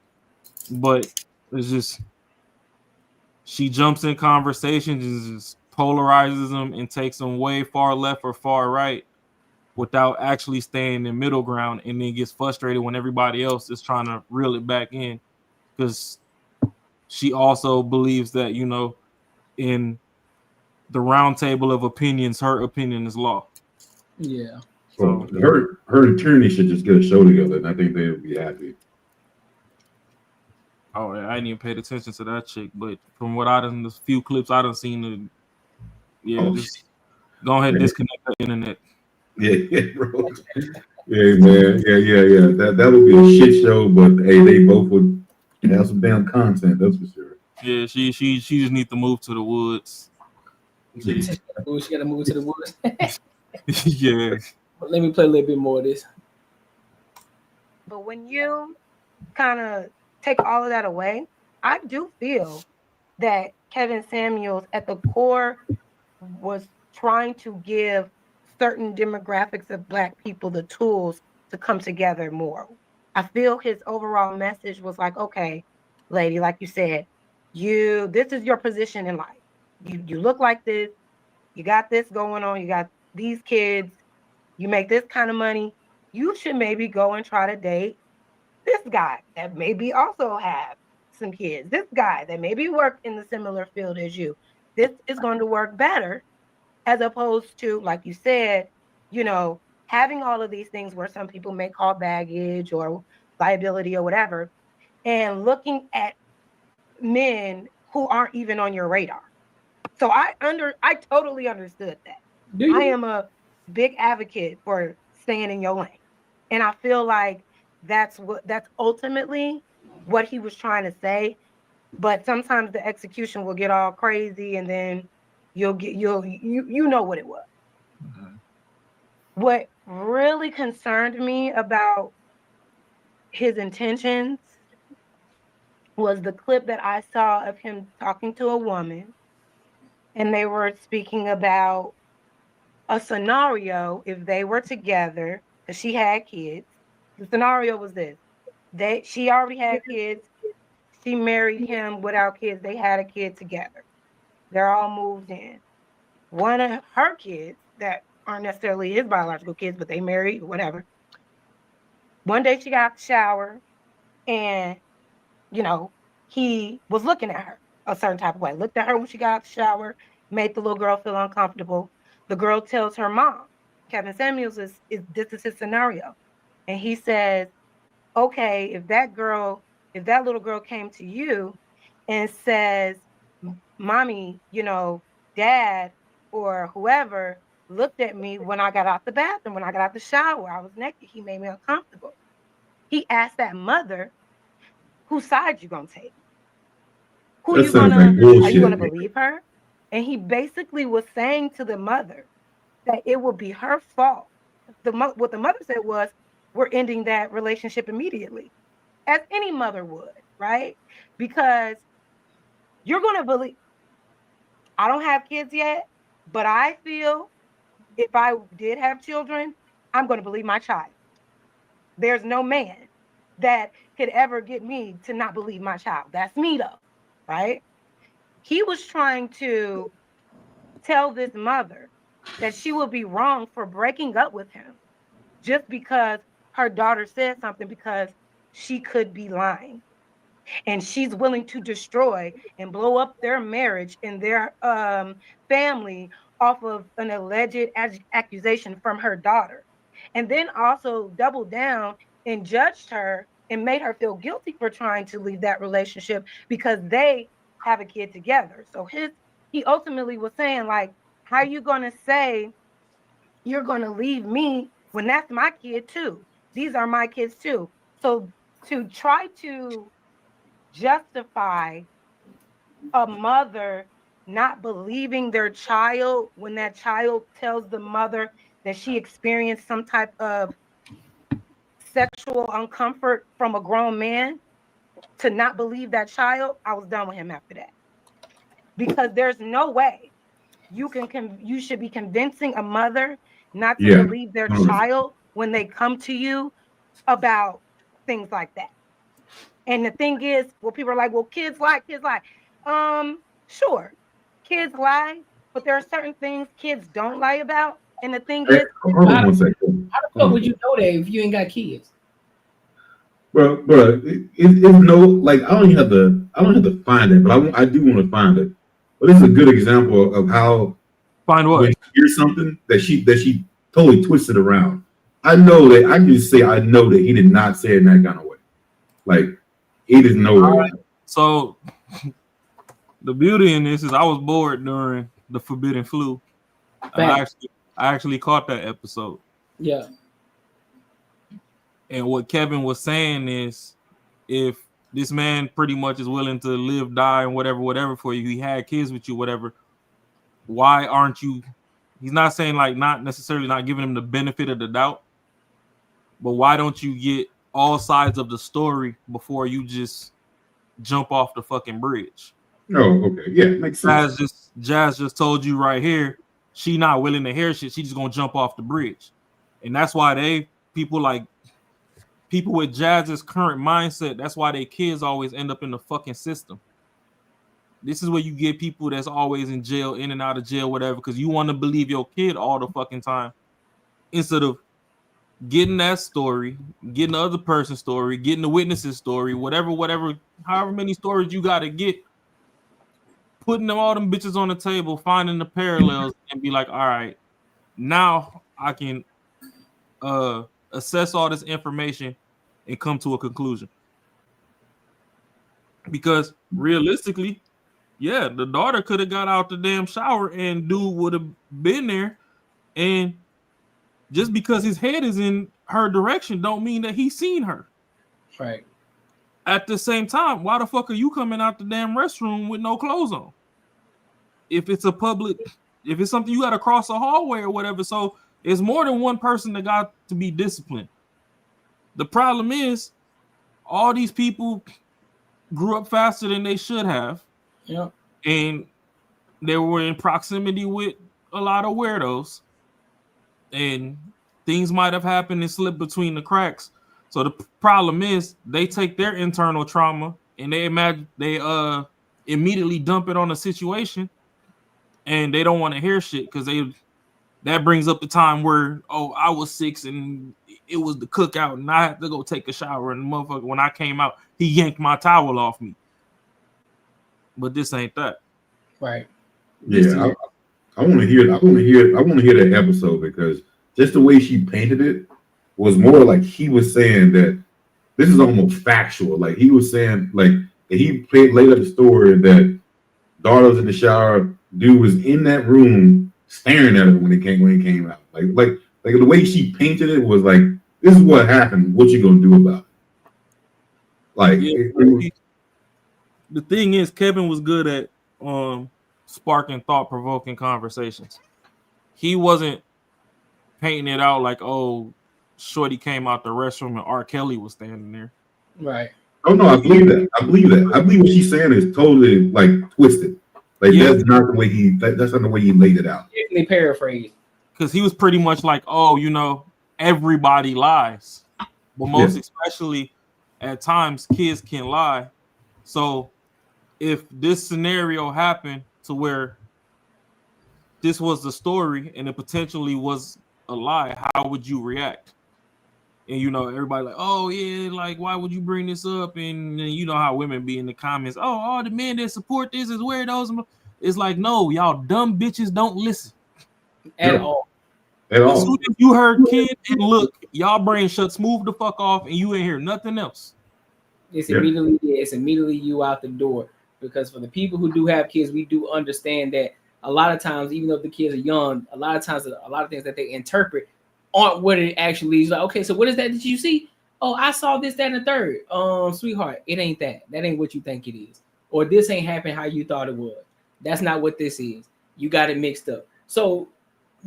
but it's just she jumps in conversations and just polarizes them and takes them way far left or far right without actually staying in middle ground, and then gets frustrated when everybody else is trying to reel it back in, because she also believes that, you know, in the round table of opinions, her opinion is law. Yeah. So her attorney should just get a show together, and I think they would be happy. Oh, I didn't even pay attention to that chick, but from what the few clips I done seen, just go ahead and disconnect the internet. Yeah, bro. Yeah, man. Yeah. That would be a shit show, but hey, they both would have some damn content, that's for sure. Yeah, she just need to move to the woods. She got to move to the woods. Yeah. But let me play a little bit more of this. But when you kind of take all of that away, I do feel that Kevin Samuels at the core was trying to give certain demographics of Black people the tools to come together more. I feel his overall message was like, okay, lady, like you said, this is your position in life. You look like this, you got this going on, you got these kids, you make this kind of money, you should maybe go and try to date this guy that maybe also have some kids, this guy that maybe work in the similar field as you. This is going to work better, as opposed to, like you said, you know, having all of these things where some people may call baggage or liability or whatever, and looking at men who aren't even on your radar. So I totally understood that. I am a big advocate for staying in your lane. And I feel like that's ultimately what he was trying to say. But sometimes the execution will get all crazy, and then you know what it was. Mm-hmm. What really concerned me about his intentions was the clip that I saw of him talking to a woman, and they were speaking about a scenario if they were together, because she had kids. The scenario was this: she already had kids. She married him without kids. They had a kid together. They're all moved in. One of her kids that aren't necessarily his biological kids, but they married, whatever. One day she got out the shower, and, you know, he was looking at her a certain type of way. Looked at her when she got out the shower, made the little girl feel uncomfortable. The girl tells her mom, Kevin Samuels is this is his scenario. And he says, okay, if that little girl came to you and says, mommy, dad or whoever looked at me when I got out the bathroom, when I got out the shower, I was naked, he made me uncomfortable. He asked that mother, whose side you gonna take? Are you gonna believe her? And he basically was saying to the mother that it would be her fault. What the mother said was, we're ending that relationship immediately, as any mother would, right? Because you're gonna believe. I don't have kids yet, but I feel if I did have children, I'm gonna believe my child. There's no man that could ever get me to not believe my child. That's me though, right? He was trying to tell this mother that she would be wrong for breaking up with him just because her daughter said something, because she could be lying. And she's willing to destroy and blow up their marriage and their family off of an alleged accusation from her daughter. And then also doubled down and judged her and made her feel guilty for trying to leave that relationship because they have a kid together. So he ultimately was saying, like, how are you going to say you're going to leave me when that's my kid too? These are my kids too. So to try to justify a mother not believing their child when that child tells the mother that she experienced some type of sexual uncomfort from a grown man, to not believe that child, I was done with him after that. Because there's no way you should be convincing a mother not to believe their child when they come to you about things like that. And the thing is, well, people are like, well, kids lie. Sure, kids lie, but there are certain things kids don't lie about. And the thing is, how the fuck would you know that if you ain't got kids? Bro, it's no, like, I don't have to find it, but I do want to find it. But this is a good example of how find what? When you hear something that she totally twisted around. I know that I can just say I know that he did not say it in that kind of way. Like, it is no way. Right. So the beauty in this is I was bored during the Forbidden Flu. I actually caught that episode. Yeah. And what Kevin was saying is, if this man pretty much is willing to live, die, and whatever for you, he had kids with you, whatever, why aren't you? He's not saying like not necessarily not giving him the benefit of the doubt, but why don't you get all sides of the story before you just jump off the fucking bridge? Oh, okay. Yeah, makes sense. Jazz just told you right here, she not willing to hear shit. She's just gonna jump off the bridge. And that's why people with Jazz's current mindset, that's why their kids always end up in the fucking system. This is where you get people that's always in jail, in and out of jail, whatever, because you want to believe your kid all the fucking time instead of getting that story, getting the other person's story, getting the witness's story, whatever, however many stories you got to get, putting all them bitches on the table, finding the parallels, and be like, all right, now I can assess all this information and come to a conclusion. Because realistically, yeah, the daughter could have got out the damn shower and dude would have been there. And just because his head is in her direction don't mean that he's seen her. Right. At the same time, why the fuck are you coming out the damn restroom with no clothes on? If it's something you got to cross a hallway or whatever. So it's more than one person that got to be disciplined. The problem is all these people grew up faster than they should have. Yeah. And they were in proximity with a lot of weirdos. And things might have happened and slipped between the cracks. So the problem is they take their internal trauma and they immediately dump it on the situation, and they don't want to hear shit because that brings up the time where, oh, I was 6 and it was the cookout and I had to go take a shower, and the motherfucker, when I came out, he yanked my towel off me. But this ain't that. Right. Yeah. I want to hear that episode because just the way she painted it was more like he was saying that this is almost factual. Like he was saying like that he laid up the story that daughter was in the shower, dude was in that room staring at her when he came out. Like the way she painted it was like, this is what happened. What you gonna do about it? Like the thing is, Kevin was good at sparking thought-provoking conversations. He wasn't painting it out like, oh, shorty came out the restroom and R. Kelly was standing there. Right. Oh no, I believe that. I believe what she's saying is totally like twisted. Like that's not the way that's not the way he laid it out. Definitely paraphrase. Because he was pretty much like, oh, everybody lies. But most especially at times kids can lie. So if this scenario happened to where this was the story and it potentially was a lie, how would you react? And everybody like, oh yeah, like why would you bring this up? And you know how women be in the comments, oh, all the men that support this is weirdos. It's like, no, y'all dumb bitches don't listen at all. As soon as you heard kid and look, y'all brain shut smooth the fuck off, and you ain't hear nothing else. It's immediately you out the door. Because for the people who do have kids, we do understand that a lot of times, even though the kids are young, a lot of times a lot of things that they interpret aren't what it actually is. Like, okay, so what is that? Did you see? Oh, I saw this, that, and the third. Sweetheart, it ain't that. That ain't what you think it is. Or this ain't happened how you thought it was. That's not what this is. You got it mixed up. So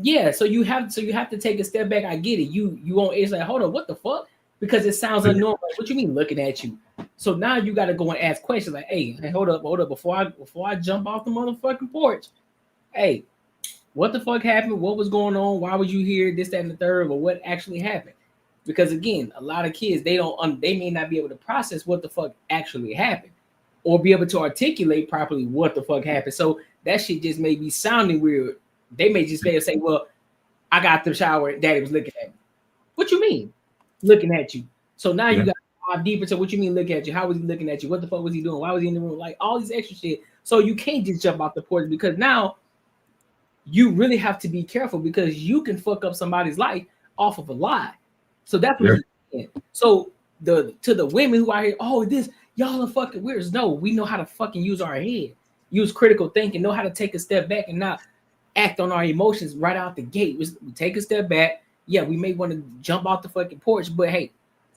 yeah, so you have to take a step back. I get it. You won't. It's like, hold on, what the fuck? Because it sounds unnormal. Like, what you mean looking at you? So now you got to go and ask questions like, hey, hold up, before I jump off the motherfucking porch. Hey, what the fuck happened? What was going on? Why was you here? This, that, and the third, or what actually happened? Because again, a lot of kids they may not be able to process what the fuck actually happened, or be able to articulate properly what the fuck happened. So that shit just may be sounding weird. They may just say, well, I got the shower, daddy was looking at me. What you mean? Looking at you. So now you got to dive deeper to what you mean looking at you. How was he looking at you? What the fuck was he doing? Why was he in the room? Like all these extra shit. So you can't just jump off the porch because now you really have to be careful because you can fuck up somebody's life off of a lie. So that's what you're saying. So to the women who are here, oh, this y'all are fucking weirds. No, we know how to fucking use our head, use critical thinking, know how to take a step back and not act on our emotions right out the gate. We take a step back. Yeah, we may want to jump off the fucking porch, but hey,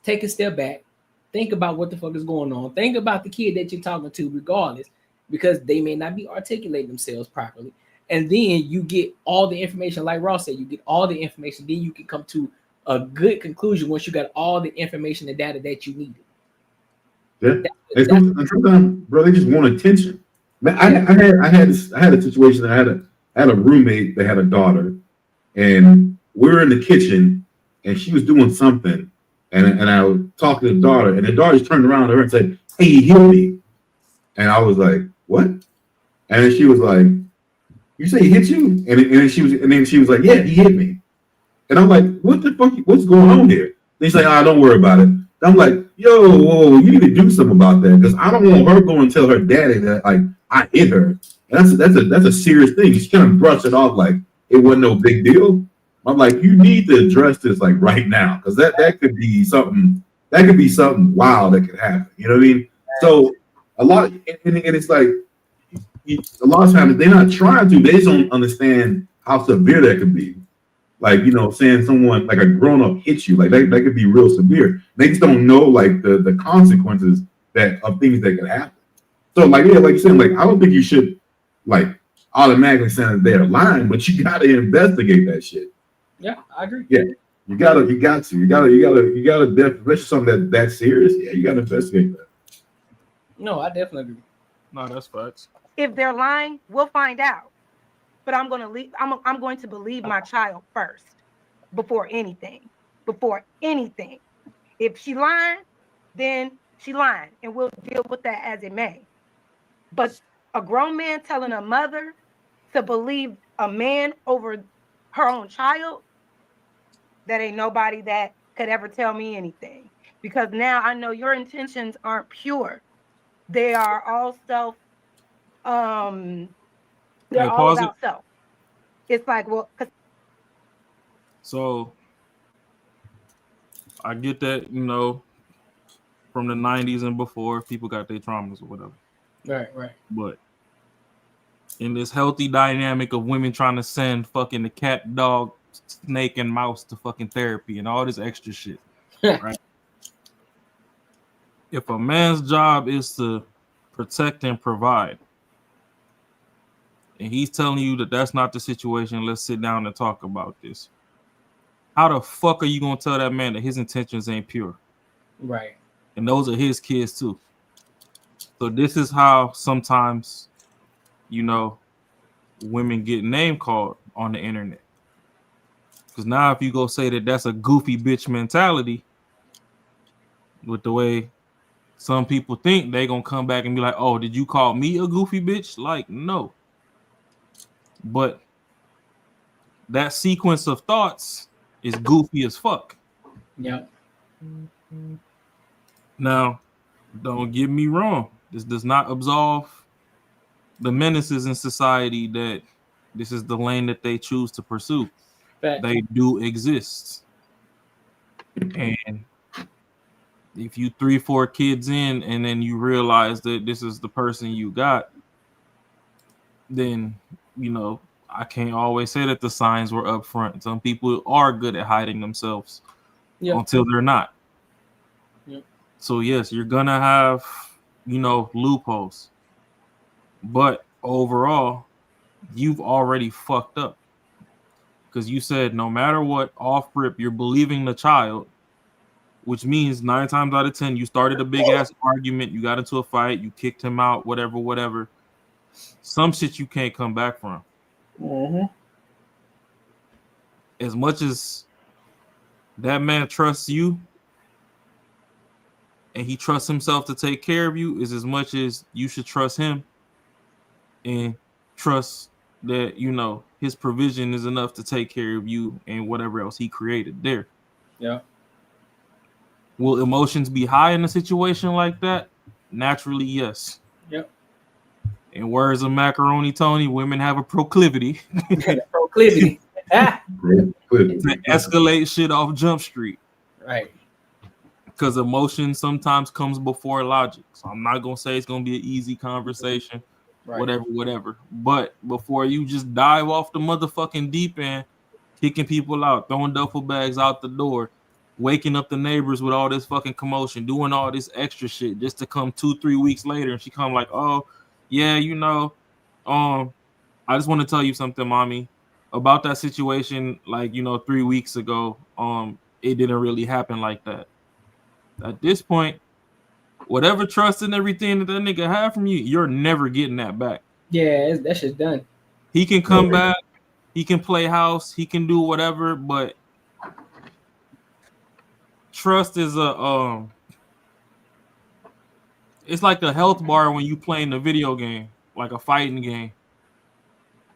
take a step back. Think about what the fuck is going on. Think about the kid that you're talking to, regardless, because they may not be articulating themselves properly. And then you get all the information, like Ross said, you get all the information. Then you can come to a good conclusion once you got all the information and data that you needed. Yeah, and sometimes, bro, they just want attention. Man, I had a situation. I had a roommate that had a daughter, and we were in the kitchen, and she was doing something, and I was talking to the daughter, and the daughter just turned around to her and said, "Hey, he hit me," and I was like, "What?" And then she was like, "You say he hit you?" And then she was like, "Yeah, he hit me." And I'm like, "What the fuck? What's going on here?" Then she's like, "Don't worry about it." And I'm like, "Yo, whoa, you need to do something about that because I don't want her going and tell her daddy that like I hit her." And that's a serious thing. She kind of brushed it off like it wasn't no big deal. I'm like, you need to address this like right now because that could be something wild that could happen. You know what I mean? So a lot, and it's like a lot of times they're not trying to. They just don't understand how severe that could be. Like, saying someone like a grown up hits you, like that could be real severe. They just don't know like the consequences of things that could happen. So like like you said, like I don't think you should like automatically send they're lying, but you got to investigate that shit. Yeah, I agree. Yeah, you got to, especially something that's serious. Yeah, you got to investigate that. No, I definitely agree. No, that's facts. If they're lying, we'll find out. But I'm going to believe my child first before anything. If she lying, then she lying, and we'll deal with that as it may. But a grown man telling a mother to believe a man over her own child, that ain't nobody that could ever tell me anything. Because now I know your intentions aren't pure. They are all self. They're all about self. it's like, well, So I get that, you know, from the 90s and before, people got their traumas or whatever. Right. But in this healthy dynamic of women trying to send fucking the cat, dog, snake, and mouse to fucking therapy and all this extra shit, right? If a man's job is to protect and provide, and he's telling you that that's not the situation, let's sit down and talk about this. How the fuck are you gonna tell that man that his intentions ain't pure? Right. And those are his kids too. So this is how sometimes, you know, women get name called on the internet. Because now if you go say that that's a goofy bitch mentality, with the way some people think, they gonna come back and be like, oh, did you call me a goofy bitch? Like, no. But that sequence of thoughts is goofy as fuck. Yeah. Now, don't get me wrong. This does not absolve the menaces in society that this is the lane that they choose to pursue. They do exist. And if you 3-4 kids in and then you realize that this is the person you got, then, you know, I can't always say that the signs were up front. Some people are good at hiding themselves until they're not. Yep. So yes, you're gonna have, you know, loopholes. But overall, you've already fucked up. Because you said no matter what, off rip, you're believing the child, which means 9 times out of 10, you started a big ass argument, you got into a fight, you kicked him out, whatever. Some shit you can't come back from. Mm-hmm. As much as that man trusts you and he trusts himself to take care of you, is as much as you should trust him and trust that, you know, his provision is enough to take care of you and whatever else he created there. Yeah. Will emotions be high in a situation like that? Naturally, yes. Yep. In words of Macaroni Tony, women have a proclivity. Proclivity. To escalate shit off Jump Street. Right. Because emotion sometimes comes before logic. So I'm not going to say it's going to be an easy conversation. Right. Whatever. But before you just dive off the motherfucking deep end, kicking people out, throwing duffel bags out the door, waking up the neighbors with all this fucking commotion, doing all this extra shit just to come 2-3 weeks later and she come like, oh, yeah, you know, I just want to tell you something, mommy, about that situation, like, you know, 3 weeks ago. It didn't really happen like that. At this point, whatever trust and everything that nigga had from you, you're never getting that back. Yeah, that shit's done. He can come back, he can play house, he can do whatever, but trust is it's like a health bar when you playing a video game, like a fighting game.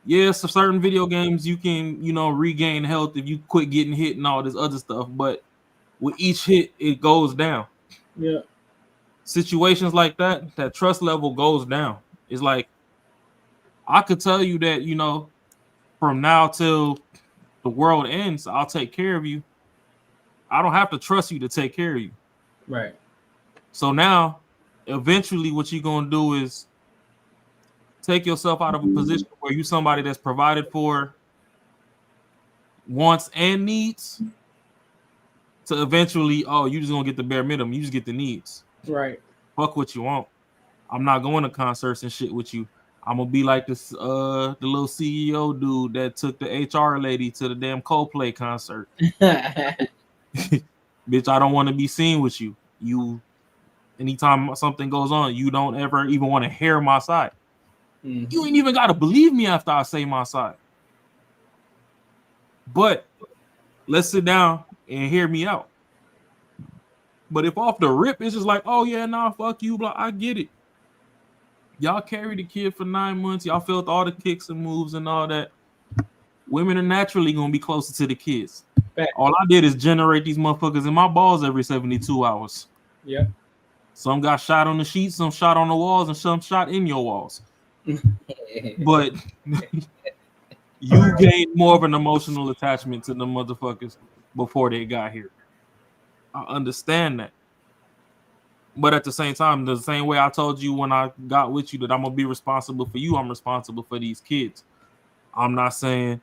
Yes, so certain video games you can, you know, regain health if you quit getting hit and all this other stuff, but with each hit it goes down. Yeah. Situations like that trust level goes down. It's like, I could tell you that, you know, from now till the world ends, I'll take care of you. I don't have to trust you to take care of you. Right. So now, eventually what you're going to do is take yourself out of a position where you're somebody that's provided for wants and needs to eventually, oh, you just going to get the bare minimum. You just get the needs. Right. Fuck what you want. I'm not going to concerts and shit with you. I'm gonna be like this the little CEO dude that took the HR lady to the damn Coldplay concert. Bitch, I don't want to be seen with you. You, anytime something goes on, you don't ever even want to hear my side. Mm-hmm. You ain't even gotta believe me after I say my side. But let's sit down and hear me out. But if off the rip, it's just like, oh yeah, nah, fuck you, blah, I get it. Y'all carried the kid for 9 months. Y'all felt all the kicks and moves and all that. Women are naturally going to be closer to the kids. All I did is generate these motherfuckers in my balls every 72 hours. Yeah. Some got shot on the sheets, some shot on the walls, and some shot in your walls. But You gained more of an emotional attachment to the motherfuckers before they got here. I understand that. But at the same time, the same way I told you when I got with you that I'm gonna be responsible for you, I'm responsible for these kids. I'm not saying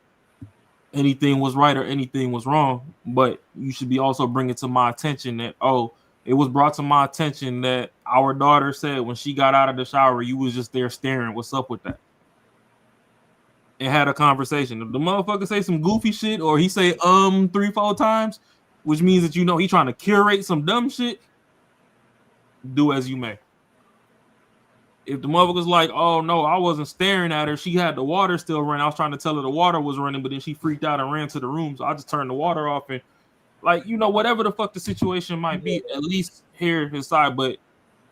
anything was right or anything was wrong, but you should be also bringing to my attention that, oh, it was brought to my attention that our daughter said when she got out of the shower, you was just there staring. What's up with that? And had a conversation. If the motherfucker say some goofy shit or he say 3-4 times, which means that you know he trying to curate some dumb shit, do as you may. If the motherfucker's like, oh no, I wasn't staring at her, she had the water still running. I was trying to tell her the water was running, but then she freaked out and ran to the room. So I just turned the water off and like, you know, whatever the fuck the situation might be, at least hear his side. But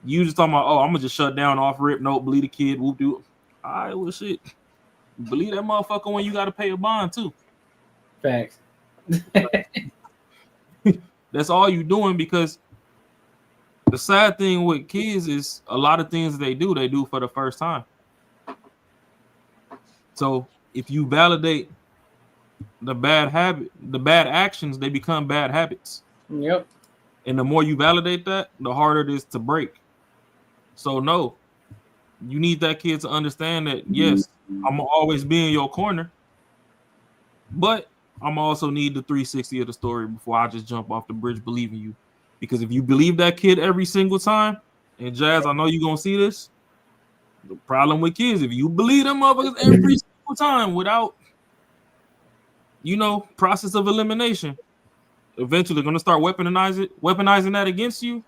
you just talking about, oh, I'm gonna just shut down off rip, no, believe the kid, whoop do. All right, well shit. Believe that motherfucker when you gotta pay a bond too. Facts. That's all you doing, because the sad thing with kids is a lot of things they do for the first time. So if you validate the bad habit, the bad actions, they become bad habits. Yep. And the more you validate that, the harder it is to break. So no, you need that kid to understand that, yes, I'm gonna always be in your corner, but I'm also need the 360 of the story before I just jump off the bridge believing you. Because if you believe that kid every single time, and Jazz, I know you're gonna see this. The problem with kids, if you believe them motherfuckers every single time without, you know, process of elimination, eventually they're gonna start weaponizing that against you,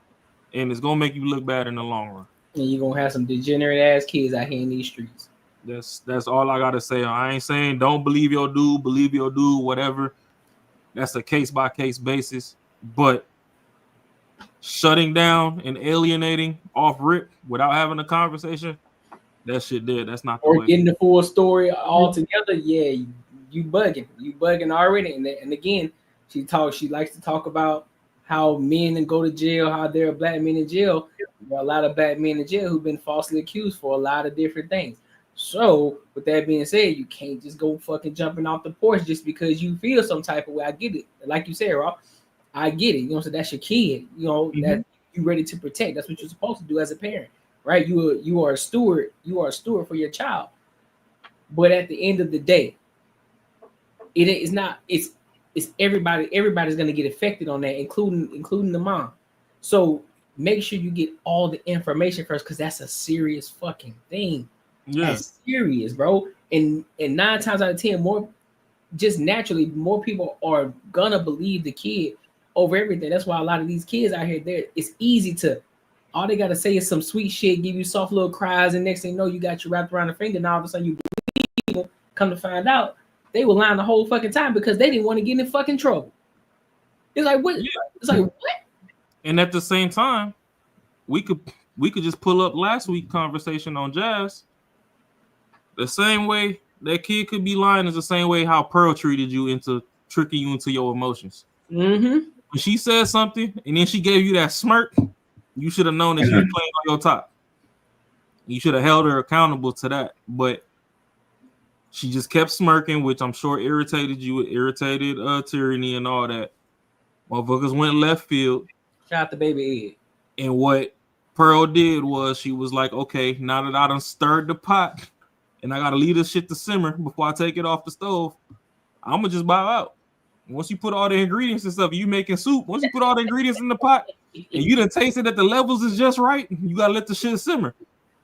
and it's gonna make you look bad in the long run. And you're gonna have some degenerate ass kids out here in these streets. That's all I gotta say. I ain't saying don't believe your dude, whatever. That's a case by case basis, but shutting down and alienating off rip without having a conversation, that shit dead. That's not the way. Or getting the full story all together. Yeah, you bugging already. And again, she likes to talk about how men go to jail, how there are black men in jail. There are a lot of black men in jail who've been falsely accused for a lot of different things. So with that being said, you can't just go fucking jumping off the porch just because you feel some type of way. I get it. Like you said, Rob, I get it. You know, so that's your kid. You know, that you ready to protect. That's what you're supposed to do as a parent, right? You are a steward. You are a steward for your child. But at the end of the day, it is not. It's everybody. Everybody's gonna get affected on that, including the mom. So make sure you get all the information first, because that's a serious fucking thing. Yeah, that's serious, bro. And 9 times out of 10, more just naturally, more people are gonna believe the kid over everything. That's why a lot of these kids out here, it's easy to, all they gotta say is some sweet shit, give you soft little cries, and next thing you know, you got you wrapped around the finger, and all of a sudden you believe them. Come to find out, they were lying the whole fucking time because they didn't want to get in fucking trouble. It's like what? Yeah. It's like what? And at the same time, we could just pull up last week's conversation on Jazz. The same way that kid could be lying is the same way how Pearl treated you into tricking you into your emotions. Mm-hmm. When she said something and then she gave you that smirk, you should have known that she was playing on your top. You should have held her accountable to that. But she just kept smirking, which I'm sure irritated you. It irritated Tyranny and all that. Motherfuckers went left field. Shout out to baby Ed. And what Pearl did was she was like, okay, now that I done stirred the pot and I gotta leave this shit to simmer before I take it off the stove, I'm gonna just bow out. Once you put all the ingredients and stuff, you making soup. Once you put all the ingredients in the pot and you done tasted that the levels is just right, you gotta let the shit simmer.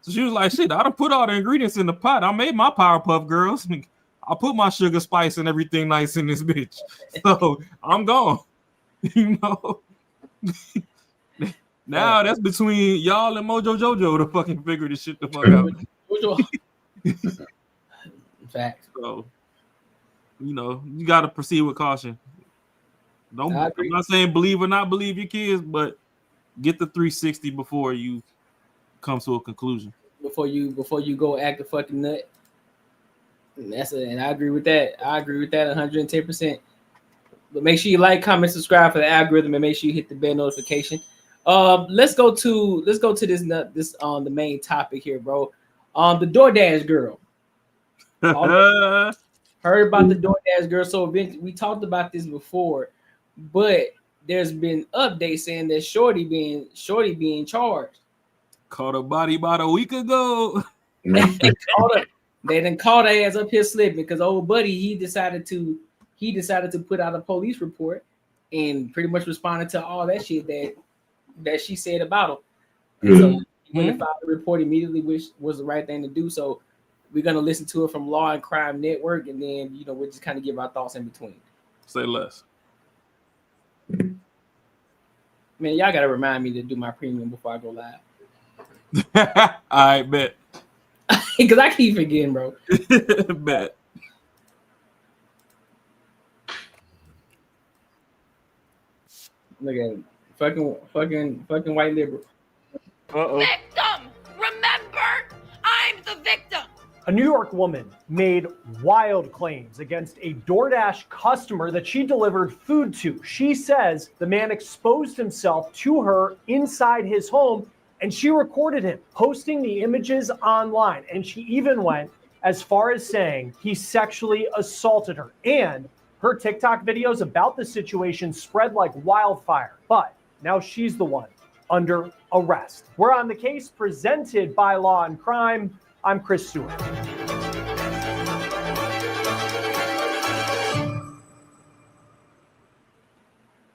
So she was like, shit, I done put all the ingredients in the pot. I made my Powerpuff Girls. I put my sugar, spice, and everything nice in this bitch. So I'm gone. You know? Now that's between y'all and Mojo Jojo to fucking figure this shit the fuck out. Facts. So, you know, you got to proceed with caution. I'm not saying believe or not believe your kids, but get the 360 before you come to a conclusion. Before you go act a fucking nut. And I agree with that. 110%. But make sure you like, comment, subscribe for the algorithm, and make sure you hit the bell notification. Let's go to this on the main topic here, bro. The DoorDash girl. Her Heard about the DoorDash girl. So we talked about this before, but there's been updates saying that Shorty being charged. Caught a body about a week ago. They done caught her ass up here slipping because old buddy he decided to put out a police report and pretty much responded to all that shit that she said about him. And so he went and filed the report immediately, which was the right thing to do. So we're gonna listen to it from Law and Crime Network, and then we'll just kind of give our thoughts in between. Say less. Man, y'all gotta remind me to do my premium before I go live. I bet. Because I keep forgetting, bro. Bet. Look at him. Fucking white liberal. Victim! Remember, I'm the victim! A New York woman made wild claims against a DoorDash customer that she delivered food to. She says the man exposed himself to her inside his home, and she recorded him posting the images online. And she even went as far as saying he sexually assaulted her. And her TikTok videos about the situation spread like wildfire. But now she's the one under arrest. We're on the case presented by Law and Crime. I'm Chris Stewart.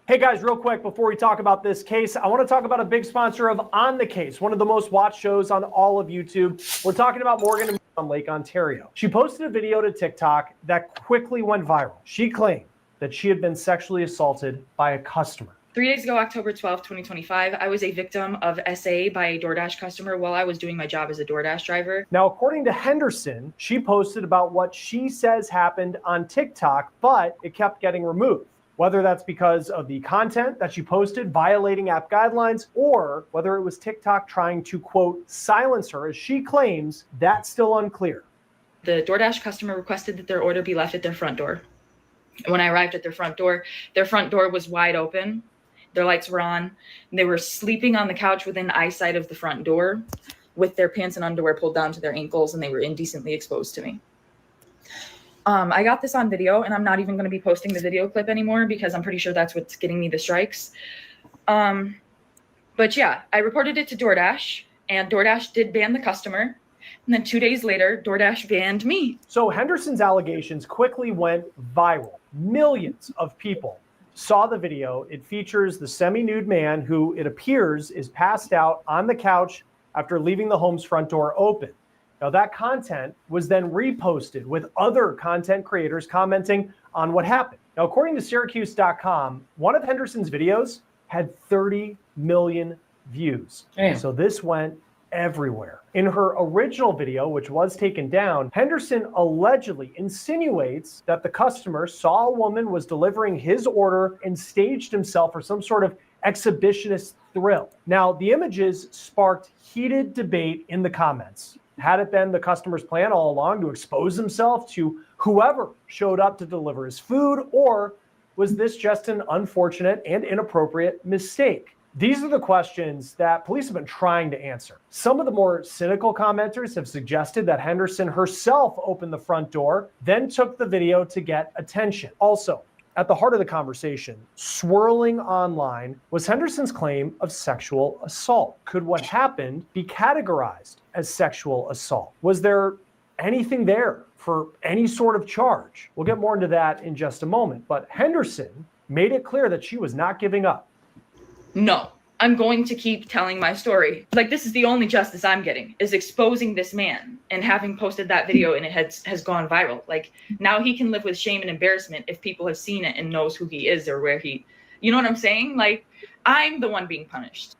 Hey guys, real quick, before we talk about this case, I want to talk about a big sponsor of On the Case, one of the most watched shows on all of YouTube. We're talking about Morgan and on Lake Ontario. She posted a video to TikTok that quickly went viral. She claimed that she had been sexually assaulted by a customer. 3 days ago, October 12th, 2025, I was a victim of SA by a DoorDash customer while I was doing my job as a DoorDash driver. Now, according to Henderson, she posted about what she says happened on TikTok, but it kept getting removed. Whether that's because of the content that she posted violating app guidelines, or whether it was TikTok trying to, quote, silence her, as she claims, that's still unclear. The DoorDash customer requested that their order be left at their front door. When I arrived at their front door was wide open. Their lights were on, and they were sleeping on the couch within eyesight of the front door with their pants and underwear pulled down to their ankles, and they were indecently exposed to me. I got this on video, and I'm not even going to be posting the video clip anymore because I'm pretty sure that's what's getting me the strikes. But yeah, I reported it to DoorDash, and DoorDash did ban the customer. And then 2 days later, DoorDash banned me. So Henderson's allegations quickly went viral. Millions of people saw the video. It features the semi-nude man who, it appears, is passed out on the couch after leaving the home's front door open. Now, that content was then reposted with other content creators commenting on what happened. Now, according to Syracuse.com, one of Henderson's videos had 30 million views. Damn. So this went everywhere. In her original video, which was taken down, Henderson allegedly insinuates that the customer saw a woman was delivering his order and staged himself for some sort of exhibitionist thrill. Now, the images sparked heated debate in the comments. Had it been the customer's plan all along to expose himself to whoever showed up to deliver his food, or was this just an unfortunate and inappropriate mistake? These are the questions that police have been trying to answer. Some of the more cynical commenters have suggested that Henderson herself opened the front door, then took the video to get attention. Also, at the heart of the conversation, swirling online, was Henderson's claim of sexual assault. Could what happened be categorized as sexual assault? Was there anything there for any sort of charge? We'll get more into that in just a moment, but Henderson made it clear that she was not giving up. No, I'm going to keep telling my story. Like, this is the only justice I'm getting, is exposing this man and having posted that video and it has gone viral. Like, now he can live with shame and embarrassment if people have seen it and knows who he is or where he, you know what I'm saying? Like, I'm the one being punished.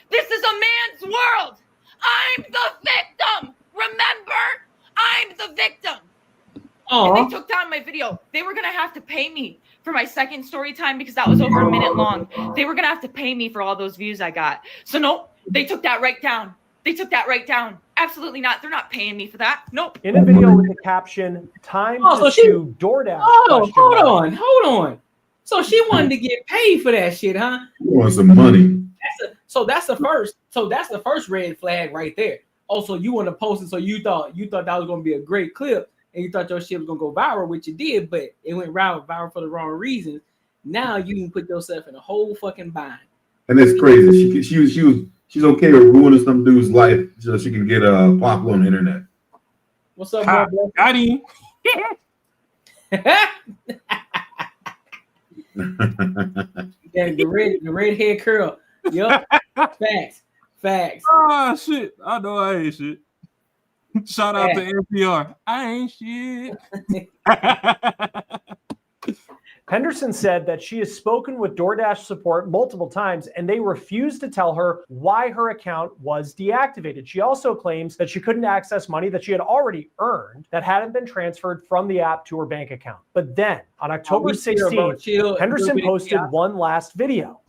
This is a man's world. I'm the victim. Remember, I'm the victim. Aww. And they took down my video. They were going to have to pay me for my second story time because that was over a minute long. They were going to have to pay me for all those views I got. So nope, they took that right down. They took that right down. Absolutely not. They're not paying me for that. Nope. In a video with the caption, "Time to sue DoorDash." Hold on. So she wanted to get paid for that shit, huh? She wants some money. That's the first red flag right there. Also, you want to post it, so you thought that was going to be a great clip. and you thought your shit was gonna go viral, which it did, but it went viral for the wrong reasons. Now you can put yourself in a whole fucking bind. And it's crazy. She's okay with ruining some dude's life so she can get popular on the internet. What's up, Mark? Got him. Yeah, the red hair curl. Yup. Facts. Oh shit. I know I ain't shit. Shout out to NPR. I ain't shit. Henderson said that she has spoken with DoorDash support multiple times and they refused to tell her why her account was deactivated. She also claims that she couldn't access money that she had already earned that hadn't been transferred from the app to her bank account. But then on October 16th, Henderson posted one last video.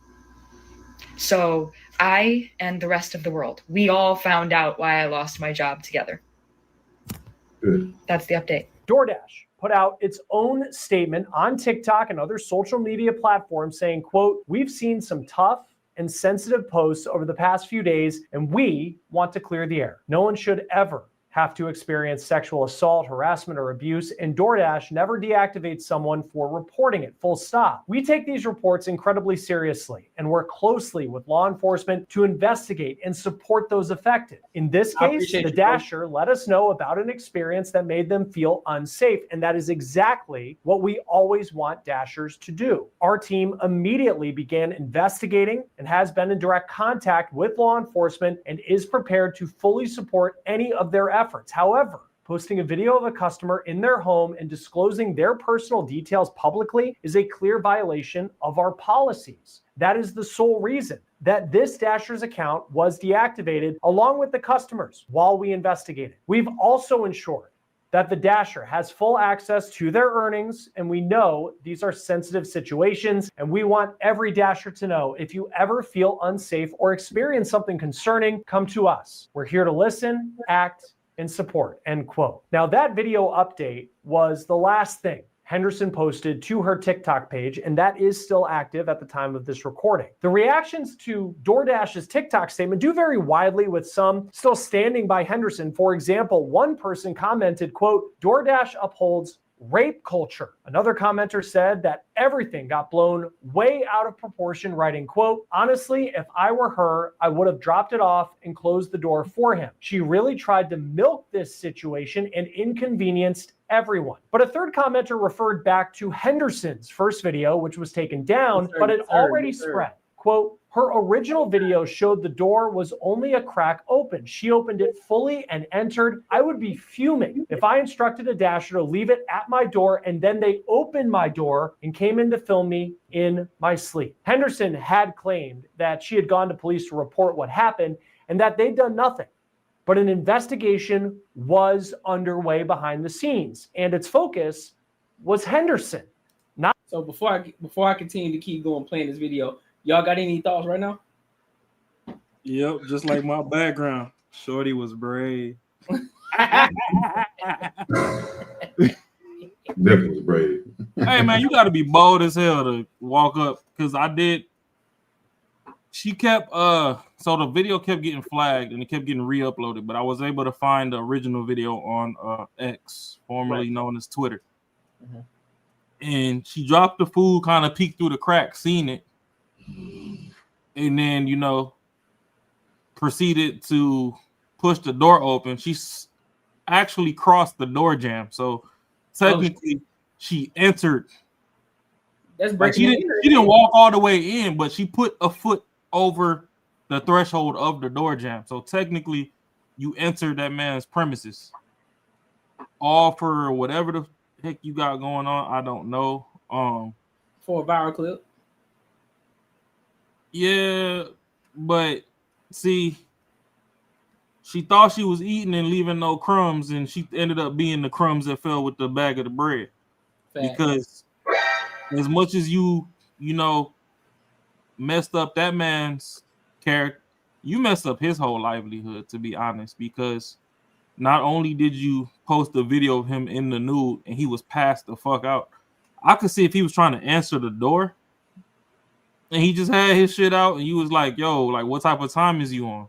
So I and the rest of the world, we all found out why I lost my job together. Good. That's the update. DoorDash put out its own statement on TikTok and other social media platforms saying, quote, "We've seen some tough and sensitive posts over the past few days, and we want to clear the air. No one should ever have to experience sexual assault, harassment, or abuse, and DoorDash never deactivates someone for reporting it, full stop. We take these reports incredibly seriously and work closely with law enforcement to investigate and support those affected. In this case, the Dasher let us know about an experience that made them feel unsafe, and that is exactly what we always want Dashers to do. Our team immediately began investigating and has been in direct contact with law enforcement and is prepared to fully support any of their efforts. However, posting a video of a customer in their home and disclosing their personal details publicly is a clear violation of our policies. That is the sole reason that this Dasher's account was deactivated along with the customers while we investigated. We've also ensured that the Dasher has full access to their earnings, and we know these are sensitive situations, and we want every Dasher to know if you ever feel unsafe or experience something concerning, come to us. We're here to listen, act, and support," end quote. Now that video update was the last thing Henderson posted to her TikTok page, and that is still active at the time of this recording. The reactions to DoorDash's TikTok statement do vary widely, with some still standing by Henderson. For example, one person commented, quote, "DoorDash upholds rape culture." Another commenter said that everything got blown way out of proportion, writing, quote, "Honestly, if I were her, I would have dropped it off and closed the door for him. She really tried to milk this situation and inconvenienced everyone." But a third commenter referred back to Henderson's first video, which was taken down, but it already spread. Quote, "Her original video showed the door was only a crack open. She opened it fully and entered. I would be fuming if I instructed a Dasher to leave it at my door and then they opened my door and came in to film me in my sleep." Henderson had claimed that she had gone to police to report what happened and that they'd done nothing. But an investigation was underway behind the scenes, and its focus was Henderson. So before I continue to keep going playing this video, y'all got any thoughts right now? Yep, just like my background. Shorty was brave. Definitely was brave. Hey man, you got to be bold as hell to walk up, because I did. She kept so the video kept getting flagged and it kept getting re-uploaded, but I was able to find the original video on X, formerly known as Twitter. Mm-hmm. And she dropped the food, kind of peeked through the crack, seen it, and then proceeded to push the door open. She actually crossed the door jamb, so technically she entered. That's like she didn't walk all the way in, but she put a foot over the threshold of the door jamb. So technically, you entered that man's premises. All for whatever the heck you got going on, I don't know. For a viral clip. Yeah, but see, she thought she was eating and leaving no crumbs, and she ended up being the crumbs that fell with the bag of the bread. Fact. Because as much as you messed up that man's character, you messed up his whole livelihood, to be honest, because not only did you post a video of him in the nude and he was passed the fuck out, I could see if he was trying to answer the door and he just had his shit out and you was like, yo, like, what type of time is you on?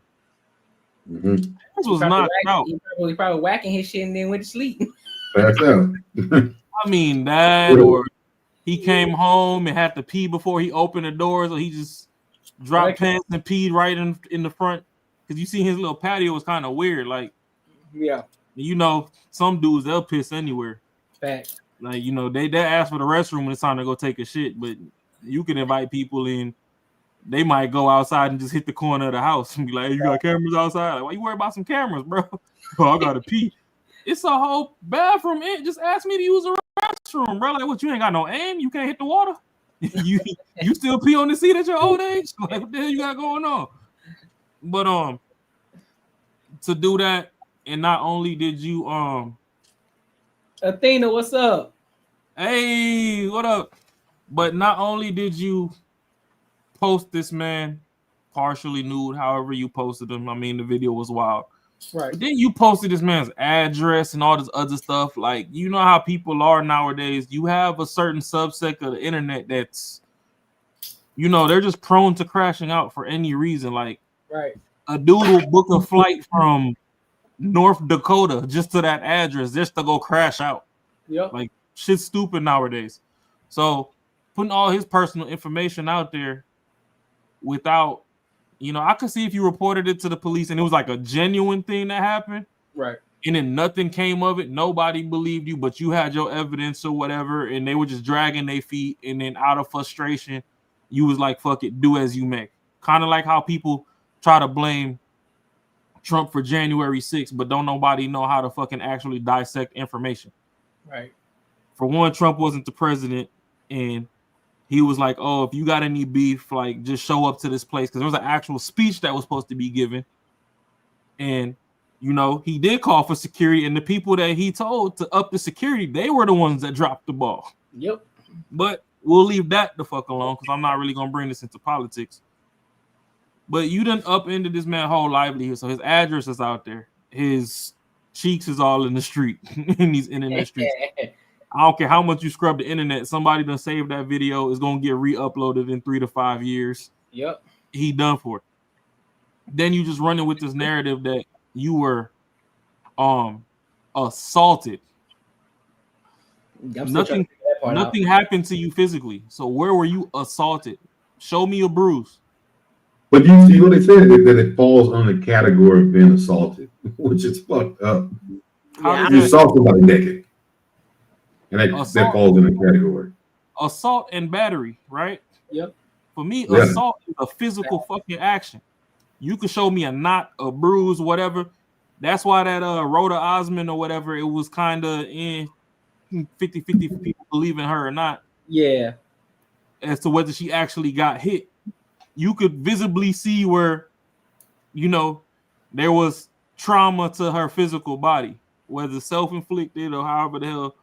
Mm-hmm. This was knocked out. He probably whacking his shit and then went to sleep. Passed out. I mean that, or he came home and had to pee before he opened the doors, or he just dropped pants and peed right in the front. Because you see his little patio was kind of weird. Like, yeah, you know, some dudes they'll piss anywhere. Fact. Like, you know, they ask for the restroom when it's time to go take a shit, but you can invite people in. They might go outside and just hit the corner of the house and be like, hey, you got cameras outside? Like, why you worry about some cameras, bro? Oh, I gotta pee. It's a whole bathroom. Just ask me to use the restroom, bro. Like, what, you ain't got no aim? You can't hit the water? you still pee on the seat at your old age? Like, what the hell you got going on? But to do that, and not only did you Athena, what's up? Hey, what up? But not only did you post this man partially nude, however you posted him, I mean the video was wild. Right. But then you posted this man's address and all this other stuff. Like, you know how people are nowadays. You have a certain subsect of the internet that's, you know, they're just prone to crashing out for any reason. Like, right, a dude will book a flight from North Dakota just to that address just to go crash out. Yep. Like, shit's stupid nowadays. So putting all his personal information out there without, you know, I could see if you reported it to the police and it was like a genuine thing that happened, right, and then nothing came of it, nobody believed you, but you had your evidence or whatever, and they were just dragging their feet, and then out of frustration, you was like, fuck it, do as you may. Kind of like how people try to blame Trump for January 6th, but don't nobody know how to fucking actually dissect information. Right. For one, Trump wasn't the president, and he was like, oh, if you got any beef, like, just show up to this place, because there was an actual speech that was supposed to be given. And, you know, he did call for security, and the people that he told to up the security, they were the ones that dropped the ball. Yep. But we'll leave that the fuck alone, because I'm not really going to bring this into politics. But you done upended this man's whole livelihood. So his address is out there. His cheeks is all in the street, in these internet streets. I don't care how much you scrub the internet. Somebody done saved that video. Is going to get re-uploaded in 3 to 5 years. Yep. He done for it. Then you just running with this narrative that you were assaulted. Nothing happened to you physically. So where were you assaulted? Show me a bruise. But you see what they said, that it falls on the category of being assaulted, which is fucked up. You assault somebody naked. And that falls in the category. Assault and battery, right? Yep. For me, assault is a physical fucking action. You could show me a knot, a bruise, whatever. That's why that Rhoda Osmond or whatever, it was kind of in 50-50 for people believe in her or not. Yeah. As to whether she actually got hit. You could visibly see where, you know, there was trauma to her physical body, whether self-inflicted or however the hell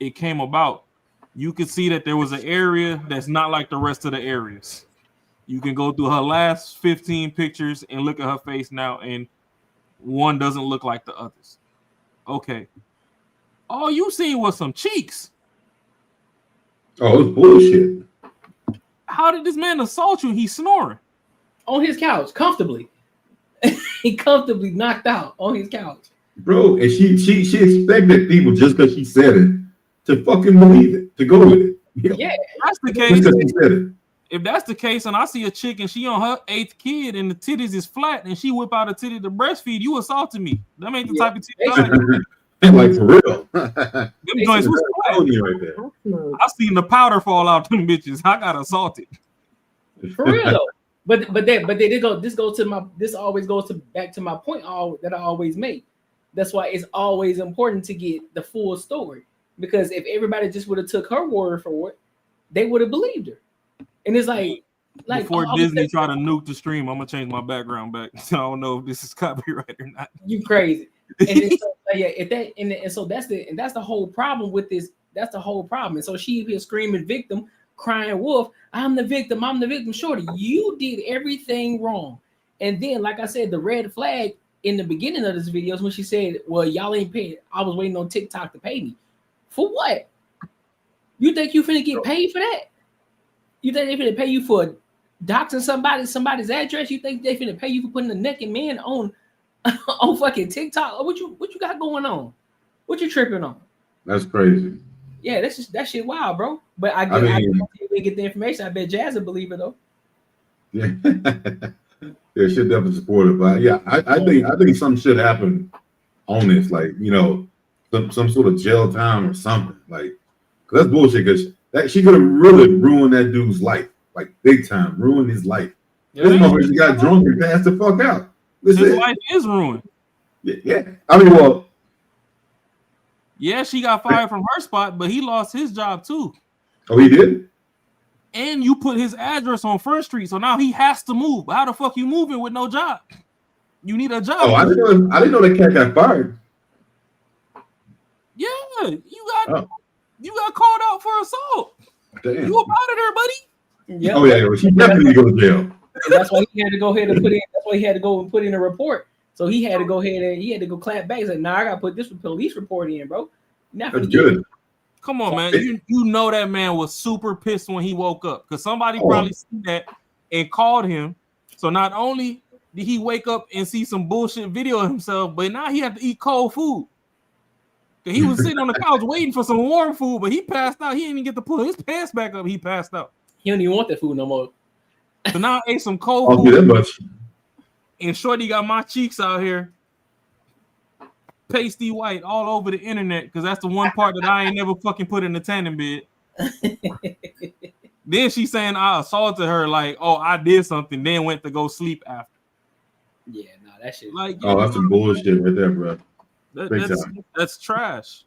it came about. You could see that there was an area that's not like the rest of the areas. You can go through her last 15 pictures and look at her face now, and one doesn't look like the others. Okay. All you seen was some cheeks. Oh, it's bullshit. How did this man assault you? He's snoring on his couch comfortably. He comfortably knocked out on his couch, bro. And she expected people just because she said it to fucking believe it, to go with it. Yeah, that's the case. If that's the case, and I see a chick and she on her 8th kid and the titties is flat and she whip out a titty to breastfeed, you assaulted me. That ain't the type of titty. Like for real. Them joints was right there. I seen the powder fall out them bitches. I got assaulted. For real though. But this always goes back to my point that I always make. That's why it's always important to get the full story. Because if everybody just would have took her word for it, they would have believed her. And it's like before Disney try to nuke the stream, I'm gonna change my background back. So I don't know if this is copyright or not. You crazy. And so, so that's the whole problem with this. That's the whole problem. And so she here screaming victim, crying wolf. I'm the victim. I'm the victim. Shorty, you did everything wrong. And then, like I said, the red flag in the beginning of this video is when she said, "Well, y'all ain't paid. I was waiting on TikTok to pay me." For what? You think you finna get paid for that? You think they finna pay you for doxing somebody's address? You think they finna pay you for putting a naked man on fucking TikTok? What you got going on? What you tripping on? That's crazy. Yeah, that shit wild, bro. But I mean, we get the information. I bet Jazz will believe it though. Yeah, yeah, should definitely support it. But yeah, I think something should happen on this, like, you know, some sort of jail time or something, like, cause that's bullshit. Cause that she could have really ruined that dude's life, like big time, ruined his life. This motherfucker got drunk and passed the fuck out. His life is ruined. Yeah. I mean, well, yeah, she got fired from her spot, but he lost his job too. Oh, he did? And you put his address on First Street, so now he has to move. How the fuck you moving with no job? You need a job. Oh, I didn't know that cat got fired. Yeah, you got called out for assault. Damn. You up out of there, buddy. Yeah. Oh yeah, well, she definitely need to go to jail. That's why he had to go ahead and put in. That's why he had to go and put in a report. So he had to go ahead and clap back. He's like, nah, I gotta put this police report in, bro. Not That's good. Come on, man. You know that man was super pissed when he woke up because somebody probably seen that and called him. So not only did he wake up and see some bullshit video of himself, but now he had to eat cold food. He was sitting on the couch waiting for some warm food, but he passed out. He didn't even get to pull his pants back up. He passed out. He don't even want that food no more. So now I ate some cold food. That much. And Shorty got my cheeks out here pasty white all over the internet because that's the one part that I ain't never fucking put in the tanning bed. Then she's saying I assaulted her, like, oh, I did something, then went to go sleep after. Yeah, no, that shit. Like, oh, that's some bullshit right there, bro. That's trash.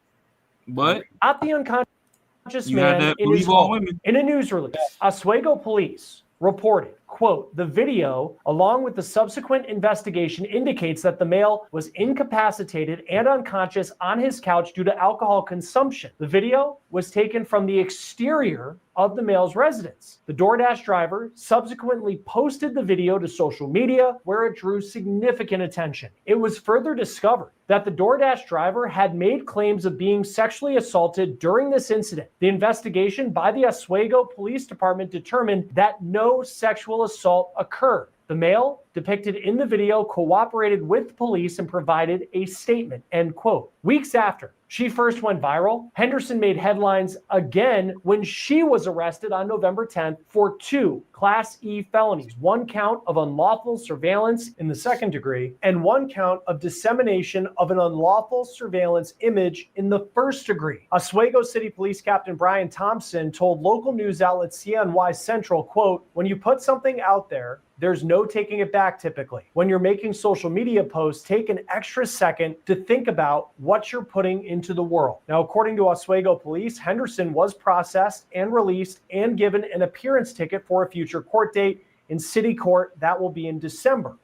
But not the unconscious man in his home. In a news release, Oswego police reported, quote, the video, along with the subsequent investigation, indicates that the male was incapacitated and unconscious on his couch due to alcohol consumption. The video was taken from the exterior of the male's residence. The DoorDash driver subsequently posted the video to social media where it drew significant attention. It was further discovered that the DoorDash driver had made claims of being sexually assaulted during this incident. The investigation by the Oswego Police Department determined that no sexual assault occurred. The male depicted in the video cooperated with police and provided a statement, end quote. Weeks after she first went viral, Henderson made headlines again when she was arrested on November 10th for 2 Class E felonies, 1 count of unlawful surveillance in the 2nd degree and 1 count of dissemination of an unlawful surveillance image in the 1st degree. Oswego City Police Captain Brian Thompson told local news outlet CNY Central, quote, when you put something out there, there's no taking it back typically. When you're making social media posts, take an extra second to think about what you're putting into the world. Now, according to Oswego Police, Henderson was processed and released and given an appearance ticket for a future court date in city court that will be in December.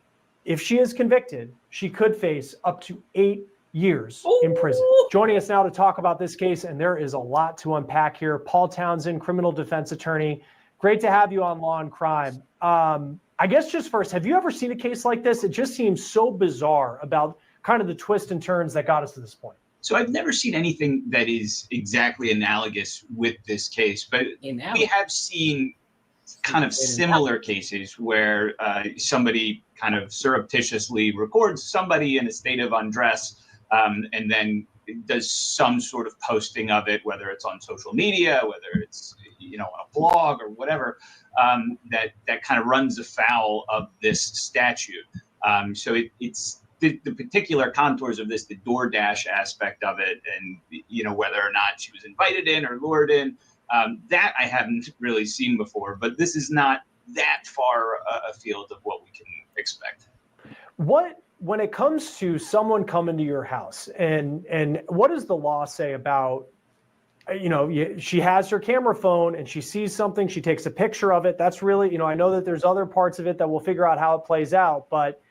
If she is convicted, she could face up to 8 years in prison. Joining us now to talk about this case, and there is a lot to unpack here, Paul Townsend, criminal defense attorney. Great to have you on Law and Crime. I guess just first, have you ever seen a case like this? It just seems so bizarre about kind of the twists and turns that got us to this point. So I've never seen anything that is exactly analogous with this case, but we have seen kind of similar cases where somebody kind of surreptitiously records somebody in a state of undress and then does some sort of posting of it, whether it's on social media, whether it's on a blog or whatever, that kind of runs afoul of this statute. So it's the particular contours of this, the DoorDash aspect of it, and whether or not she was invited in or lured in, that I haven't really seen before. But this is not that far afield of what we can expect. When it comes to someone coming to your house, and what does the law say about, she has her camera phone and she sees something, she takes a picture of it. That's really, I know that there's other parts of it that we'll figure out how it plays out. But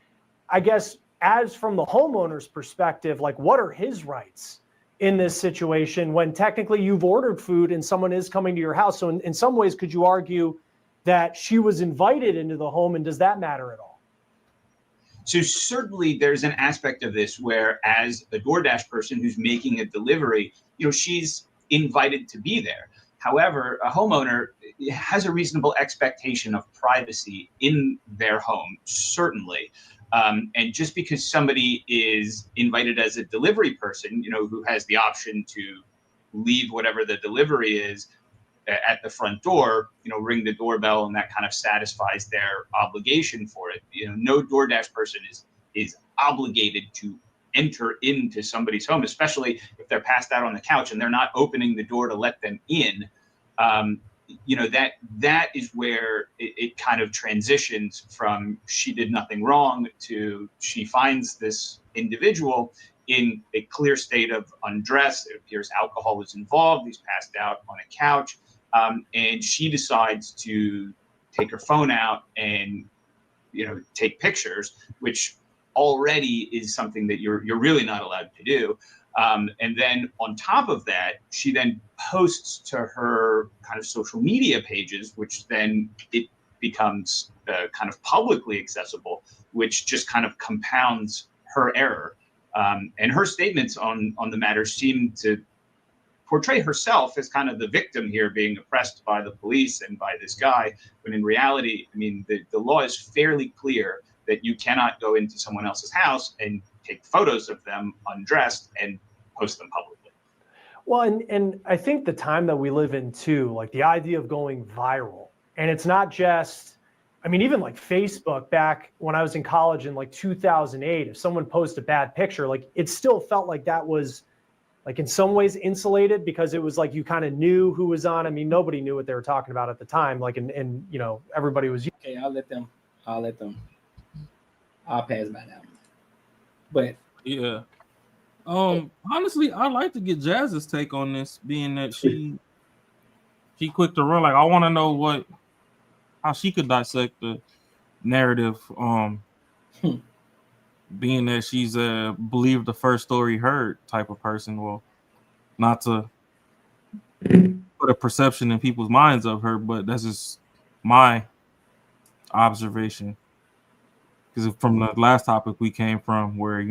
I guess as from the homeowner's perspective, like what are his rights in this situation when technically you've ordered food and someone is coming to your house? So in some ways, could you argue that she was invited into the home, and does that matter at all? So certainly there's an aspect of this where as a DoorDash person who's making a delivery, she's invited to be there. However, a homeowner has a reasonable expectation of privacy in their home, certainly. And just because somebody is invited as a delivery person, who has the option to leave whatever the delivery is at the front door, ring the doorbell, and that kind of satisfies their obligation for it. No DoorDash person is obligated to enter into somebody's home, especially if they're passed out on the couch and they're not opening the door to let them in. That is where it kind of transitions from she did nothing wrong to she finds this individual in a clear state of undress. It appears alcohol is involved. He's passed out on a couch. And she decides to take her phone out and, take pictures, which already is something that you're really not allowed to do. And then on top of that, she then posts to her kind of social media pages, which then it becomes kind of publicly accessible, which just kind of compounds her error. And her statements on the matter seem to portray herself as kind of the victim here, being oppressed by the police and by this guy. But in reality, I mean, the law is fairly clear that you cannot go into someone else's house and take photos of them undressed and post them publicly. Well, and I think the time that we live in too, like the idea of going viral, and it's not just, I mean, even like Facebook back when I was in college in like 2008, if someone posted a bad picture, like it still felt like that was like in some ways insulated because it was like you kind of knew who was on. I mean, nobody knew what they were talking about at the time. Like, and everybody was. Okay, I'll let them. I'll pass by that one. But yeah, honestly, I'd like to get Jazz's take on this, being that she quick to run. Like, I want to know how she could dissect the narrative. Being that she's a believe the first story heard type of person. Well, not to put a perception in people's minds of her, but that's just my observation. Because from the last topic we came from, where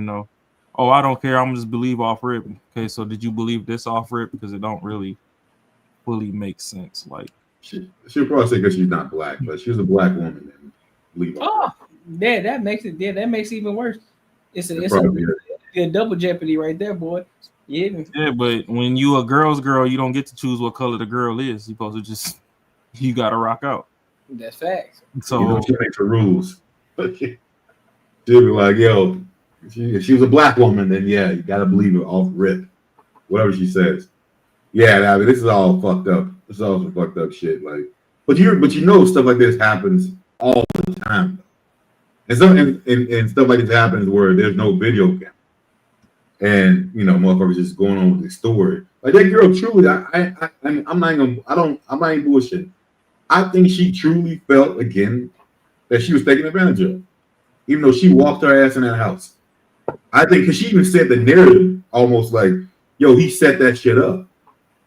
oh, I don't care, I'm just believe off rip. Okay, so did you believe this off rip? Because it don't really fully make sense. Like she'll probably say because she's not black, but she's a black woman and believe off rip. Yeah, that makes it even worse. It's a double jeopardy right there, boy. Yeah. Yeah, but when you a girl's girl, you don't get to choose what color the girl is. You're supposed to just you gotta rock out. That's facts. So she makes the rules. She'll be like, yo, if she was a black woman, then yeah, you gotta believe her off rip. Whatever she says. Yeah, I mean, this is all fucked up. This is all some fucked up shit. Like, but stuff like this happens all the time. And stuff like this happens where there's no video camera, and motherfuckers just going on with the story. Like that girl, truly, I'm not even bullshitting. I think she truly felt again that she was taken advantage of, even though she walked her ass in that house. I think because she even said the narrative almost like, "Yo, he set that shit up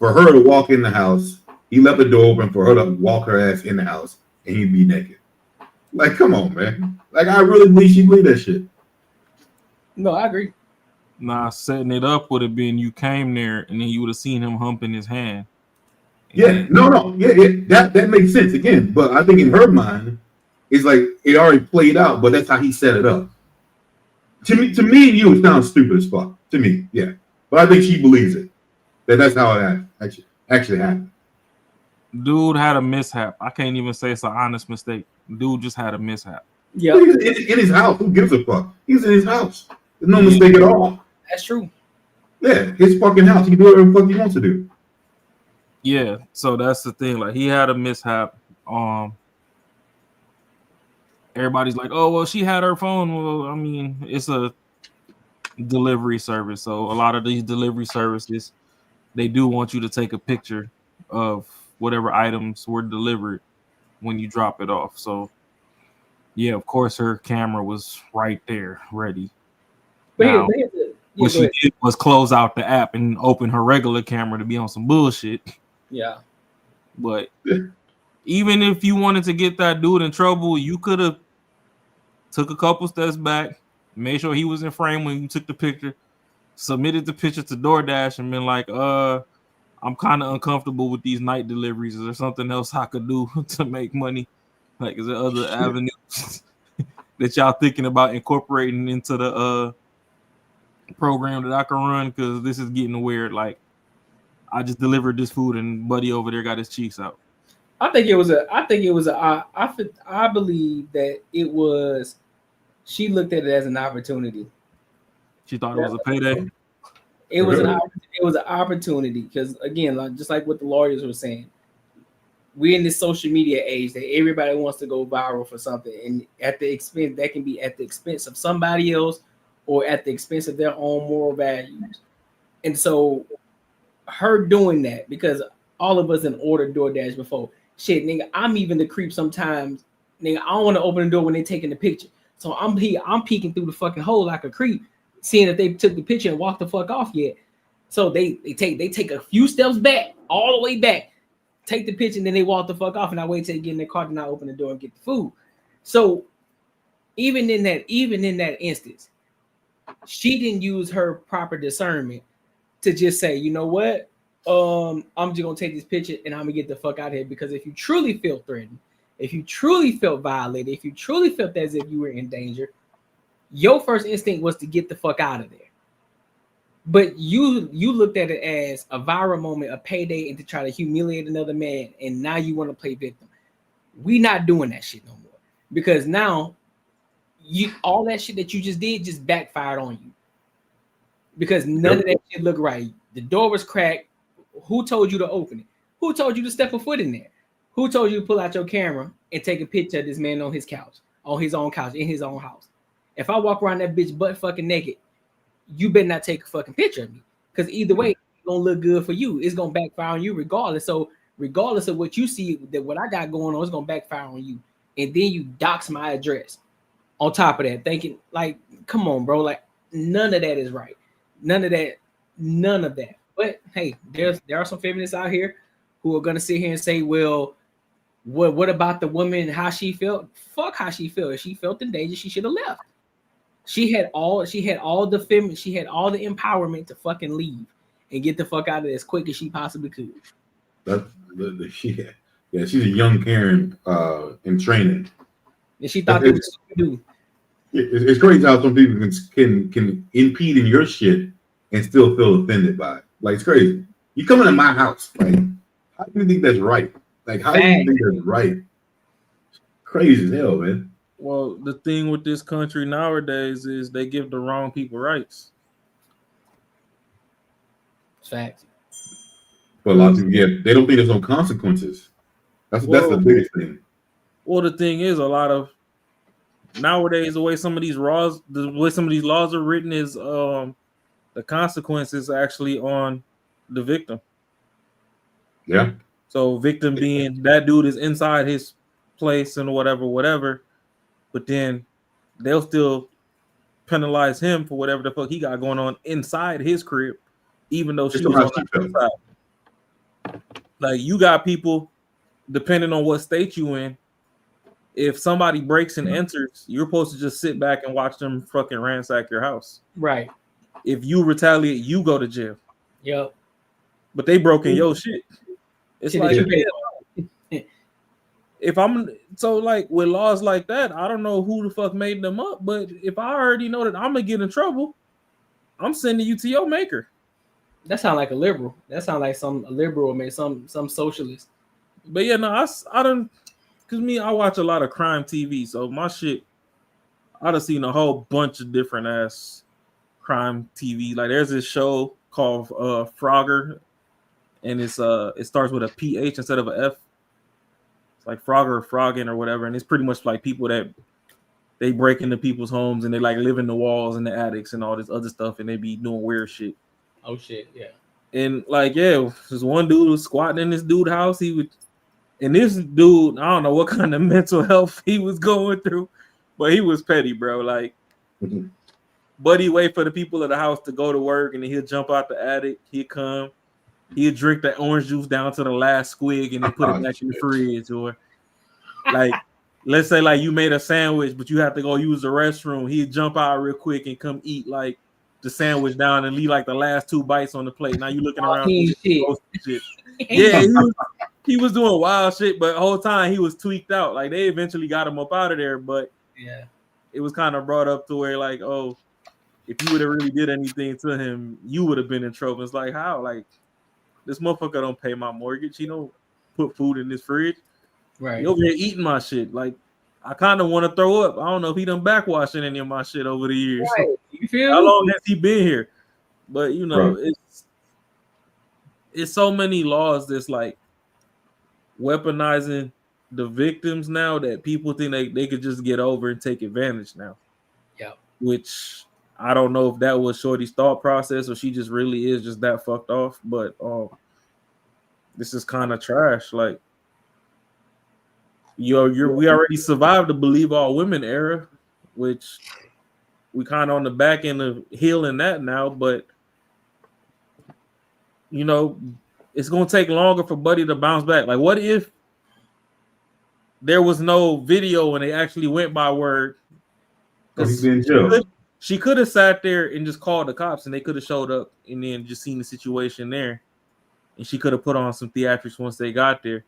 for her to walk in the house. He left the door open for her to walk her ass in the house, and he'd be naked." Like, come on, man. Like, I really believe she believed that shit. No, I agree. Nah, setting it up would have been you came there and then you would have seen him humping his hand. Yeah, no. Yeah, that makes sense again. But I think in her mind, it's like it already played out, but that's how he set it up. To me, it sounds stupid as fuck. To me, yeah. But I think she believes it. That's how it actually happened. Dude had a mishap. I can't even say it's an honest mistake. Dude just had a mishap. Yeah, in his house. Who gives a fuck? He's in his house. There's no mistake at all. That's true. Yeah, his fucking house. He can do whatever the fuck he wants to do. Yeah, so that's the thing. Like, he had a mishap. Everybody's like, "Oh, well, she had her phone." Well, I mean, it's a delivery service, so a lot of these delivery services, they do want you to take a picture of whatever items were delivered when you drop it off. So yeah, of course her camera was right there ready. Now, what she did was close out the app and open her regular camera to be on some bullshit. Yeah. But even if you wanted to get that dude in trouble, you could have took a couple steps back, made sure he was in frame when you took the picture, submitted the picture to DoorDash and been like, I'm kind of uncomfortable with these night deliveries. Is there something else I could do to make money? Like, is there other avenues that y'all thinking about incorporating into the program that I can run? Because this is getting weird. Like, I just delivered this food and buddy over there got his cheeks out. I believe that it was. She looked at it as an opportunity. She thought it was a payday. It was an opportunity because again, just like what the lawyers were saying, we're in this social media age that everybody wants to go viral for something, and at the expense that can be at the expense of somebody else or at the expense of their own moral values. And so, her doing that, because all of us in ordered DoorDash before. Shit, nigga, I'm even the creep sometimes. Nigga, I don't want to open the door when they taking the picture. So I'm peeking through the fucking hole like a creep, seeing if they took the picture and walked the fuck off yet. So they take a few steps back, all the way back, take the picture, and then they walk the fuck off, and I wait till they get in their car and I open the door and get the food. So even in that instance, she didn't use her proper discernment to just say, you know what? I'm just gonna take this picture and I'm gonna get the fuck out of here. Because if you truly feel threatened, if you truly felt violated, if you truly felt as if you were in danger, your first instinct was to get the fuck out of there. But you looked at it as a viral moment, a payday, and to try to humiliate another man, and now you want to play victim. We not doing that shit no more. Because now all that shit that you just did just backfired on you. Because none of that shit looked right. The door was cracked. Who told you to open it? Who told you to step a foot in there? Who told you to pull out your camera and take a picture of this man on his couch, on his own couch, in his own house? If I walk around that bitch butt fucking naked, you better not take a fucking picture of me. Because either way, it's gonna look good for you. It's gonna backfire on you regardless. So regardless of what you see, that what I got going on is gonna backfire on you. And then you dox my address on top of that, thinking like, come on, bro. Like none of that is right. None of that. But hey, there are some feminists out here who are gonna sit here and say, well, what about the woman and how she felt? Fuck how she felt. If she felt in danger, she should have left. She had all the empowerment to fucking leave and get the fuck out of there as quick as she possibly could. Yeah, she's a young Karen in training. And she thought that was what do. It's crazy how some people can impede in your shit and still feel offended by it. Like it's crazy. You coming to my house, like how do you think that's right? Like how do you think that's right? Crazy as hell, man. Well, the thing with this country nowadays is they give the wrong people rights. Facts. But a lot of people, they don't think there's no consequences. That's the biggest thing. Well, the thing is, a lot of nowadays the way some of these laws are written is the consequences actually on the victim. Yeah. So victim being that dude is inside his place and whatever, but then they'll still penalize him for whatever the fuck he got going on inside his crib, even though she was on the outside. Like you got people, depending on what state you in, if somebody breaks and enters, you're supposed to just sit back and watch them fucking ransack your house. Right. If you retaliate, you go to jail. Yep. But they broke in your shit. It's like if I'm so like with laws like that, I don't know who the fuck made them up, but if I already know that I'm gonna get in trouble, I'm sending you to your maker. That sounds like a liberal. That sounds like a liberal, man, some socialist. But yeah, no, I don't, cause I watch a lot of crime TV, so my shit, I done seen a whole bunch of different ass crime TV. Like there's this show called Frogger, and it starts with a PH instead of an F. It's like Frogger or Frogging or whatever, and it's pretty much like people that they break into people's homes and they like live in the walls and the attics and all this other stuff, and they be doing weird shit. Oh shit, yeah. And like, yeah, this one dude was squatting in this dude's house. And this dude, I don't know what kind of mental health he was going through, but he was petty, bro. Like, buddy, wait for the people of the house to go to work, and then he'll jump out the attic. He'd come, he'd drink that orange juice down to the last squig, and then put it back in the fridge. Or like, let's say like you made a sandwich, but you have to go use the restroom. He'd jump out real quick and come eat like the sandwich down and leave like the last 2 bites on the plate. Now you looking around. Shit. Yeah, he was doing wild shit, but the whole time he was tweaked out. Like they eventually got him up out of there, but yeah, it was kind of brought up to where like, oh, if you would have really did anything to him, you would have been in trouble. It's like how? Like This motherfucker don't pay my mortgage. He don't put food in his fridge. Right. He over here eating my shit. Like, I kind of want to throw up. I don't know if he done backwashing any of my shit over the years. Right. You feel How me? long has he been here? But you know, Right. it's so many laws that's like weaponizing the victims now that people think they could just get over and take advantage now. Yeah. Which I don't know if that was Shorty's thought process or she just really is just that fucked off. But this is kind of trash. Like, we already survived the believe all women era, which we kind of on the back end of healing that now. But you know, it's gonna take longer for Buddy to bounce back. Like, what if there was no video and they actually went by word? He's in jail. She could have sat there and just called the cops, and they could have showed up and then just seen the situation there, and she could have put on some theatrics once they got there,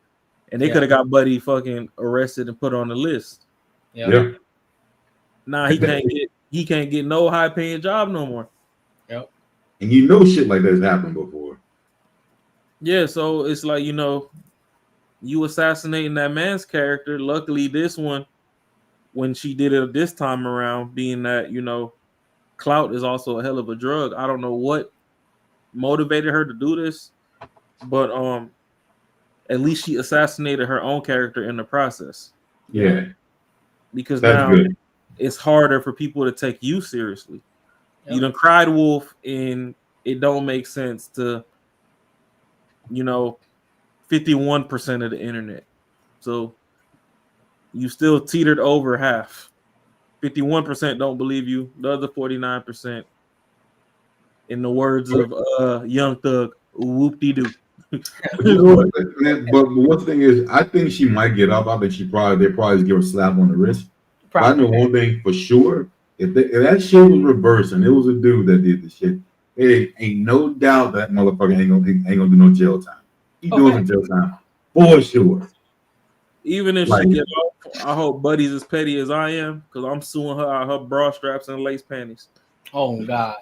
and they could have got Buddy fucking arrested and put on the list. Yeah. Nah, he can't get no high paying job no more. Yep. And you know shit like that's happened before. Yeah, so it's like, you know, you assassinating that man's character. Luckily, this one, when she did it this time around, being that, you know, clout is also a hell of a drug. I don't know what motivated her to do this, but at least she assassinated her own character in the process. Yeah. Because that's now good. It's harder for people to take you seriously. Yep. You done cried wolf, and it don't make sense to, you know, 51% of the internet. So you still teetered over half. 51% don't believe you. The other 49%, in the words of Young Thug, whoop-de-doo. But one thing is, I think she might get up. I think they probably just give her a slap on the wrist. I know one thing for sure: if that shit was reversed and it was a dude that did the shit, it ain't no doubt that motherfucker ain't gonna do no jail time. He doing some jail time for sure. Even if she get off, I hope Buddy's as petty as I am, because I'm suing her out her bra straps and lace panties. Oh God!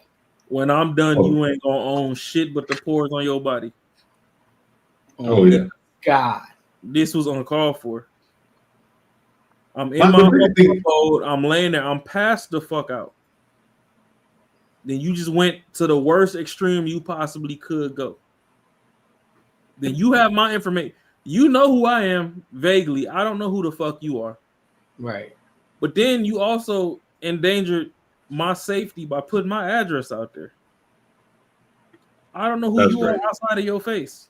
When I'm done, you ain't gonna own shit but the pores on your body. Oh yeah, God! This was uncalled for. I'm in my mode. I'm laying there. I'm passed the fuck out. Then you just went to the worst extreme you possibly could go. Then you have my information. You know who I am vaguely. I don't know who the fuck you are. Right. But then you also endangered my safety by putting my address out there. I don't know who you are outside of your face.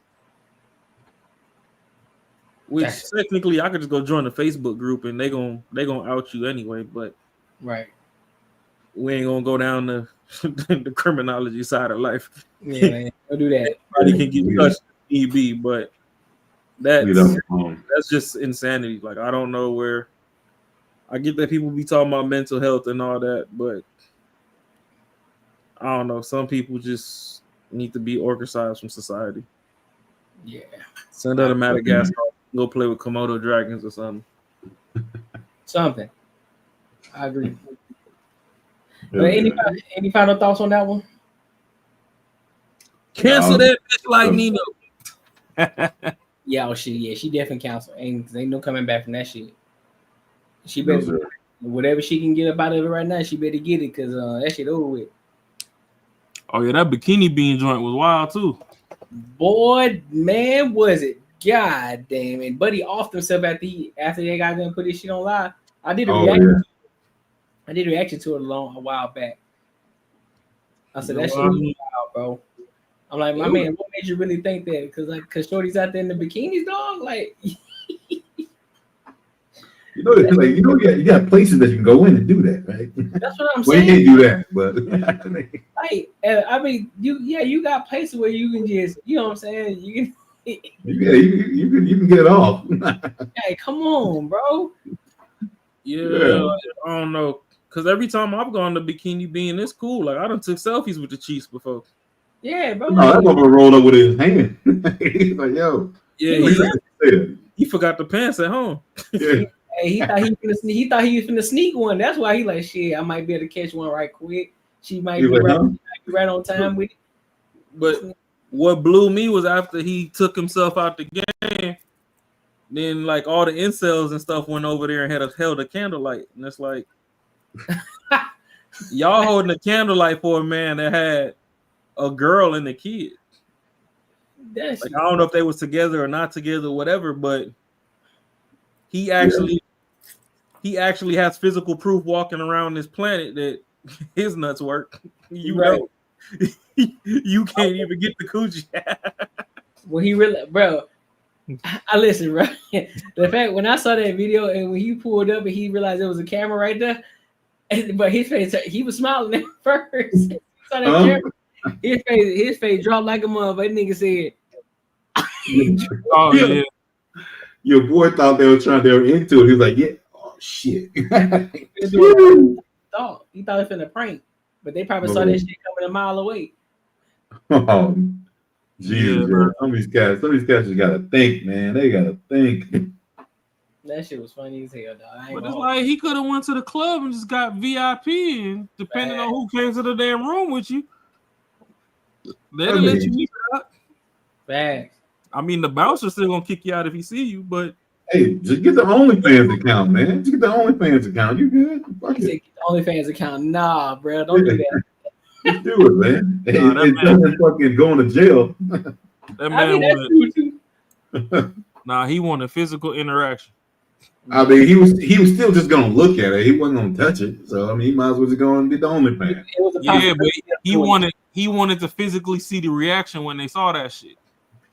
Which technically I could just go join the Facebook group and they gonna out you anyway, but right. We ain't gonna go down the criminology side of life. Yeah, man. Don't do that. Everybody can get touched if need be, but that's just insanity. Like, I don't know where. I get that people be talking about mental health and all that, but I don't know. Some people just need to be ostracized from society. Yeah. Send her to Madagascar. Go play with Komodo dragons or something. Something. I agree. But any final thoughts on that one? Cancel that bitch like Nino. Yeah, she definitely cancel. Ain't no coming back from that shit. She better whatever she can get up out of it right now. She better get it because that shit over with. Oh yeah, that bikini bean joint was wild too. Boy, man, was it? God damn it. Buddy off himself after they got done put this shit on live. I did a reaction. I did a reaction to it a while back. I said that shit was wild, bro. I'm like, my man, what made you really think that? Because Shorty's out there in the bikinis, dog. Like, you got places that you can go in and do that, right? That's what I'm saying. You can't do that, but like, I mean, you got places where you can just, you know what I'm saying? You can. You can get it off. Hey, come on, bro. Yeah, I don't know. Because every time I've gone to Bikini Bean, it's cool. Like, I done took selfies with the Chiefs before. Yeah, bro. No, that motherfucker rolled up with his hand. He's like, yo. Yeah, he forgot the pants at home. Yeah. Hey, he thought he was finna sneak one. That's why he like, shit, I might be able to catch one right quick. She might be right on time with it. But what blew me was after he took himself out the game, then like all the incels and stuff went over there and held a candlelight, and it's like y'all holding a candlelight for a man that had a girl and a kid. Like, I don't know if they was together or not together, whatever, but he actually has physical proof walking around this planet that his nuts work. You know, you can't even get the coochie. Well, he really, bro. I listen, bro. The fact when I saw that video and when he pulled up and he realized there was a camera right there, but his face, he was smiling at first. Saw that camera, his face dropped like a mother. That nigga said, "Oh yeah." Your boy thought they were into it. He was like, "Yeah, oh shit." He thought it was a prank, but they probably saw that shit coming a mile away. Oh, Jesus, bro. Some of these cats just gotta think, man. They gotta think. That shit was funny as hell, dog. But it's like he could have went to the club and just got VIP, and depending on who came to the damn room with you, they'll let you leave it out. Facts. I mean, the bouncer's still gonna kick you out if he see you, but hey, just get the OnlyFans account, man. Just get the OnlyFans account. You good? Fuck it. OnlyFans account. Nah, bro, don't do that. Just do it, man. Hey, it doesn't fucking going to jail. That man wanted, he wanted physical interaction. I mean, he was still just gonna look at it. He wasn't gonna touch it. So I mean, he might as well just go and get the OnlyFans. Yeah, but he wanted to physically see the reaction when they saw that shit.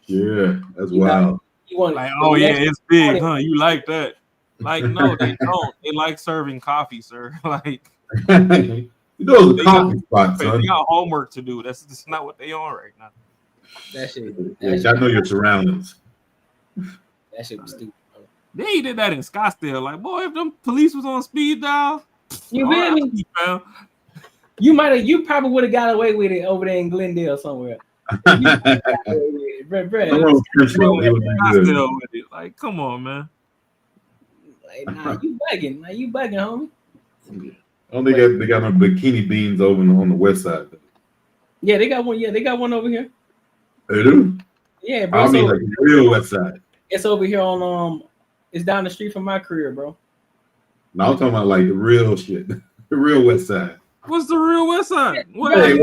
Yeah, that's wild. Like, oh yeah, it's big, huh? You like that? Like, no, they don't. They like serving coffee, sir. Like, you know, the coffee spot, son. They got homework to do. That's not what they on right now. That shit. I know your surroundings. That shit was stupid. Then he did that in Scottsdale. Like, boy, if them police was on speed dial, you feel me? You probably would have got away with it over there in Glendale somewhere. Like, come on, man. Like, nah, you bugging. Like, you bugging, homie. I don't think they got no bikini beans over on the west side. Yeah, they got one. Yeah, they got one over here. They do? Yeah, bro. I mean, like the real west side. It's over here on it's down the street from my career, bro. No, I'm talking about like the real shit. The real west side. What's the real west side? What ain't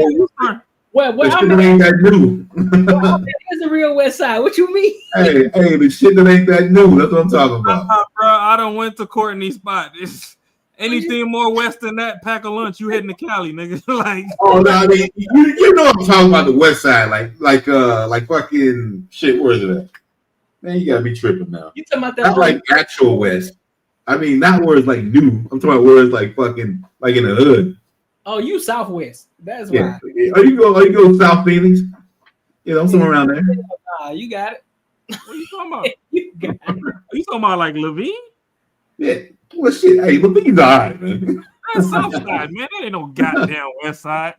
that new. It's the real west side. What you mean? Hey, the shit that ain't that new. That's what I'm talking about. Bro, I done went to Courtney spot. It's anything more west than that, pack a lunch, you heading to Cali, nigga. Like, oh no, I mean, you know I'm talking about the west side, like fucking shit. Where is it at? Man, you gotta be tripping now. You talking about that? Not like actual west. I mean, not where it's like new. I'm talking about where it's like fucking like in the hood. Oh, you southwest. That's why. Oh, you go South Phoenix. You know, somewhere around there. You got it. What are you talking about? You got it. Are you talking about like Levine? Yeah. Well, shit. Hey, Levine's all right, man. That's South Side, man. That ain't no goddamn West Side.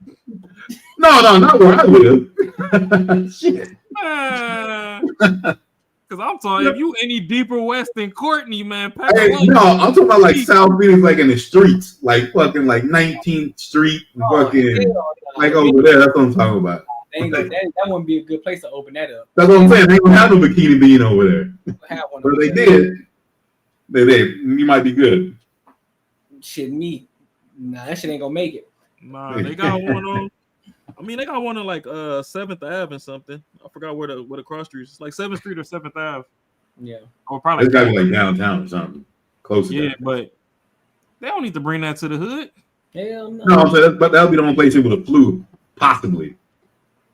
No, not where I live. Shit. Because I'm talking, if you any deeper west than Courtney, man. Hey, no, I'm talking about like South Phoenix, like in the streets, like fucking like 19th Street, fucking like over there. That's what I'm talking about. That wouldn't be a good place to open that up. That's what I'm saying. They don't have no bikini bean over there. But they did. They did. You might be good. Shit, me. Nah, that shit ain't gonna make it. Nah, they got one on. I mean, they got one on like 7th Ave and something. I forgot where the cross street is. It's like 7th Street or 7th Ave. Yeah. Or probably. It's gotta be like downtown or something. Close to that. But they don't need to bring that to the hood. Hell no. No, so but that would be the only place he would have flew, possibly.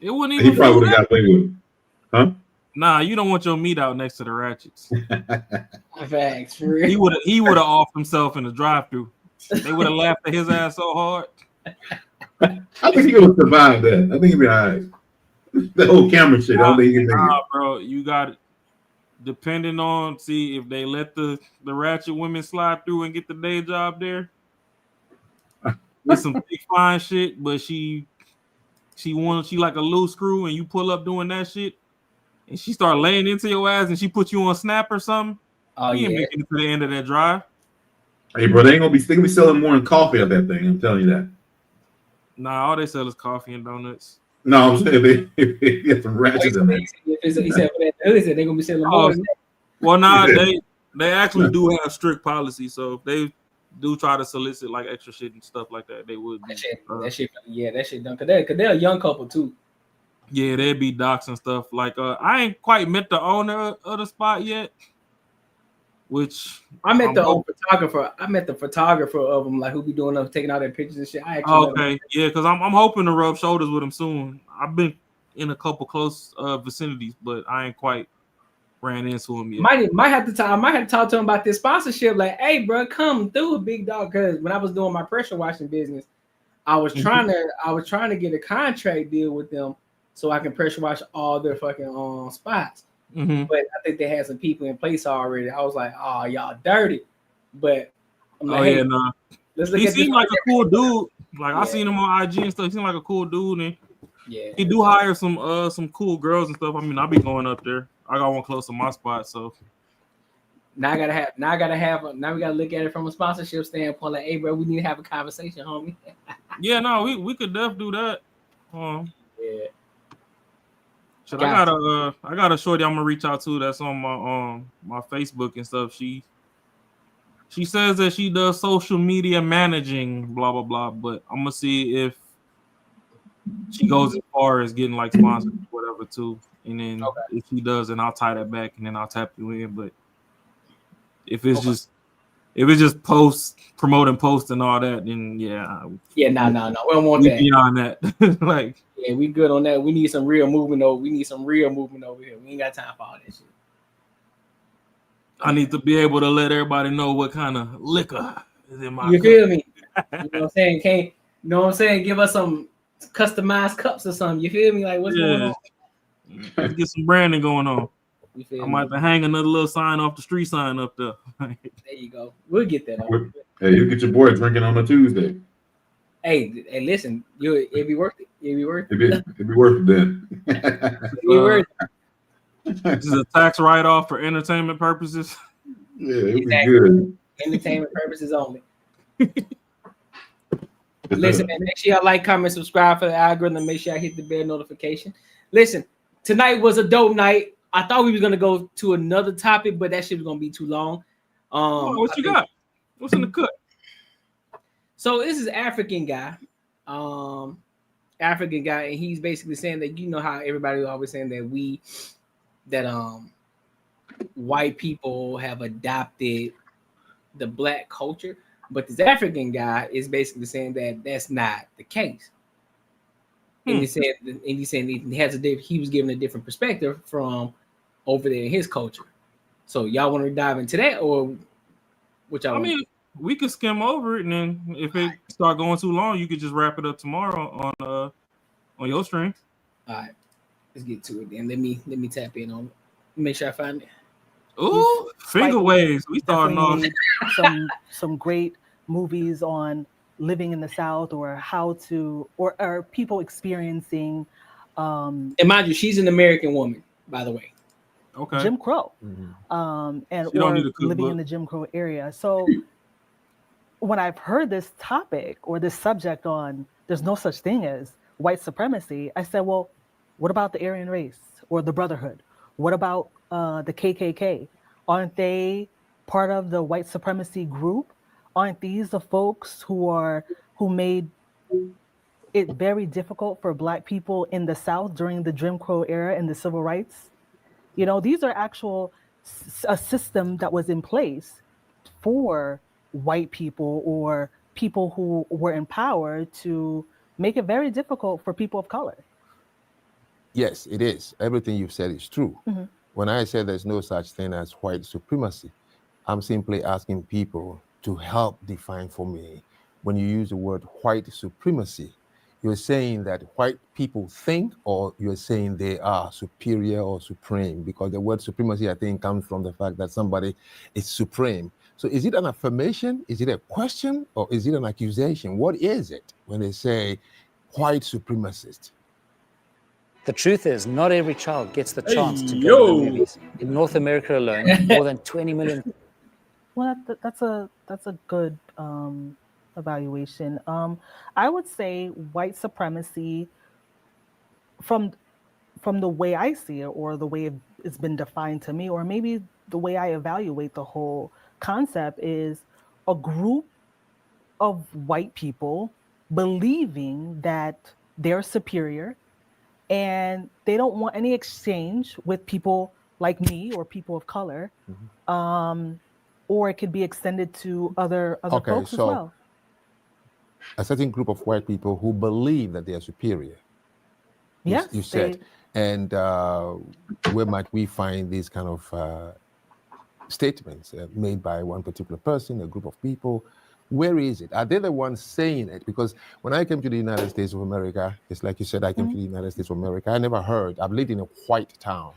It wouldn't even. He probably would have got away with it. Huh? Nah, you don't want your meat out next to the ratchets. Facts. He would have offed himself in the drive-thru. They would have laughed at his ass so hard. I think he would have survived that. I think he'd be all right. The whole camera shit. I don't think he can make it. Bro, you got it. Depending on, see if they let the ratchet women slide through and get the day job there. With some big fine shit, but she like a loose screw, and you pull up doing that shit, and she start laying into your ass, and she put you on snap or something. Oh, you ain't yeah. making it to the end of that drive. Hey, bro, they gonna be selling more than coffee of that thing. I'm telling you that. Nah, all they sell is coffee and donuts. No, I'm saying they get some ratchet in there. He said for that hood, he said for that hood, they're gonna be selling more than that. Well, nah, they actually do have strict policies, so if they do try to solicit like extra shit and stuff like that, they would be. That shit done. Cause they're a young couple too. Yeah, they'd be docs and stuff. Like, I ain't quite met the owner of the spot yet. Which I met the photographer. I met the photographer of them, like who be doing them, taking all their pictures and shit. I actually yeah, because I'm hoping to rub shoulders with him soon. I've been in a couple close vicinities, but I ain't quite ran into him yet. Might have to talk. I might have to talk to him about this sponsorship. Like, hey, bro, come through, a big dog. Because when I was doing my pressure washing business, I was trying to get a contract deal with them so I can pressure wash all their fucking spots. Mm-hmm. But I think they had some people in place already. I was like, oh, y'all dirty. But I'm like, yeah, nah. Let's look he at seemed this like a cool dude. Like I seen him on IG and stuff. He seemed like a cool dude, and he do hire some cool girls and stuff. I mean, I'll be going up there. I got one close to my spot, so now we gotta look at it from a sponsorship standpoint. Like, hey, bro, we need to have a conversation, homie. Yeah, no, we could definitely do that. Yeah. Shit, I got a shorty I'm gonna reach out to that's on my Facebook and stuff. She says that she does social media managing, blah blah blah. But I'm gonna see if she goes as far as getting like sponsors, whatever too. And then if she does, then I'll tie that back and then I'll tap you in. But if it's just promoting posts and all that, then no, we don't want that. Beyond that, like we good on that. We need some real movement over. We need some real movement over here. We ain't got time for all that shit. I need to be able to let everybody know what kind of liquor is in my. You feel me? You know what I'm saying? You know what I'm saying? Give us some customized cups or something. You feel me? Like what's going on? Let's get some branding going on. I might have to hang another little sign off the street sign up there. There you go. We'll get that. Hey, you get your boy drinking on a Tuesday. Hey, listen, it'd be worth it. It'd be worth it. It'd be worth it then. It'd be worth it. This is a tax write-off for entertainment purposes. Yeah, it'd be good. Entertainment purposes only. Listen, man, make sure y'all like, comment, subscribe for the algorithm. Make sure I hit the bell notification. Listen, tonight was a dope night. I thought we was gonna go to another topic, but that shit was gonna be too long. What you got? What's in the cut? So this is African guy, and he's basically saying that, you know how everybody always saying that white people have adopted the black culture, but this African guy is basically saying that that's not the case. And he said he was given a different perspective from over there in his culture. So y'all want to dive into that, or which I mean, we could skim over it, and then if it start going too long, you could just wrap it up tomorrow on your stream. All right, let's get to it then. Let me tap in on it. Make sure I find it. Ooh, finger waves. We starting off some great movies on living in the South, or how to, or people experiencing. And mind you, she's an American woman, by the way. Okay. Jim Crow, and or living in the Jim Crow area. So when I've heard this topic or this subject on there's no such thing as white supremacy, I said, well, what about the Aryan race or the Brotherhood? What about the KKK? Aren't they part of the white supremacy group? Aren't these the folks who made it very difficult for Black people in the South during the Jim Crow era and the civil rights? You know, these are a system that was in place for white people or people who were in power to make it very difficult for people of color. Yes, it is. Everything you've said is true. Mm-hmm. When I say there's no such thing as white supremacy, I'm simply asking people to help define for me. When you use the word white supremacy, you're saying that white people think, or you're saying they are superior or supreme? Because the word supremacy, I think, comes from the fact that somebody is supreme. So is it an affirmation? Is it a question? Or is it an accusation? What is it when they say white supremacist? The truth is, not every child gets the chance to go to the movies. In North America alone, more than 20 million. Well, that's a good evaluation. I would say white supremacy from the way I see it, or the way it's been defined to me, or maybe the way I evaluate the whole concept, is a group of white people believing that they're superior and they don't want any exchange with people like me or people of color. Or it could be extended to other folks as well. A certain group of white people who believe that they are superior. Yes, you said. And where might we find these kind of statements made by one particular person, a group of people? Where is it? Are they the ones saying it? Because when I came to the United States of America, it's like you said, I came to the United States of America. I never heard. I've lived in a white town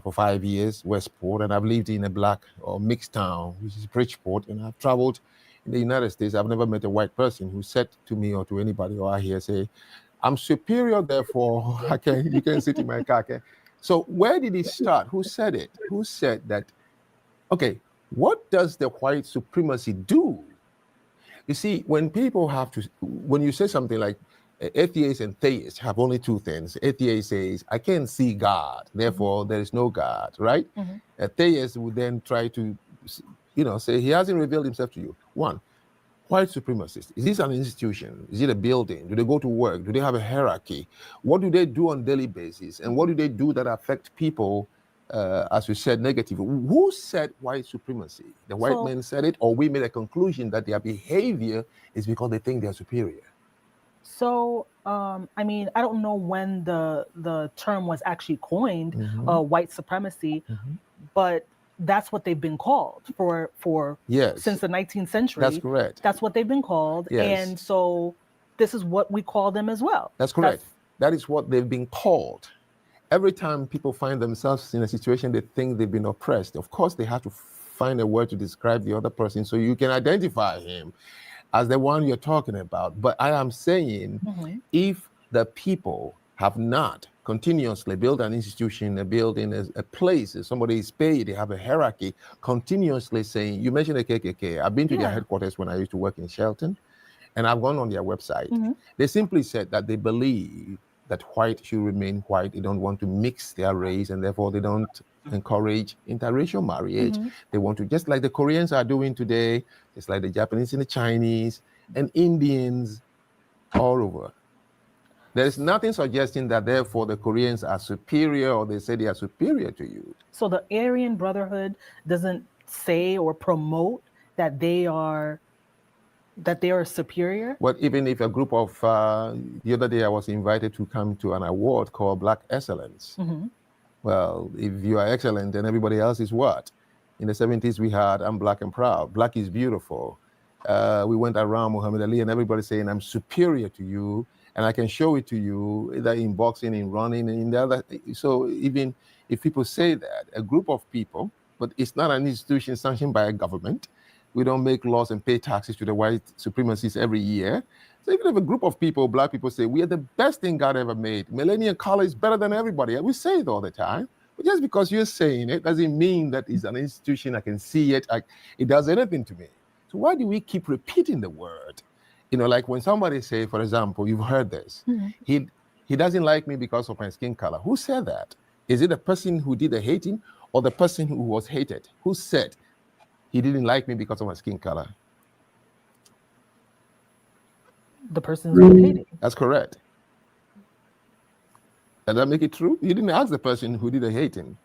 for 5 years, Westport, and I've lived in a black or mixed town, which is Bridgeport, and I've traveled in the United States. I've never met a white person who said to me or to anybody or I hear say, I'm superior, therefore you can sit in my car. Okay? So where did it start? Who said it? Who said that? Okay, what does the white supremacy do? You see, when people when you say something like atheists and theists have only two things. Atheist says, I can't see God, therefore there is no God, right? A theist would then try to, say he hasn't revealed himself to you. One, white supremacists. Is this an institution? Is it a building? Do they go to work? Do they have a hierarchy? What do they do on a daily basis? And what do they do that affect people, as we said, negatively? Who said white supremacy? The white men said it, or we made a conclusion that their behavior is because they think they're superior? So, I mean, I don't know when the term was actually coined, white supremacy, but that's what they've been called for since the 19th century. That's correct. That's what they've been called. Yes. And so this is what we call them as well. That's correct. That is what they've been called. Every time people find themselves in a situation they think they've been oppressed, of course they have to find a word to describe the other person so you can identify him as the one you're talking about. But I am saying, if the people have not continuously built an institution, a building, a place, somebody is paid, they have a hierarchy, continuously saying, you mentioned the KKK. I've been to their headquarters when I used to work in Shelton, and I've gone on their website. They simply said that they believe that white should remain white. They don't want to mix their race, and therefore they don't encourage interracial marriage. They want to, just like the Koreans are doing today, just like the Japanese and the Chinese and Indians all over. There is nothing suggesting that therefore the Koreans are superior or they say they are superior to you. So the Aryan Brotherhood doesn't say or promote that they are superior? Well, even if a group of, the other day I was invited to come to an award called Black Excellence. Well, if you are excellent, then everybody else is what? In the 70s we had, I'm black and proud. Black is beautiful. We went around Muhammad Ali and everybody saying, I'm superior to you. And I can show it to you either in boxing, in running, and in the other. So even if people say that, a group of people, but it's not an institution sanctioned by a government. We don't make laws and pay taxes to the white supremacists every year. So even if a group of people, black people, say, we are the best thing God ever made, Millennium College is better than everybody. We say it all the time. But just because you're saying it doesn't mean that it's an institution. I can see it. It does anything to me. So why do we keep repeating the word? Like when somebody say, for example, you've heard this, he doesn't like me because of my skin color. Who said that? Is it the person who did the hating or the person who was hated? Who said he didn't like me because of my skin color? The person who's hating. That's correct. Does that make it true? You didn't ask the person who did the hating.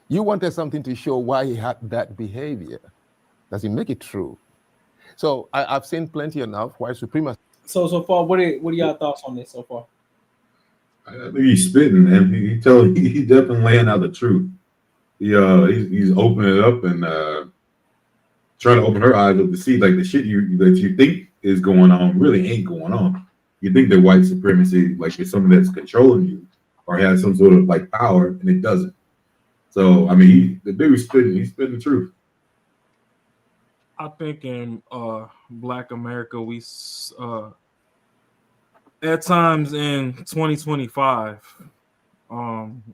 You wanted something to show why he had that behavior. Does it make it true? So I've seen plenty enough white supremacy. So far, what are y'all thoughts on this so far? I think he's spitting, man. He's definitely laying out the truth. He's opening it up and trying to open her eyes up to see like the shit that you think is going on really ain't going on. You think that white supremacy like is something that's controlling you or has some sort of like power, and it doesn't. So I mean, the dude's spitting. He's spitting the truth. I think in Black America, we at times in 2025,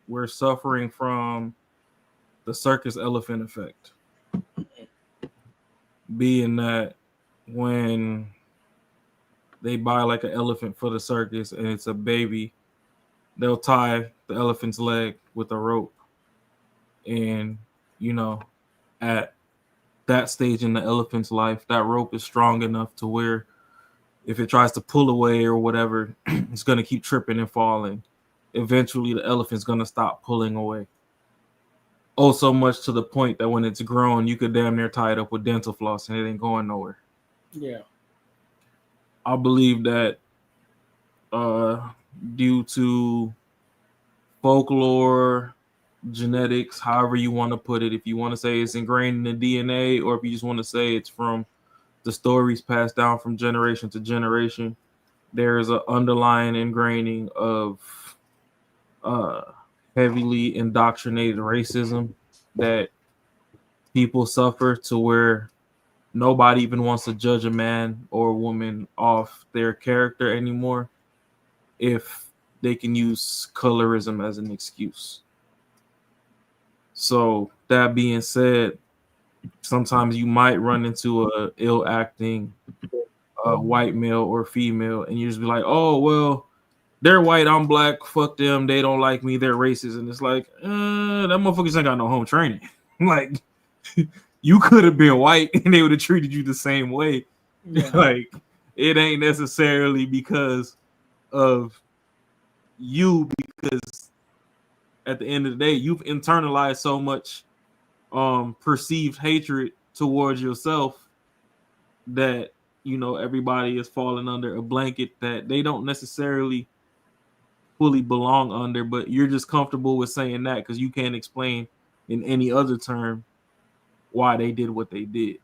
we're suffering from the circus elephant effect. Being that when they buy like an elephant for the circus and it's a baby, they'll tie the elephant's leg with a rope. And, you know, at that stage in the elephant's life, that rope is strong enough to where if it tries to pull away or whatever, it's going to keep tripping and falling. Eventually, the elephant's going to stop pulling away. Oh, so much to the point that when it's grown, you could damn near tie it up with dental floss and it ain't going nowhere. Yeah. I believe that due to folklore, genetics, however you want to put it, if you want to say it's ingrained in the DNA, or if you just want to say it's from the stories passed down from generation to generation, there is an underlying ingraining of heavily indoctrinated racism that people suffer to where nobody even wants to judge a man or a woman off their character anymore if they can use colorism as an excuse. So that being said, sometimes you might run into a ill-acting white male or female, and you just be like, "Oh, well, they're white, I'm black. Fuck them. They don't like me. They're racist." And it's like, that motherfuckers ain't got no home training. Like, you could have been white and they would have treated you the same way. Yeah. Like, it ain't necessarily because of you, because at the end of the day, you've internalized so much perceived hatred towards yourself that, you know, everybody is falling under a blanket that they don't necessarily fully belong under, but you're just comfortable with saying that because you can't explain in any other term why they did what they did.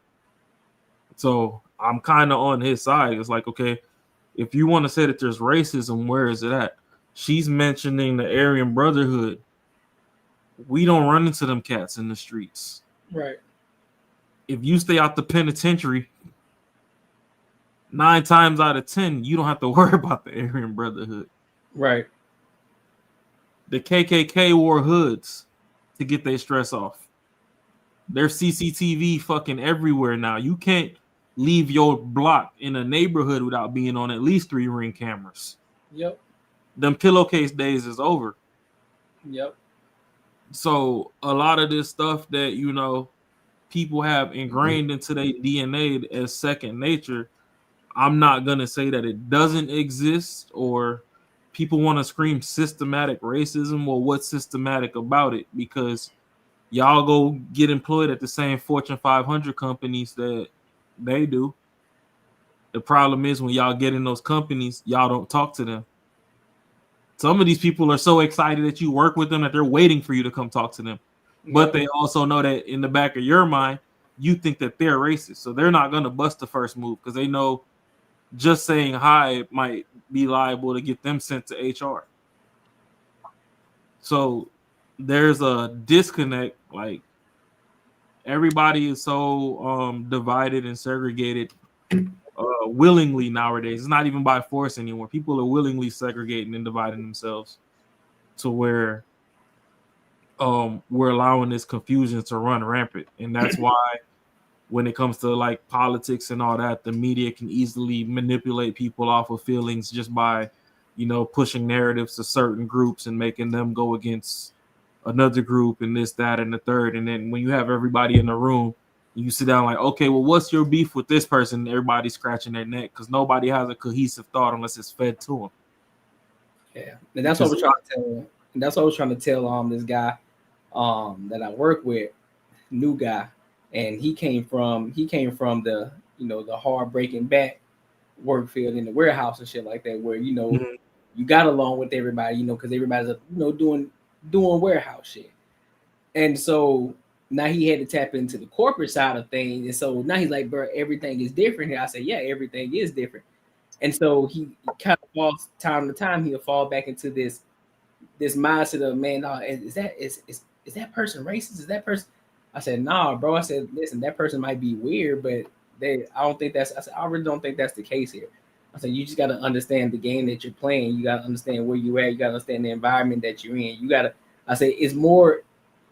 So I'm kind of on his side. It's like, okay, if you want to say that there's racism, where is it at? She's mentioning the Aryan Brotherhood. We don't run into them cats in the streets. Right. If you stay out the penitentiary, 9 times out of 10, you don't have to worry about the Aryan Brotherhood. Right. The KKK wore hoods to get their stress off. There's CCTV fucking everywhere now. You can't leave your block in a neighborhood without being on at least 3 Ring cameras. Yep. Them pillowcase days is over. Yep. So a lot of this stuff that, you know, people have ingrained into their DNA as second nature, I'm not going to say that it doesn't exist, or people want to scream systematic racism. Well, what's systematic about it? Because y'all go get employed at the same Fortune 500 companies that they do. The problem is when y'all get in those companies, y'all don't talk to them. Some of these people are so excited that you work with them that they're waiting for you to come talk to them. But they also know that in the back of your mind, you think that they're racist. So they're not going to bust the first move because they know just saying hi might be liable to get them sent to HR. So there's a disconnect. Like, everybody is so divided and segregated willingly nowadays. It's not even by force anymore. People are willingly segregating and dividing themselves to where we're allowing this confusion to run rampant. And that's why when it comes to like politics and all that, the media can easily manipulate people off of feelings just by, you know, pushing narratives to certain groups and making them go against another group and this, that, and the third. And then when you have everybody in the room, you sit down like, okay, well, what's your beef with this person? Everybody's scratching their neck because nobody has a cohesive thought unless it's fed to them. Yeah, and that's what we're trying to tell. And that's what I was trying to tell this guy that I work with, new guy, and he came from the, you know, the hard breaking back work field in the warehouse and shit like that, where, you know, you got along with everybody, you know, because everybody's, you know, doing warehouse shit. And so now he had to tap into the corporate side of things. And so now he's like, bro, everything is different here. I said, yeah, everything is different. And so he kind of falls time to time, he'll fall back into this mindset of, man, is that person racist? Is that person? I said, nah, bro. I said, listen, that person might be weird, but I really don't think that's the case here. I said, you just got to understand the game that you're playing. You got to understand where you at. You got to understand the environment that you're in. I say it's more,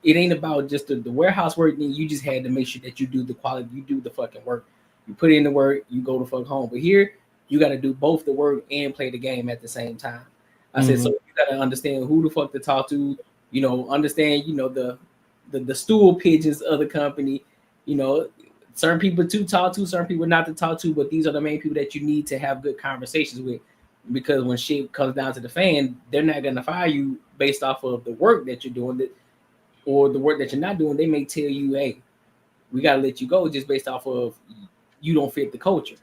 it ain't about just the warehouse work. You just had to make sure that you do the quality, you do the fucking work. You put in the work, you go to fuck home. But here, you got to do both the work and play the game at the same time. I said, so you gotta understand who the fuck to talk to, understand, the stool pigeons of the company, certain people to talk to, certain people not to talk to, but these are the main people that you need to have good conversations with, because when shit comes down to the fan, they're not gonna fire you based off of the work that you're doing, or the work that you're not doing. They may tell you, hey, we gotta let you go just based off of you don't fit the culture.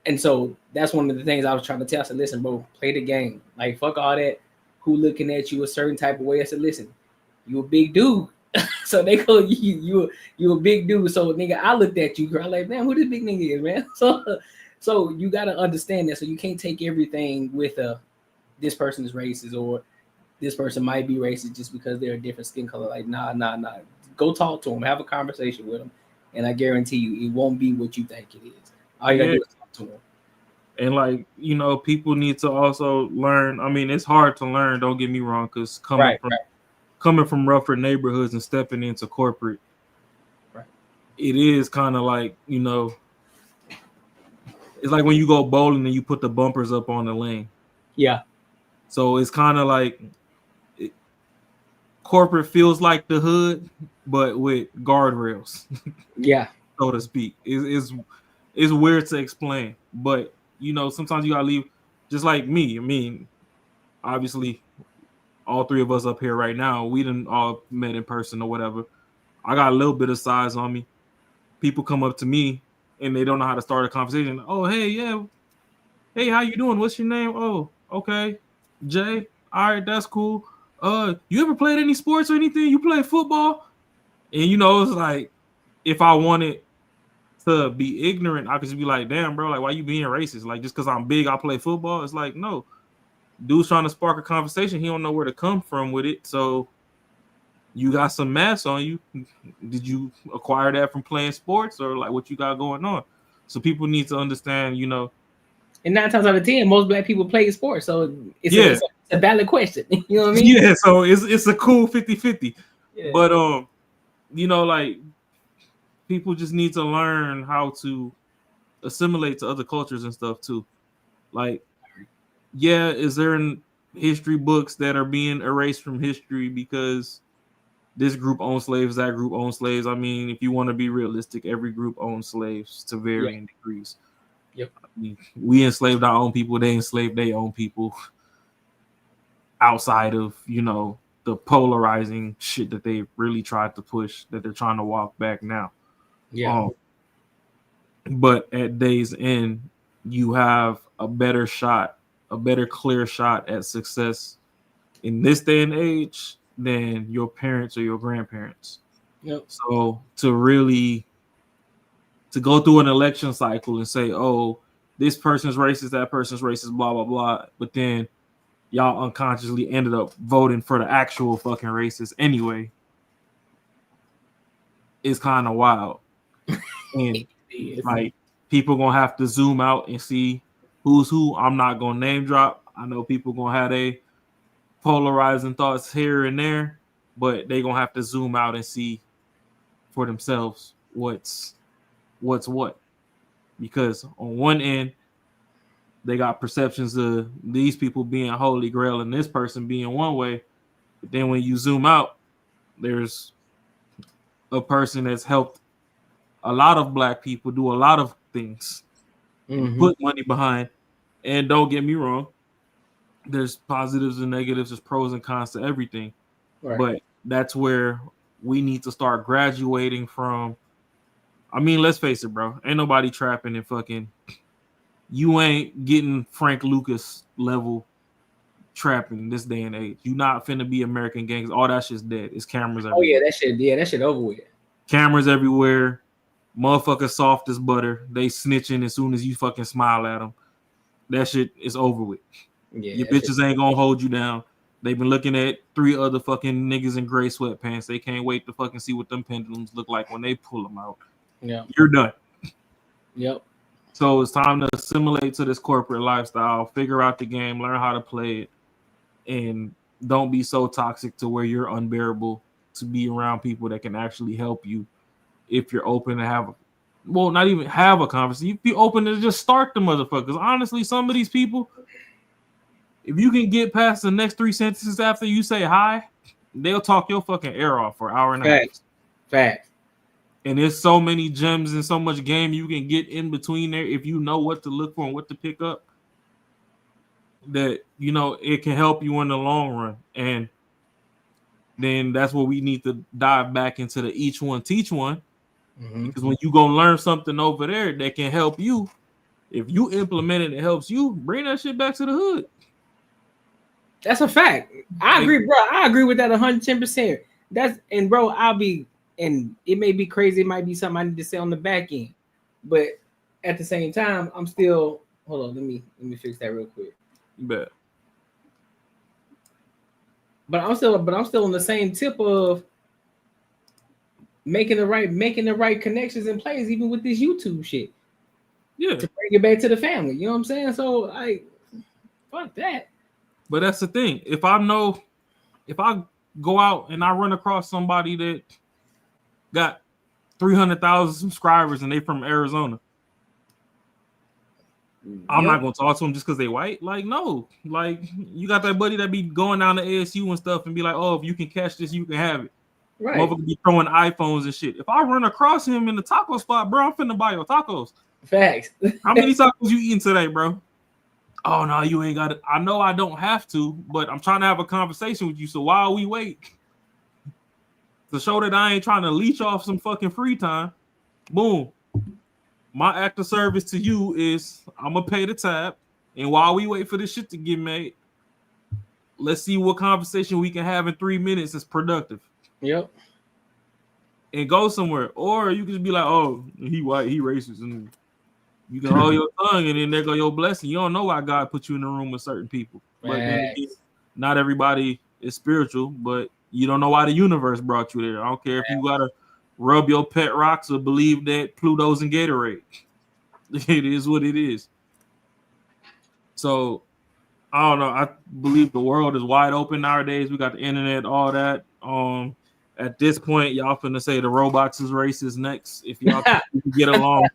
And so that's one of the things I was trying to tell. I said, listen, bro, play the game. Like, fuck all that. Who looking at you a certain type of way? I said, listen, you a big dude. So they call you a big dude. So nigga, I looked at you, girl. I'm like, man, who this big nigga is, man? So you gotta understand that. So you can't take everything with this person is racist or this person might be racist just because they're a different skin color. Like, nah. Go talk to them, have a conversation with them, and I guarantee you, it won't be what you think it is. All you gotta do is talk to them. And like, people need to also learn. I mean, it's hard to learn, don't get me wrong, because coming from rougher neighborhoods and stepping into corporate, it is kind of like, it's like when you go bowling and you put the bumpers up on the lane. Yeah. So it's kind of like corporate feels like the hood, but with guardrails. Yeah. So to speak. It's weird to explain, but sometimes you gotta leave, just like me. I mean, obviously, all three of us up here right now, we didn't all met in person or whatever. I got a little bit of size on me. People come up to me and they don't know how to start a conversation. Oh, hey, yeah. Hey, how you doing? What's your name? Oh, okay. Jay. All right, that's cool. You ever played any sports or anything? You play football? And it's like, if I wanted to be ignorant, I could just be like, damn, bro, like, why you being racist? Like, just because I'm big, I play football? It's like, no. Dude's trying to spark a conversation. He don't know where to come from with it. So you got some mass on you. Did you acquire that from playing sports, or like what you got going on? So people need to understand, And 9 times out of 10, most black people play sports. So it's a valid question. You know what I mean? Yeah, so it's a cool 50-50. Yeah. But like, people just need to learn how to assimilate to other cultures and stuff too. Like, yeah, is there in history books that are being erased from history because this group owns slaves, that group owns slaves? I mean, if you want to be realistic, every group owns slaves to varying degrees. Yep. I mean, we enslaved our own people, they enslaved their own people, outside of, the polarizing shit that they really tried to push, that they're trying to walk back now. Yeah. But at day's end, you have a better clear shot at success in this day and age than your parents or your grandparents. Yep. So to go through an election cycle and say, oh, this person's racist, that person's racist, blah, blah, blah, but then y'all unconsciously ended up voting for the actual fucking racist anyway, is kind of wild. And like, people gonna have to zoom out and see who's who. I'm not gonna name drop. I know people gonna have a polarizing thoughts here and there, but they gonna have to zoom out and see for themselves what's what. Because on one end, they got perceptions of these people being holy grail and this person being one way, but then when you zoom out, there's a person that's helped a lot of black people do a lot of things, put money behind. And don't get me wrong, there's positives and negatives, there's pros and cons to everything. Right. But that's where we need to start graduating from. I mean, let's face it, bro. Ain't nobody trapping and fucking. You ain't getting Frank Lucas level trapping this day and age. You not finna be American gangs. All that shit's dead. It's cameras everywhere. Oh yeah, that shit over with. Cameras everywhere. Motherfuckers soft as butter. They snitching as soon as you fucking smile at them. That shit is over with. Yeah, your bitches ain't gonna hold you down. They've been looking at 3 other fucking niggas in gray sweatpants. They can't wait to fucking see what them pendulums look like when they pull them out. Yeah, you're done. Yep. So it's time to assimilate to this corporate lifestyle. Figure out the game. Learn how to play it, and don't be so toxic to where you're unbearable to be around people that can actually help you. If you're open to have, not even have a conversation. You'd be open to just start the motherfuckers. Honestly, some of these people, If you can get past the next 3 sentences after you say hi, they'll talk your fucking ear off for an hour and a half. Facts. And there's so many gems and so much game you can get in between there if you know what to look for and what to pick up. That, you know, it can help you in the long run. And then that's what we need to dive back into the each one teach one. Because when you gonna learn something over there that can help you, if you implement it, it helps you, bring that shit back to the hood. That's a fact. I agree, bro. I agree with that 110%. And bro, and it may be crazy, it might be something I need to say on the back end, but at the same time, I'm still hold on, let me fix that real quick. You bet. But I'm still on the same tip of making the right connections and plays, even with this YouTube shit. Yeah. To bring it back to the family. You know what I'm saying? So fuck that. But that's the thing. If I go out and I run across somebody that got 300,000 subscribers and they from Arizona, I'm not gonna talk to them just because they white. Like, no. Like, you got that buddy that be going down to ASU and stuff and be like, oh, if you can catch this, you can have it. Right. Motherfucker be throwing iPhones and shit. If I run across him in the taco spot, bro, I'm finna buy your tacos. Facts. How many tacos you eating today, bro? Oh no, you ain't got it. I know I don't have to, but I'm trying to have a conversation with you. So while we wait, to show that I ain't trying to leech off some fucking free time, boom. My act of service to you is I'm gonna pay the tab, and while we wait for this shit to get made, let's see what conversation we can have in 3 minutes that's productive. Yep. And go somewhere. Or you can just be like, oh, he white, he racist, and you can hold your tongue, and then there go your blessing. You don't know why God put you in the room with certain people. But then again, not everybody is spiritual, but you don't know why the universe brought you there. I don't care if you gotta rub your pet rocks or believe that Pluto's in Gatorade. It is what it is. So I don't know. I believe the world is wide open nowadays. We got the internet, all that. At this point, y'all finna say the robots is racist next. If y'all can get along,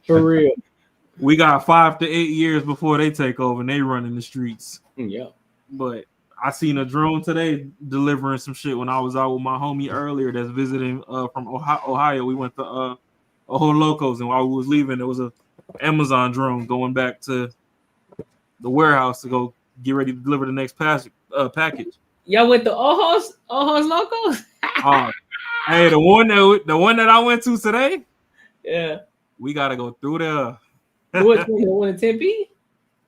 for real, we got 5 to 8 years before they take over and they run in the streets. Yeah, but I seen a drone today delivering some shit when I was out with my homie earlier that's visiting from Ohio. We went to Ojo Locos, and while we was leaving, there was a Amazon drone going back to the warehouse to go get ready to deliver the next package. Y'all went to Ojos Locos? Hey, the one that I went to today. Yeah, we gotta go through there. Which one? The one in Tempe?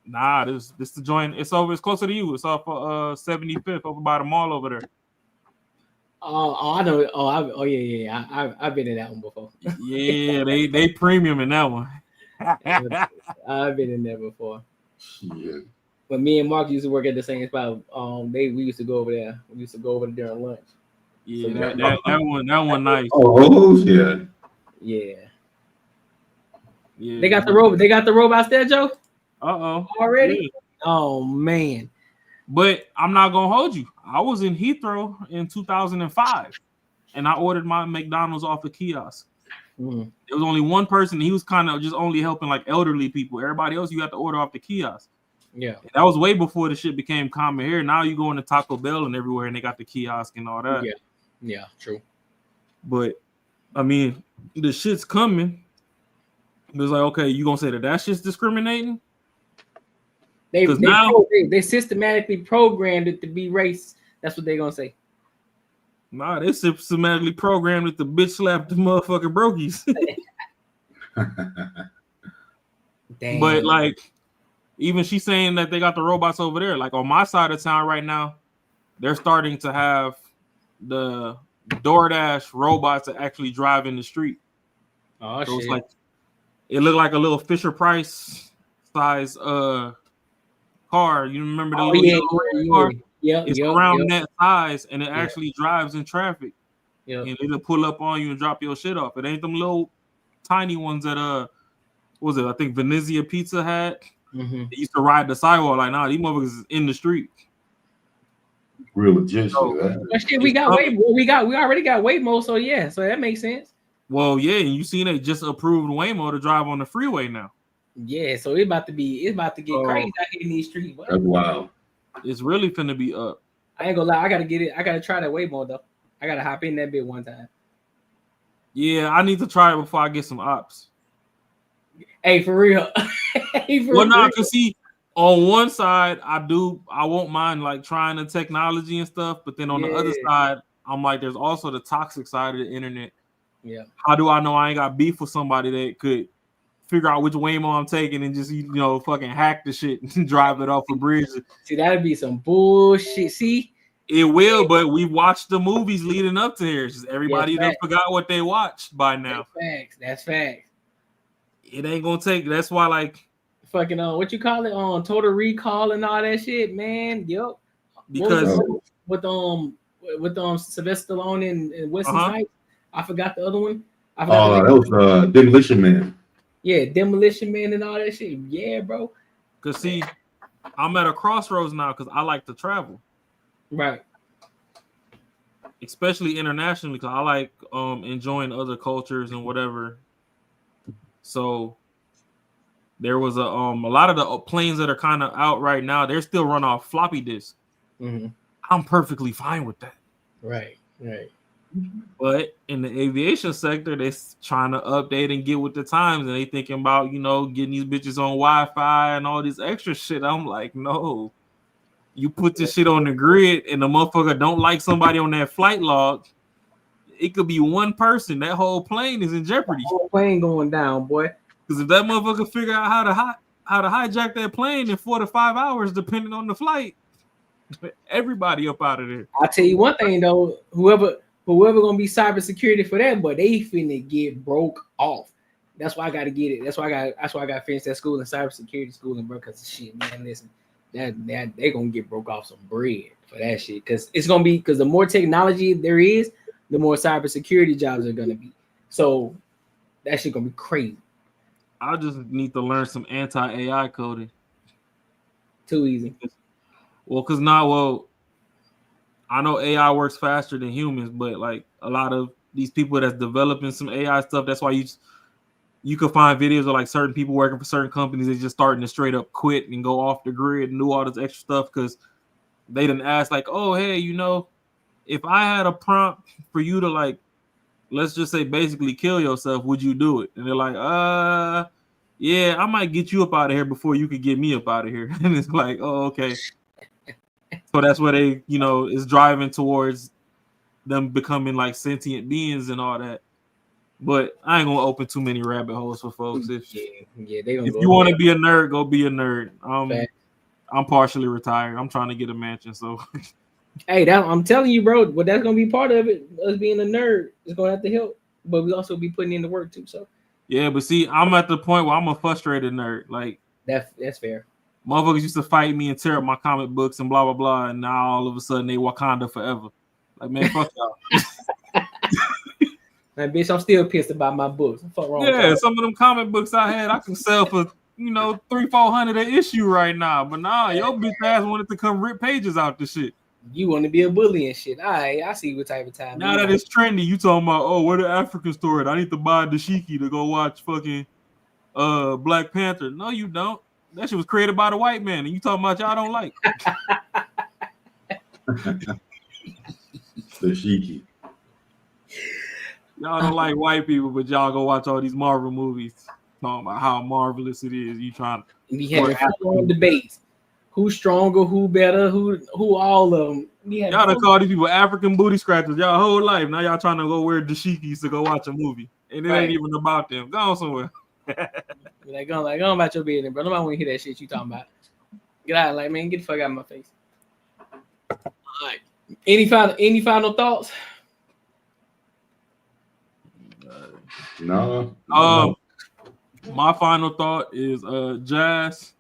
Nah, this the joint. It's closer to you. It's off 75th over by the mall over there. Oh, I know. Yeah. I've been in that one before. Yeah, they premium in that one. I've been in there before. Yeah. But me and Mark used to work at the same spot. We used to go over there. We used to go over there during lunch. Yeah, so that one nice. Oh yeah. Yeah. Yeah. They got the robots there, Joe. Already? Yeah. Oh man. But I'm not gonna hold you. I was in Heathrow in 2005, and I ordered my McDonald's off the kiosk. Mm. There was only one person. He was kind of just only helping like elderly people. Everybody else, you have to order off the kiosk. Yeah, that was way before the shit became common here. Now you go into Taco Bell and everywhere, and they got the kiosk and all that. Yeah, true. But I mean, the shit's coming. It was like, okay, you gonna say that shit's discriminating? They systematically programmed it to be race. That's what they're gonna say. Nah, they systematically programmed it to bitch slap the motherfucking brokies. Damn. But like, even she's saying that they got the robots over there. Like on my side of town right now, they're starting to have the DoorDash robots that actually drive in the street. Oh so shit! It's like, it looked like a little Fisher Price size car. You remember the little car? Yeah, it's around that size, and it actually drives in traffic. Yeah, and it'll pull up on you and drop your shit off. It ain't them little tiny ones that what was it? I think Venezia Pizza had. Mm-hmm. They used to ride the sidewalk like, nah, these motherfuckers is in the street. Real legit. But shit, we already got Waymo, so yeah, so that makes sense. Well, yeah, and you seen they just approved Waymo to drive on the freeway now. Yeah, so it's about to get crazy out here in these streets. What? That's wild. It's really finna be up. I ain't gonna lie, I gotta get it. I gotta try that way more though. I gotta hop in that bit one time. Yeah, I need to try it before I get some ops. Hey, for real. Well, no, cause see, on one side, I won't mind like trying the technology and stuff, but then on the other side, I'm like, there's also the toxic side of the internet. Yeah. How do I know I ain't got beef with somebody that could figure out which Waymo I'm taking and just fucking hack the shit and drive it off a bridge? See, that'd be some bullshit. See, it will, but we watched the movies leading up to here. It's just everybody done forgot what they watched by now. That's facts. It ain't gonna take. That's why, like, fucking what you call it on Total Recall and all that shit, man. Yup. Because with Sylvester Stallone and Wesley Snipes, I forgot the other one. That was Demolition Man. Yeah, Demolition Man and all that shit. Yeah, bro. Cause see, I'm at a crossroads now because I like to travel. Right. Especially internationally, because I like enjoying other cultures and whatever. So there was a lot of the planes that are kind of out right now, they're still run off floppy disk. Mm-hmm. I'm perfectly fine with that. Right. But in the aviation sector, they're trying to update and get with the times, and they thinking about, getting these bitches on Wi-Fi and all this extra shit. I'm like, no. You put this shit on the grid and the motherfucker don't like somebody on that flight log, it could be one person. That whole plane is in jeopardy. The whole plane going down, boy. Because if that motherfucker figure out how to hijack that plane in 4 to 5 hours, depending on the flight, everybody up out of there. I'll tell you one thing though, whoever gonna be cybersecurity for that, but they finna get broke off. That's why I gotta get it. That's why I got to finish that school and cybersecurity school and bro. Because shit, man, listen, that they gonna get broke off some bread for that shit. Because it's gonna be the more technology there is, the more cybersecurity jobs are gonna be. So that shit gonna be crazy. I just need to learn some anti-AI coding. Too easy. Well, I know AI works faster than humans, but like a lot of these people that's developing some AI stuff, that's why you could find videos of like certain people working for certain companies that's just starting to straight up quit and go off the grid and do all this extra stuff because they didn't ask like, oh, hey, if I had a prompt for you to like, let's just say basically kill yourself, would you do it? And they're like, yeah, I might get you up out of here before you could get me up out of here. And it's like, oh, okay. So that's where they, is driving towards them becoming like sentient beings and all that. But I ain't gonna open too many rabbit holes for folks. If you want to be a nerd, go be a nerd. I'm partially retired. I'm trying to get a mansion, so. Hey, I'm telling you, bro. But that's gonna be part of it. Us being a nerd is gonna have to help, but we also be putting in the work too. So. Yeah, but see, I'm at the point where I'm a frustrated nerd. Like that's fair. Motherfuckers used to fight me and tear up my comic books and blah blah blah, and now all of a sudden they Wakanda forever. Like, man, fuck y'all. Man, bitch, I'm still pissed about my books. Fuck wrong. Yeah, some of them comic books I had, I can sell for $300-400 an issue right now. But nah, your bitch ass wanted to come rip pages out the shit. You want to be a bully and shit. All right, I see what type of time. Now that it's trendy, you talking about, oh, where the African store at? I need to buy a dashiki to go watch fucking Black Panther. No, you don't. That shit was created by the white man, and you talking about y'all don't like. Dashiki. Y'all don't like white people, but y'all go watch all these Marvel movies talking about how marvelous it is. You trying to be having full debates. Who's stronger, who better, who all of them. Y'all done call these people African booty scratchers y'all whole life. Now y'all trying to go wear dashikis to go watch a movie. And it ain't even about them. Go on somewhere. Go about your business, bro. Nobody want to hear that shit you talking about. Get out, like, man, get the fuck out of my face. All right. Any final thoughts? No. My final thought is Jazz.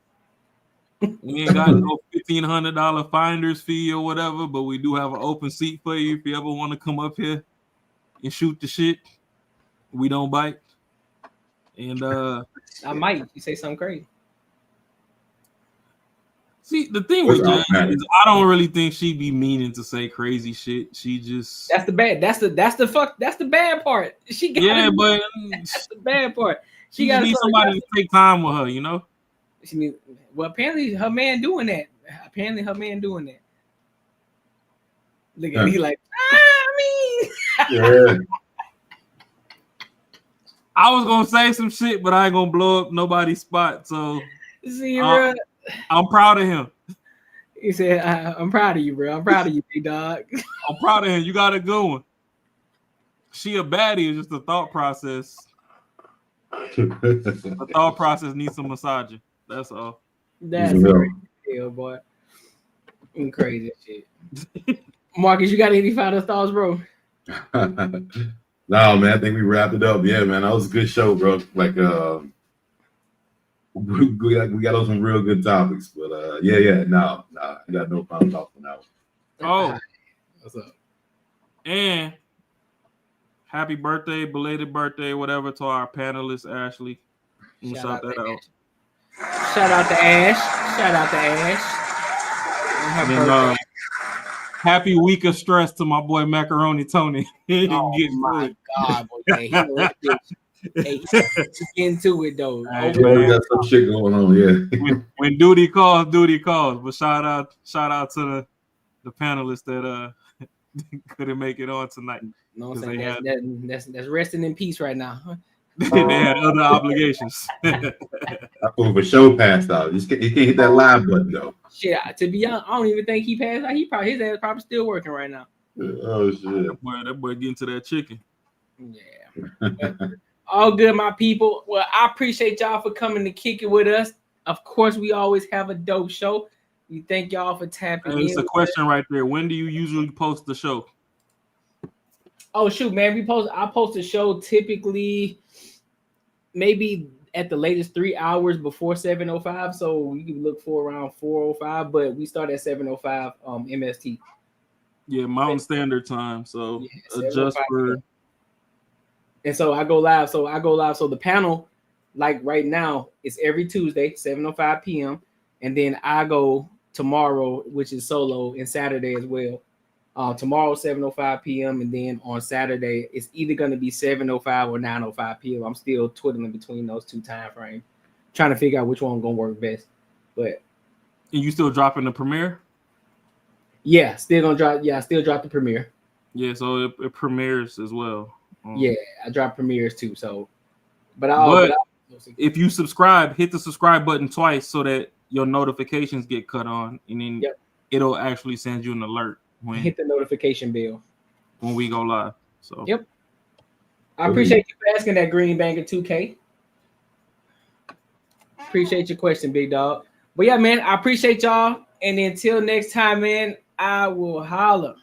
We ain't got no $1,500 finder's fee or whatever, but we do have an open seat for you if you ever want to come up here and shoot the shit. We don't bite. And I might. You say something crazy. See, the thing with Jazz is I don't really think she be meaning to say crazy shit. She just That's the bad part. She got but that's the bad part. She just needs somebody to take time with her, you know. Well, apparently her man doing that. Look at he like. Yeah. I was gonna say some shit, but I ain't gonna blow up nobody's spot. So I'm proud of him. He said, "I'm proud of you, bro. I'm proud of you, big dog." I'm proud of him. You got a good one. She a baddie. It's just the thought process. The thought process needs some massaging. That's all. That's crazy, hell, boy. Crazy shit. Marcus, you got any final thoughts, bro? No, man. I think we wrapped it up. Yeah, man. That was a good show, bro. Like, we got on some real good topics. But no, I got no final thoughts on that one. Oh, what's up? And happy birthday, belated birthday, whatever, to our panelist Ashley. Shout that out. Shout out to Ash. And, happy week of stress to my boy Macaroni Tony. Oh my God, boy. He's into it though. We got some shit going on, yeah. When duty calls, duty calls. But shout out to the panelists that couldn't make it on tonight. No, I'm saying that's resting in peace right now. They had other obligations. For show passed out. You can't hit that live button though. Shit, to be honest, I don't even think he passed out. His ass probably still working right now. Oh shit! That boy getting to that chicken. Yeah. All good, my people. Well, I appreciate y'all for coming to kick it with us. Of course, we always have a dope show. We thank y'all for tapping in. It's a question right there. When do you usually post the show? Oh shoot, man! I post the show typically maybe at the latest 3 hours before 7:05. So you can look for around 4:05, but we start at 7:05 MST. Yeah, Mountain Standard Time. So adjust for. And so I go live. So the panel, like right now, it's every Tuesday, 7:05 p.m. And then I go tomorrow, which is solo, and Saturday as well. Tomorrow, 7:05 p.m. And then on Saturday, it's either going to be 7:05 or 9:05 p.m. I'm still twiddling between those two time frames, trying to figure out which one going to work best. But and you still dropping the premiere? Yeah, still gonna drop. Yeah, I still drop the premiere. Yeah, so it premieres as well. Yeah, I drop premieres too. So, but if you subscribe, hit the subscribe button twice so that your notifications get cut on, and then it'll actually send you an alert when hit the notification bell when we go live. So I appreciate you for asking that Green Banger 2K. Appreciate your question, big dog. But yeah, man, I appreciate y'all. And until next time, man, I will holler.